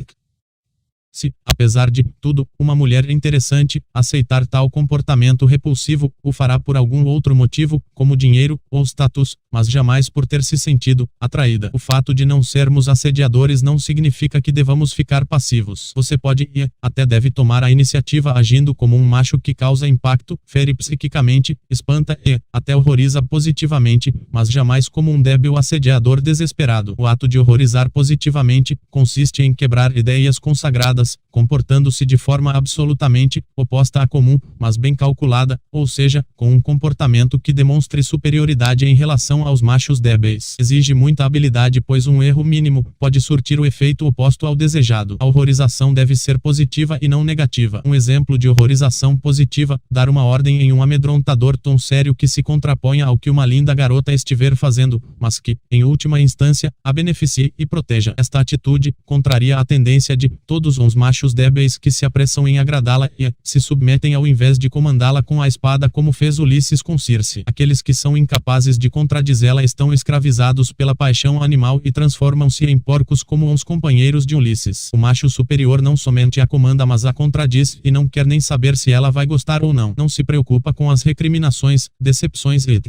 se, apesar de tudo, uma mulher interessante aceitar tal comportamento repulsivo, o fará por algum outro motivo, como dinheiro ou status, mas jamais por ter se sentido atraída. O fato de não sermos assediadores não significa que devamos ficar passivos. Você pode e até deve tomar a iniciativa agindo como um macho que causa impacto, fere psiquicamente, espanta e até horroriza positivamente, mas jamais como um débil assediador desesperado. O ato de horrorizar positivamente consiste em quebrar ideias consagradas descontroladas, comportando-se de forma absolutamente oposta à comum, mas bem calculada, ou seja, com um comportamento que demonstre superioridade em relação aos machos débeis. Exige muita habilidade, pois um erro mínimo pode surtir o efeito oposto ao desejado. A horrorização deve ser positiva e não negativa. Um exemplo de horrorização positiva: dar uma ordem em um amedrontador tom sério que se contraponha ao que uma linda garota estiver fazendo, mas que, em última instância, a beneficie e proteja. Esta atitude contraria a tendência de todos os machos débeis que se apressam em agradá-la e se submetem ao invés de comandá-la com a espada, como fez Ulisses com Circe. Aqueles que são incapazes de contradizê-la estão escravizados pela paixão animal e transformam-se em porcos como os companheiros de Ulisses. O macho superior não somente a comanda, mas a contradiz e não quer nem saber se ela vai gostar ou não. Não se preocupa com as recriminações, decepções e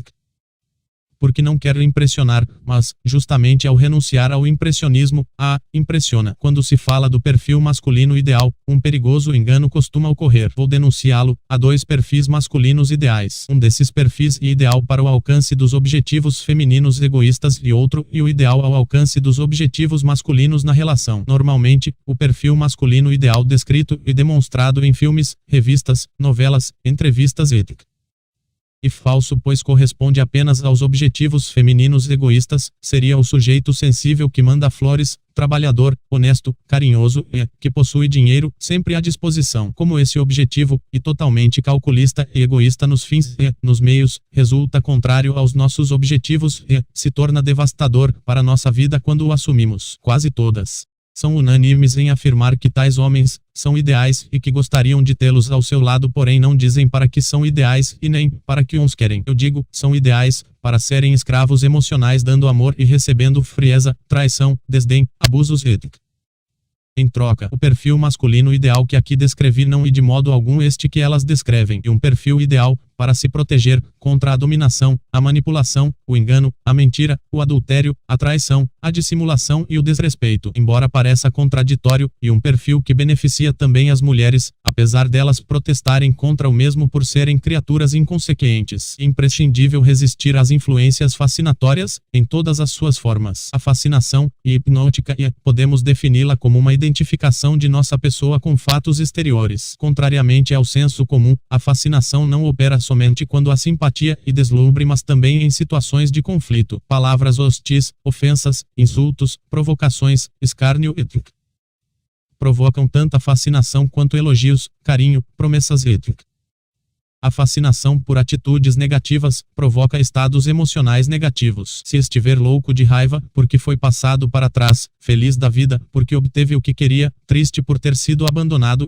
porque não quer impressionar, mas, justamente ao renunciar ao impressionismo, a impressiona. Quando se fala do perfil masculino ideal, um perigoso engano costuma ocorrer. Vou denunciá-lo. Há dois perfis masculinos ideais. Um desses perfis é ideal para o alcance dos objetivos femininos egoístas e outro e o ideal ao alcance dos objetivos masculinos na relação. Normalmente, o perfil masculino ideal descrito e demonstrado em filmes, revistas, novelas, entrevistas e falso, pois corresponde apenas aos objetivos femininos egoístas, seria o sujeito sensível que manda flores, trabalhador, honesto, carinhoso e que possui dinheiro sempre à disposição. Como esse objetivo, e totalmente calculista e egoísta nos fins e nos meios, resulta contrário aos nossos objetivos e se torna devastador para nossa vida quando o assumimos. Quase todas são unânimes em afirmar que tais homens são ideais e que gostariam de tê-los ao seu lado, porém não dizem para que são ideais e nem para que uns querem. Eu digo, são ideais para serem escravos emocionais, dando amor e recebendo frieza, traição, desdém, abusos e em troca. O perfil masculino ideal que aqui descrevi não é de modo algum este que elas descrevem. E um perfil ideal para se proteger contra a dominação, a manipulação, o engano, a mentira, o adultério, a traição, a dissimulação e o desrespeito. Embora pareça contraditório, e um perfil que beneficia também as mulheres, apesar delas protestarem contra o mesmo por serem criaturas inconsequentes. Imprescindível resistir às influências fascinatórias, em todas as suas formas. A fascinação, e hipnótica, podemos defini-la como uma identificação de nossa pessoa com fatos exteriores. Contrariamente ao senso comum, a fascinação não opera somente quando há simpatia e deslumbre, mas também em situações de conflito. Palavras hostis, ofensas, insultos, provocações, escárnio e provocam tanta fascinação quanto elogios, carinho, promessas e a fascinação por atitudes negativas provoca estados emocionais negativos. Se estiver louco de raiva porque foi passado para trás, feliz da vida porque obteve o que queria, triste por ter sido abandonado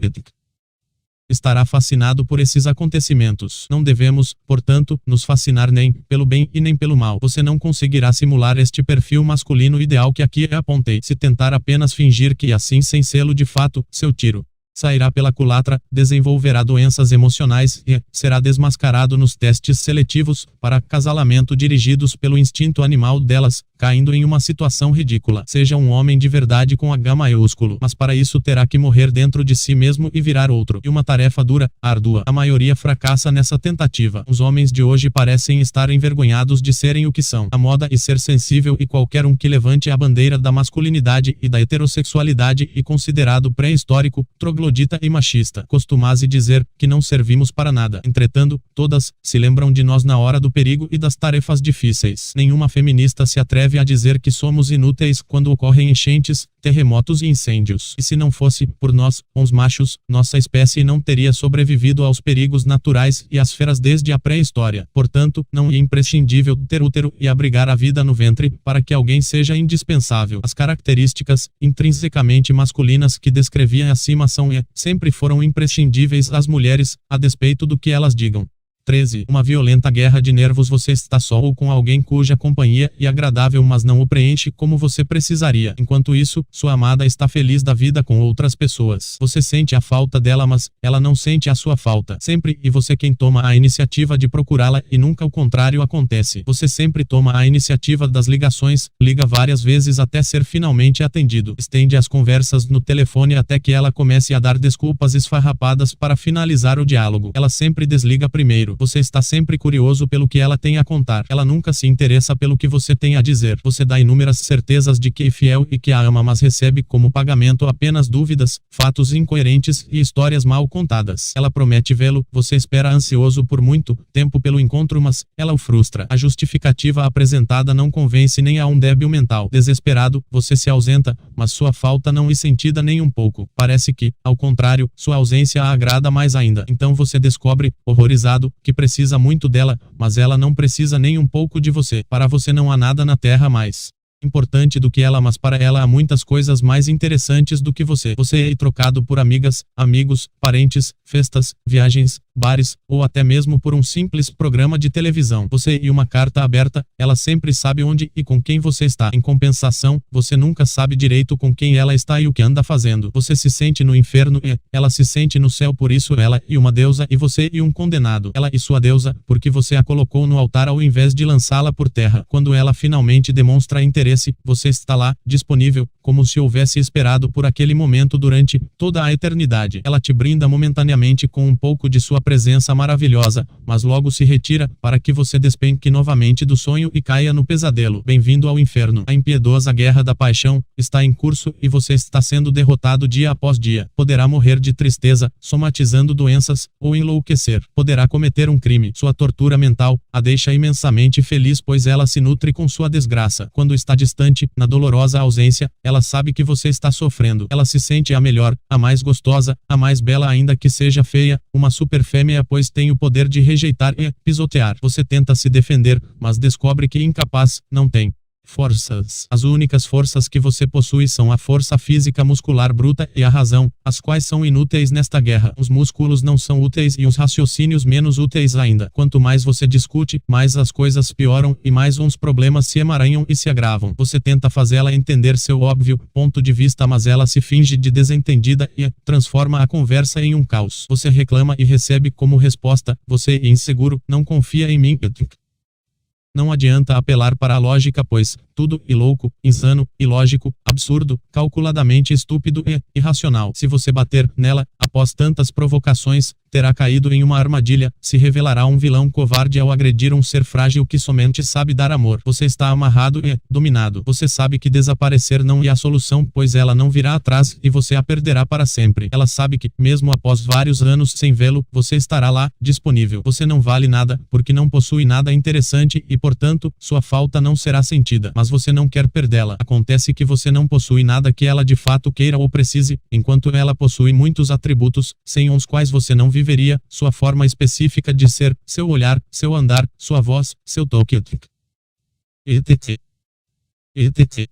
estará fascinado por esses acontecimentos. Não devemos, portanto, nos fascinar nem pelo bem e nem pelo mal. Você não conseguirá simular este perfil masculino ideal que aqui apontei. Se tentar apenas fingir que assim, sem sê-lo de fato, seu tiro sairá pela culatra, desenvolverá doenças emocionais e será desmascarado nos testes seletivos para acasalamento dirigidos pelo instinto animal delas, caindo em uma situação ridícula. Seja um homem de verdade com H maiúsculo, mas para isso terá que morrer dentro de si mesmo e virar outro. E uma tarefa dura, árdua. A maioria fracassa nessa tentativa. Os homens de hoje parecem estar envergonhados de serem o que são. A moda e ser sensível, e qualquer um que levante a bandeira da masculinidade e da heterossexualidade e considerado pré-histórico, troglodita e machista. Costumase dizer que não servimos para nada. Entretanto, todas se lembram de nós na hora do perigo e das tarefas difíceis. Nenhuma feminista se atreve a dizer que somos inúteis quando ocorrem enchentes, terremotos e incêndios. E se não fosse por nós, os machos, nossa espécie não teria sobrevivido aos perigos naturais e às feras desde a pré-história. Portanto, não é imprescindível ter útero e abrigar a vida no ventre para que alguém seja indispensável. As características intrinsecamente masculinas que descrevi acima são e sempre foram imprescindíveis às mulheres, a despeito do que elas digam. 13. Uma violenta guerra de nervos. Você está só ou com alguém cuja companhia é agradável, mas não o preenche como você precisaria. Enquanto isso, sua amada está feliz da vida com outras pessoas. Você sente a falta dela, mas ela não sente a sua falta. Sempre e você quem toma a iniciativa de procurá-la e nunca o contrário acontece. Você sempre toma a iniciativa das ligações, liga várias vezes até ser finalmente atendido. Estende as conversas no telefone até que ela comece a dar desculpas esfarrapadas para finalizar o diálogo. Ela sempre desliga primeiro. Você está sempre curioso pelo que ela tem a contar. Ela nunca se interessa pelo que você tem a dizer. Você dá inúmeras certezas de que é fiel e que a ama, mas recebe como pagamento apenas dúvidas, fatos incoerentes e histórias mal contadas. Ela promete vê-lo, você espera ansioso por muito tempo pelo encontro, mas ela o frustra. A justificativa apresentada não convence nem a um débil mental. Desesperado, você se ausenta, mas sua falta não é sentida nem um pouco. Parece que, ao contrário, sua ausência a agrada mais ainda. Então você descobre, horrorizado, que precisa muito dela, mas ela não precisa nem um pouco de você. Para você não há nada na terra mais importante do que ela, mas para ela há muitas coisas mais interessantes do que você. Você é trocado por amigas, amigos, parentes, festas, viagens, bares, ou até mesmo por um simples programa de televisão. Você e uma carta aberta, ela sempre sabe onde e com quem você está. Em compensação, você nunca sabe direito com quem ela está e o que anda fazendo. Você se sente no inferno e ela se sente no céu, por isso ela e uma deusa e você e um condenado. Ela e sua deusa, porque você a colocou no altar ao invés de lançá-la por terra. Quando ela finalmente demonstra interesse, você está lá, disponível, como se houvesse esperado por aquele momento durante toda a eternidade. Ela te brinda momentaneamente com um pouco de sua presença maravilhosa, mas logo se retira, para que você despenque novamente do sonho e caia no pesadelo. Bem-vindo ao inferno. A impiedosa guerra da paixão está em curso e você está sendo derrotado dia após dia. Poderá morrer de tristeza, somatizando doenças, ou enlouquecer. Poderá cometer um crime. Sua tortura mental a deixa imensamente feliz, pois ela se nutre com sua desgraça. Quando está distante, na dolorosa ausência, ela sabe que você está sofrendo. Ela se sente a melhor, a mais gostosa, a mais bela, ainda que seja feia, uma super fêmea, pois tem o poder de rejeitar e pisotear. Você tenta se defender, mas descobre que incapaz, não tem forças. As únicas forças que você possui são a força física muscular bruta e a razão, as quais são inúteis nesta guerra. Os músculos não são úteis e os raciocínios menos úteis ainda. Quanto mais você discute, mais as coisas pioram e mais uns problemas se emaranham e se agravam. Você tenta fazê-la entender seu óbvio ponto de vista, mas ela se finge de desentendida e transforma a conversa em um caos. Você reclama e recebe como resposta: você é inseguro, não confia em mim. Não adianta apelar para a lógica, pois tudo é louco, insano, ilógico, absurdo, calculadamente estúpido e irracional. Se você bater nela, após tantas provocações, terá caído em uma armadilha, se revelará um vilão covarde ao agredir um ser frágil que somente sabe dar amor. Você está amarrado e dominado. Você sabe que desaparecer não é a solução, pois ela não virá atrás e você a perderá para sempre. Ela sabe que, mesmo após vários anos sem vê-lo, você estará lá, disponível. Você não vale nada, porque não possui nada interessante e, portanto, sua falta não será sentida. Mas você não quer perdê-la. Acontece que você não possui nada que ela de fato queira ou precise, enquanto ela possui muitos atributos, sem os quais você não viveria: sua forma específica de ser, seu olhar, seu andar, sua voz, seu toque, etc. etc.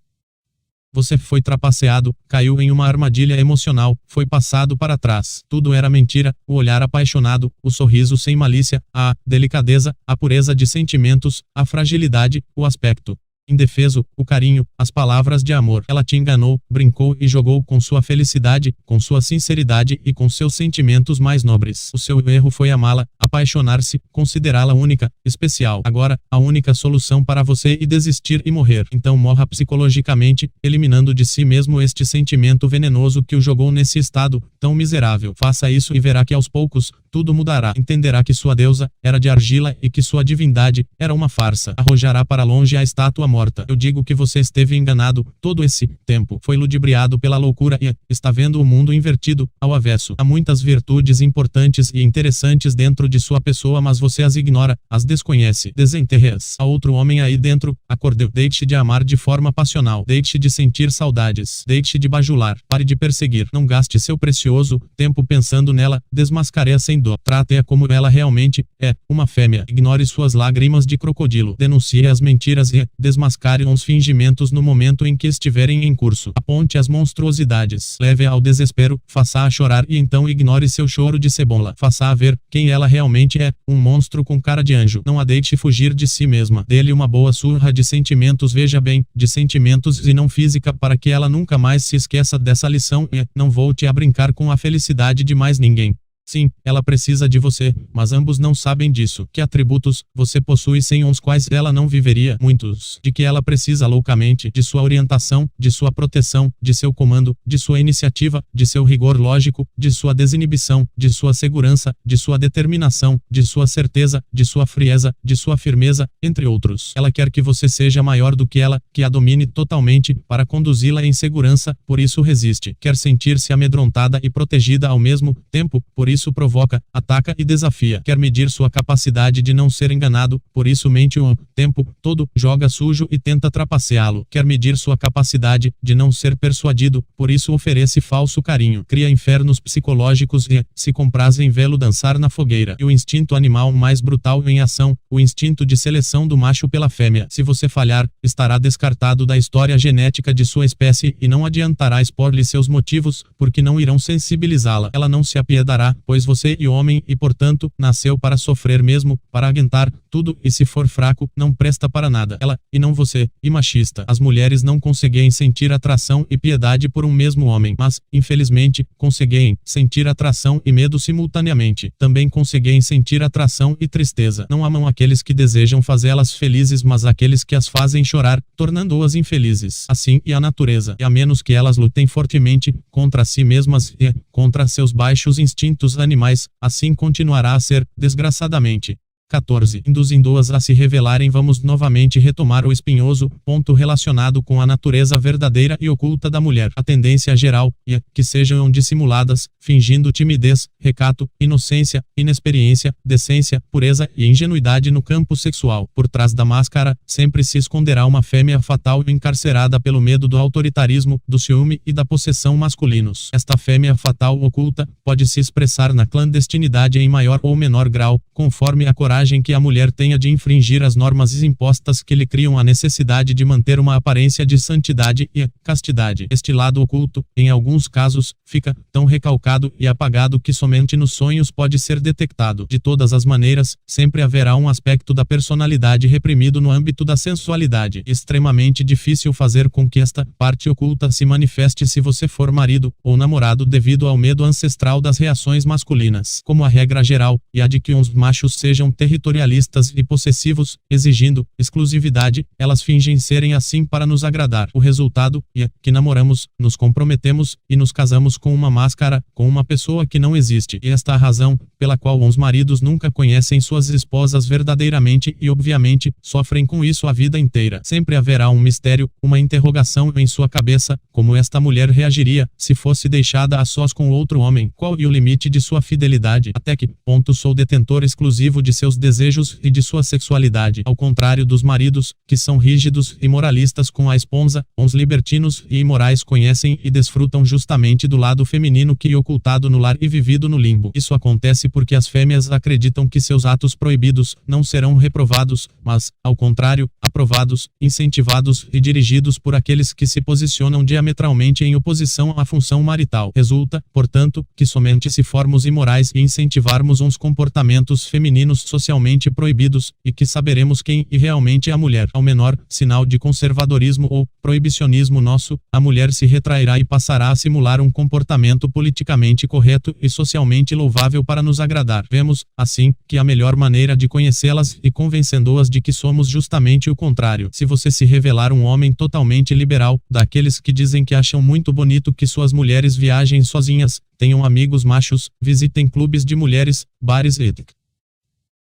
Você foi trapaceado, caiu em uma armadilha emocional, foi passado para trás. Tudo era mentira: o olhar apaixonado, o sorriso sem malícia, a delicadeza, a pureza de sentimentos, a fragilidade, o aspecto indefeso, o carinho, as palavras de amor. Ela te enganou, brincou e jogou com sua felicidade, com sua sinceridade e com seus sentimentos mais nobres. O seu erro foi amá-la, apaixonar-se, considerá-la única, especial. Agora, a única solução para você é desistir e morrer. Então morra psicologicamente, eliminando de si mesmo este sentimento venenoso que o jogou nesse estado tão miserável. Faça isso e verá que aos poucos tudo mudará. Entenderá que sua deusa era de argila e que sua divindade era uma farsa. Arrojará para longe a estátua morta. Eu digo que você esteve enganado todo esse tempo. Foi ludibriado pela loucura e está vendo o mundo invertido, ao avesso. Há muitas virtudes importantes e interessantes dentro de sua pessoa, mas você as ignora, as desconhece. Desenterre-as. Há outro homem aí dentro. Acorde. Deixe de amar de forma passional. Deixe de sentir saudades. Deixe de bajular. Pare de perseguir. Não gaste seu precioso tempo pensando nela. Desmascare-a sem dó. Trate-a como ela realmente é, uma fêmea. Ignore suas lágrimas de crocodilo. Denuncie as mentiras e desmascare os fingimentos no momento em que estiverem em curso. Aponte as monstruosidades. Leve-a ao desespero, faça-a chorar e então ignore seu choro de cebola. Faça-a ver quem ela realmente é, um monstro com cara de anjo. Não a deixe fugir de si mesma. Dê-lhe uma boa surra de sentimentos, veja bem, de sentimentos e não física, para que ela nunca mais se esqueça dessa lição e não volte a brincar com a felicidade de mais ninguém. Sim, ela precisa de você, mas ambos não sabem disso. Que atributos você possui sem os quais ela não viveria? Muitos. De que ela precisa loucamente, de sua orientação, de sua proteção, de seu comando, de sua iniciativa, de seu rigor lógico, de sua desinibição, de sua segurança, de sua determinação, de sua certeza, de sua frieza, de sua firmeza, entre outros. Ela quer que você seja maior do que ela, que a domine totalmente, para conduzi-la em segurança, por isso resiste. Quer sentir-se amedrontada e protegida ao mesmo tempo, por isso provoca, ataca e desafia. Quer medir sua capacidade de não ser enganado, por isso mente o tempo todo, joga sujo e tenta trapaceá-lo. Quer medir sua capacidade de não ser persuadido, por isso oferece falso carinho. Cria infernos psicológicos e se compraz em vê-lo dançar na fogueira. E o instinto animal mais brutal em ação, o instinto de seleção do macho pela fêmea. Se você falhar, estará descartado da história genética de sua espécie e não adiantará expor-lhe seus motivos, porque não irão sensibilizá-la. Ela não se apiedará, pois você é homem e, portanto, nasceu para sofrer mesmo, para aguentar tudo, e se for fraco, não presta para nada. Ela, e não você, e machista. As mulheres não conseguem sentir atração e piedade por um mesmo homem, mas, infelizmente, conseguem sentir atração e medo simultaneamente. Também conseguem sentir atração e tristeza. Não amam aqueles que desejam fazê-las felizes, mas aqueles que as fazem chorar, tornando-as infelizes. Assim é a natureza, e a menos que elas lutem fortemente contra si mesmas e contra seus baixos instintos animais, assim continuará a ser, desgraçadamente. 14. Induzindo-as a se revelarem. Vamos novamente retomar o espinhoso ponto relacionado com a natureza verdadeira e oculta da mulher. A tendência geral é que sejam dissimuladas, fingindo timidez, recato, inocência, inexperiência, decência, pureza e ingenuidade no campo sexual. Por trás da máscara, sempre se esconderá uma fêmea fatal e encarcerada pelo medo do autoritarismo, do ciúme e da possessão masculinos. Esta fêmea fatal oculta pode se expressar na clandestinidade em maior ou menor grau, conforme a coragem que a mulher tenha de infringir as normas impostas que lhe criam a necessidade de manter uma aparência de santidade e castidade. Este lado oculto, em alguns casos, fica tão recalcado e apagado que somente nos sonhos pode ser detectado. De todas as maneiras, sempre haverá um aspecto da personalidade reprimido no âmbito da sensualidade. Extremamente difícil fazer com que esta parte oculta se manifeste se você for marido ou namorado devido ao medo ancestral das reações masculinas. Como a regra geral, e a de que os machos sejam territorialistas e possessivos, exigindo exclusividade, elas fingem serem assim para nos agradar. O resultado é que namoramos, nos comprometemos e nos casamos com uma máscara, com uma pessoa que não existe. E esta é a razão pela qual os maridos nunca conhecem suas esposas verdadeiramente e obviamente sofrem com isso a vida inteira. Sempre haverá um mistério, uma interrogação em sua cabeça, como esta mulher reagiria se fosse deixada a sós com outro homem. Qual é o limite de sua fidelidade? Até que ponto sou detentor exclusivo de seus desejos e de sua sexualidade? Ao contrário dos maridos, que são rígidos e moralistas com a esposa, os libertinos e imorais conhecem e desfrutam justamente do lado feminino que é ocultado no lar e vivido no limbo. Isso acontece porque as fêmeas acreditam que seus atos proibidos não serão reprovados, mas, ao contrário, aprovados, incentivados e dirigidos por aqueles que se posicionam diametralmente em oposição à função marital. Resulta, portanto, que somente se formos imorais e incentivarmos uns comportamentos femininos socialmente proibidos, e que saberemos quem é realmente a mulher. Ao menor sinal de conservadorismo ou proibicionismo nosso, a mulher se retrairá e passará a simular um comportamento politicamente correto e socialmente louvável para nos agradar. Vemos, assim, que a melhor maneira de conhecê-las e convencendo-as de que somos justamente o contrário. Se você se revelar um homem totalmente liberal, daqueles que dizem que acham muito bonito que suas mulheres viajem sozinhas, tenham amigos machos, visitem clubes de mulheres, bares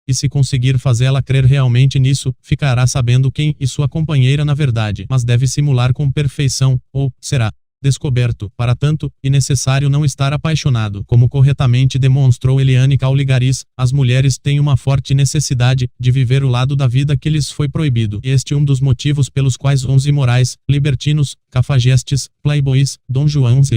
e se conseguir fazê-la crer realmente nisso, ficará sabendo quem é sua companheira na verdade. Mas deve simular com perfeição, ou será descoberto. Para tanto, é necessário não estar apaixonado. Como corretamente demonstrou Eliane Cauligaris, as mulheres têm uma forte necessidade de viver o lado da vida que lhes foi proibido. Este é um dos motivos pelos quais os imorais, libertinos, cafajestes, playboys, Dom Joãos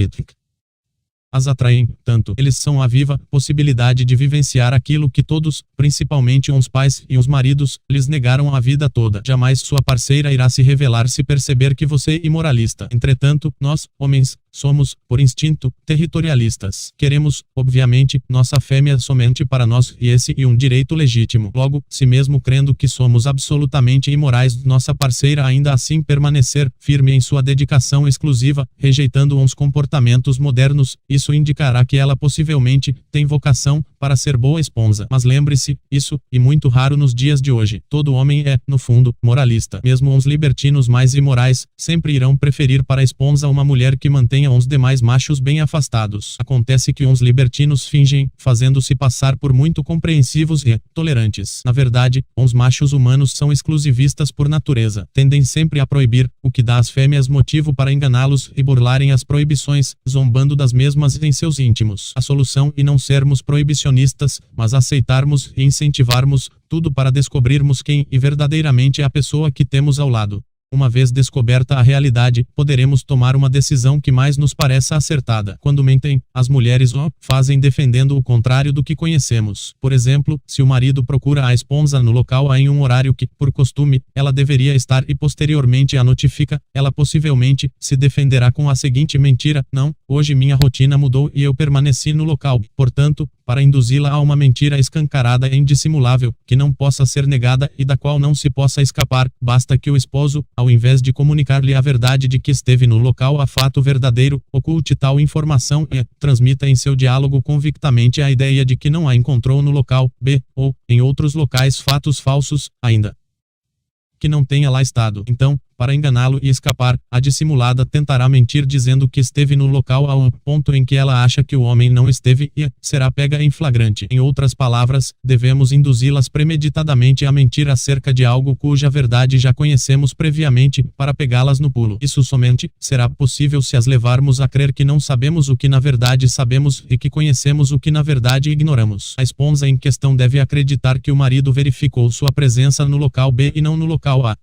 as atraem tanto. Eles são a viva possibilidade de vivenciar aquilo que todos, principalmente os pais e os maridos, lhes negaram a vida toda. Jamais sua parceira irá se revelar se perceber que você é imoralista. Entretanto, nós, homens, somos, por instinto, territorialistas. Queremos, obviamente, nossa fêmea somente para nós e esse é um direito legítimo. Logo, se mesmo crendo que somos absolutamente imorais, nossa parceira ainda assim permanecer firme em sua dedicação exclusiva, rejeitando uns comportamentos modernos, isso indicará que ela possivelmente tem vocação para ser boa esposa. Mas lembre-se, isso é muito raro nos dias de hoje. Todo homem é, no fundo, moralista. Mesmo uns libertinos mais imorais sempre irão preferir para a esposa uma mulher que mantenha uns demais machos bem afastados. Acontece que uns libertinos fingem, fazendo-se passar por muito compreensivos e tolerantes. Na verdade, uns machos humanos são exclusivistas por natureza. Tendem sempre a proibir, o que dá às fêmeas motivo para enganá-los e burlarem as proibições, zombando das mesmas em seus íntimos. A solução é não sermos proibicionistas, mas aceitarmos e incentivarmos tudo para descobrirmos quem e verdadeiramente é a pessoa que temos ao lado. Uma vez descoberta a realidade, poderemos tomar uma decisão que mais nos pareça acertada. Quando mentem, as mulheres o fazem defendendo o contrário do que conhecemos. Por exemplo, se o marido procura a esposa no local em um horário que, por costume, ela deveria estar e posteriormente a notifica, ela possivelmente se defenderá com a seguinte mentira: não, hoje minha rotina mudou e eu permaneci no local. Portanto, para induzi-la a uma mentira escancarada e indissimulável, que não possa ser negada e da qual não se possa escapar, basta que o esposo, ao invés de comunicar-lhe a verdade de que esteve no local a fato verdadeiro, oculte tal informação e transmita em seu diálogo convictamente a ideia de que não a encontrou no local B, ou, em outros locais fatos falsos, ainda que não tenha lá estado. Então, para enganá-lo e escapar, a dissimulada tentará mentir dizendo que esteve no local a um ponto em que ela acha que o homem não esteve e será pega em flagrante. Em outras palavras, devemos induzi-las premeditadamente a mentir acerca de algo cuja verdade já conhecemos previamente, para pegá-las no pulo. Isso somente será possível se as levarmos a crer que não sabemos o que na verdade sabemos e que conhecemos o que na verdade ignoramos. A esposa em questão deve acreditar que o marido verificou sua presença no local B e não no local A.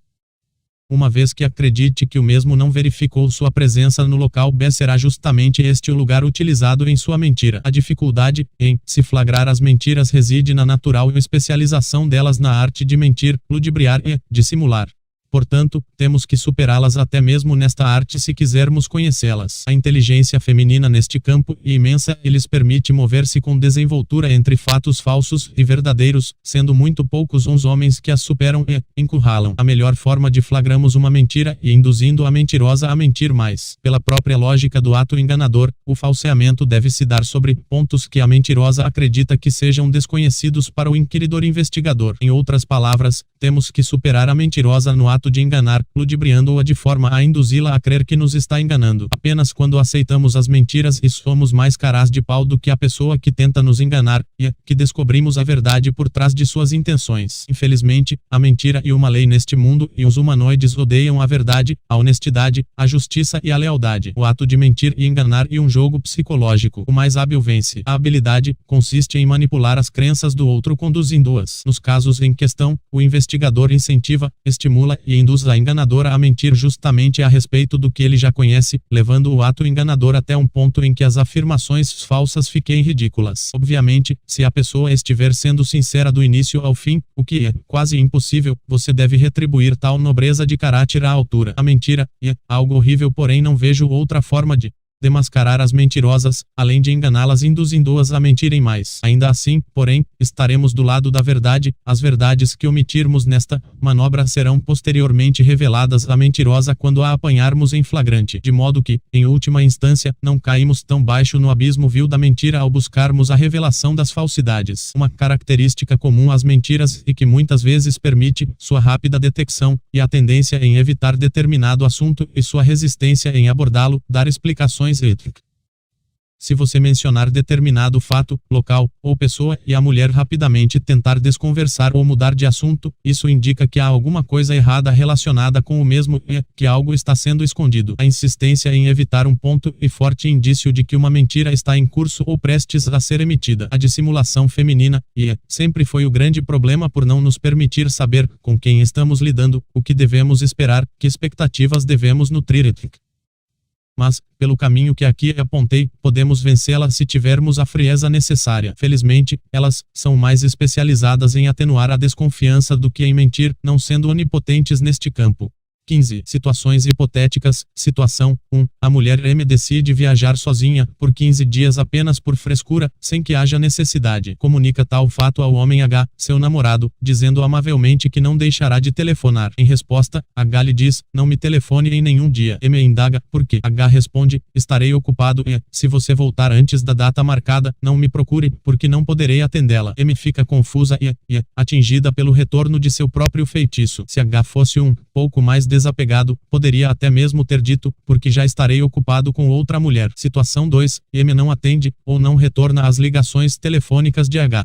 Uma vez que acredite que o mesmo não verificou sua presença no local B, será justamente este o lugar utilizado em sua mentira. A dificuldade em se flagrar as mentiras reside na natural especialização delas na arte de mentir, ludibriar e dissimular. Portanto, temos que superá-las até mesmo nesta arte se quisermos conhecê-las. A inteligência feminina neste campo é imensa e lhes permite mover-se com desenvoltura entre fatos falsos e verdadeiros, sendo muito poucos os homens que as superam e encurralam. A melhor forma de flagrarmos uma mentira e induzindo a mentirosa a mentir mais. Pela própria lógica do ato enganador, o falseamento deve se dar sobre pontos que a mentirosa acredita que sejam desconhecidos para o inquiridor investigador. Em outras palavras, temos que superar a mentirosa no ato de enganar, ludibriando-a de forma a induzi-la a crer que nos está enganando. Apenas quando aceitamos as mentiras e somos mais caras de pau do que a pessoa que tenta nos enganar, e que descobrimos a verdade por trás de suas intenções. Infelizmente, a mentira é uma lei neste mundo e os humanoides odeiam a verdade, a honestidade, a justiça e a lealdade. O ato de mentir e enganar é um jogo psicológico. O mais hábil vence. A habilidade consiste em manipular as crenças do outro conduzindo-as. Nos casos em questão, o investigador incentiva, estimula e induz a enganadora a mentir justamente a respeito do que ele já conhece, levando o ato enganador até um ponto em que as afirmações falsas fiquem ridículas. Obviamente, se a pessoa estiver sendo sincera do início ao fim, o que é quase impossível, você deve retribuir tal nobreza de caráter à altura. A mentira é algo horrível, porém não vejo outra forma de demascarar as mentirosas, além de enganá-las induzindo-as a mentirem mais. Ainda assim, porém, estaremos do lado da verdade. As verdades que omitirmos nesta manobra serão posteriormente reveladas à mentirosa quando a apanharmos em flagrante, de modo que, em última instância, não caímos tão baixo no abismo vil da mentira ao buscarmos a revelação das falsidades. Uma característica comum às mentiras e que muitas vezes permite sua rápida detecção, e a tendência em evitar determinado assunto e sua resistência em abordá-lo, dar explicações. Se você mencionar determinado fato, local ou pessoa e a mulher rapidamente tentar desconversar ou mudar de assunto, isso indica que há alguma coisa errada relacionada com o mesmo e que algo está sendo escondido. A insistência em evitar um ponto é forte indício de que uma mentira está em curso ou prestes a ser emitida. A dissimulação feminina sempre foi o grande problema por não nos permitir saber com quem estamos lidando, o que devemos esperar, que expectativas devemos nutrir. Mas, pelo caminho que aqui apontei, podemos vencê-la se tivermos a frieza necessária. Felizmente, elas são mais especializadas em atenuar a desconfiança do que em mentir, não sendo onipotentes neste campo. 15. Situações hipotéticas. Situação 1. A mulher M decide viajar sozinha, por 15 dias apenas por frescura, sem que haja necessidade. Comunica tal fato ao homem H, seu namorado, dizendo amavelmente que não deixará de telefonar. Em resposta, H lhe diz, não me telefone em nenhum dia. M indaga, por quê? H responde, estarei ocupado e, se você voltar antes da data marcada, não me procure, porque não poderei atendê-la. M fica confusa e, atingida pelo retorno de seu próprio feitiço. Se H fosse um pouco mais desapegado, poderia até mesmo ter dito, porque já estarei ocupado com outra mulher. Situação 2. M não atende, ou não retorna às ligações telefônicas de H.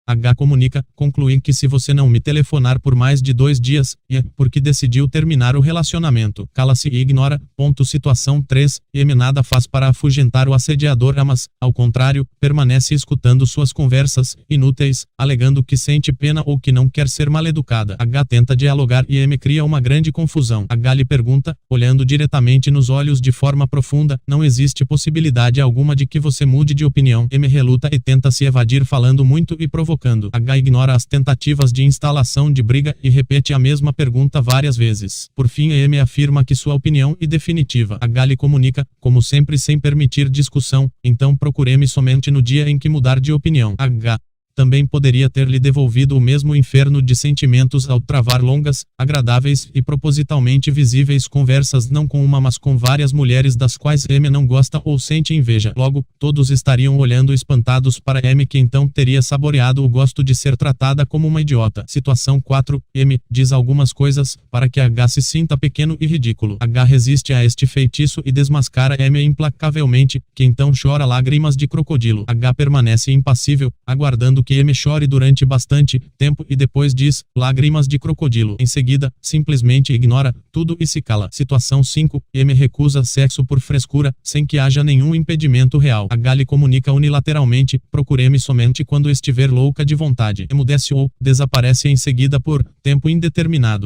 H comunica, concluí que se você não me telefonar por mais de 2 dias, porque decidiu terminar o relacionamento. Cala-se e ignora. Situação 3. M nada faz para afugentar o assediador, mas, ao contrário, permanece escutando suas conversas inúteis, alegando que sente pena ou que não quer ser maleducada. H tenta dialogar e M cria uma grande confusão. H lhe pergunta, olhando diretamente nos olhos de forma profunda, não existe possibilidade alguma de que você mude de opinião. M reluta e tenta se evadir falando muito e provocando. H ignora as tentativas de instalação de briga e repete a mesma pergunta várias vezes. Por fim, M afirma que sua opinião é definitiva. H lhe comunica, como sempre sem permitir discussão, então procure-me somente no dia em que mudar de opinião. H também poderia ter lhe devolvido o mesmo inferno de sentimentos ao travar longas, agradáveis e propositalmente visíveis conversas não com uma mas com várias mulheres das quais M não gosta ou sente inveja. Logo, todos estariam olhando espantados para M, que então teria saboreado o gosto de ser tratada como uma idiota. Situação 4. M diz algumas coisas, para que H se sinta pequeno e ridículo. H resiste a este feitiço e desmascara M implacavelmente, que então chora lágrimas de crocodilo. H permanece impassível, aguardando que M chore durante bastante tempo e depois diz, lágrimas de crocodilo. Em seguida, simplesmente ignora tudo e se cala. Situação 5. M recusa sexo por frescura, sem que haja nenhum impedimento real. H lhe comunica unilateralmente, procure-me somente quando estiver louca de vontade. Emudece ou desaparece em seguida por tempo indeterminado.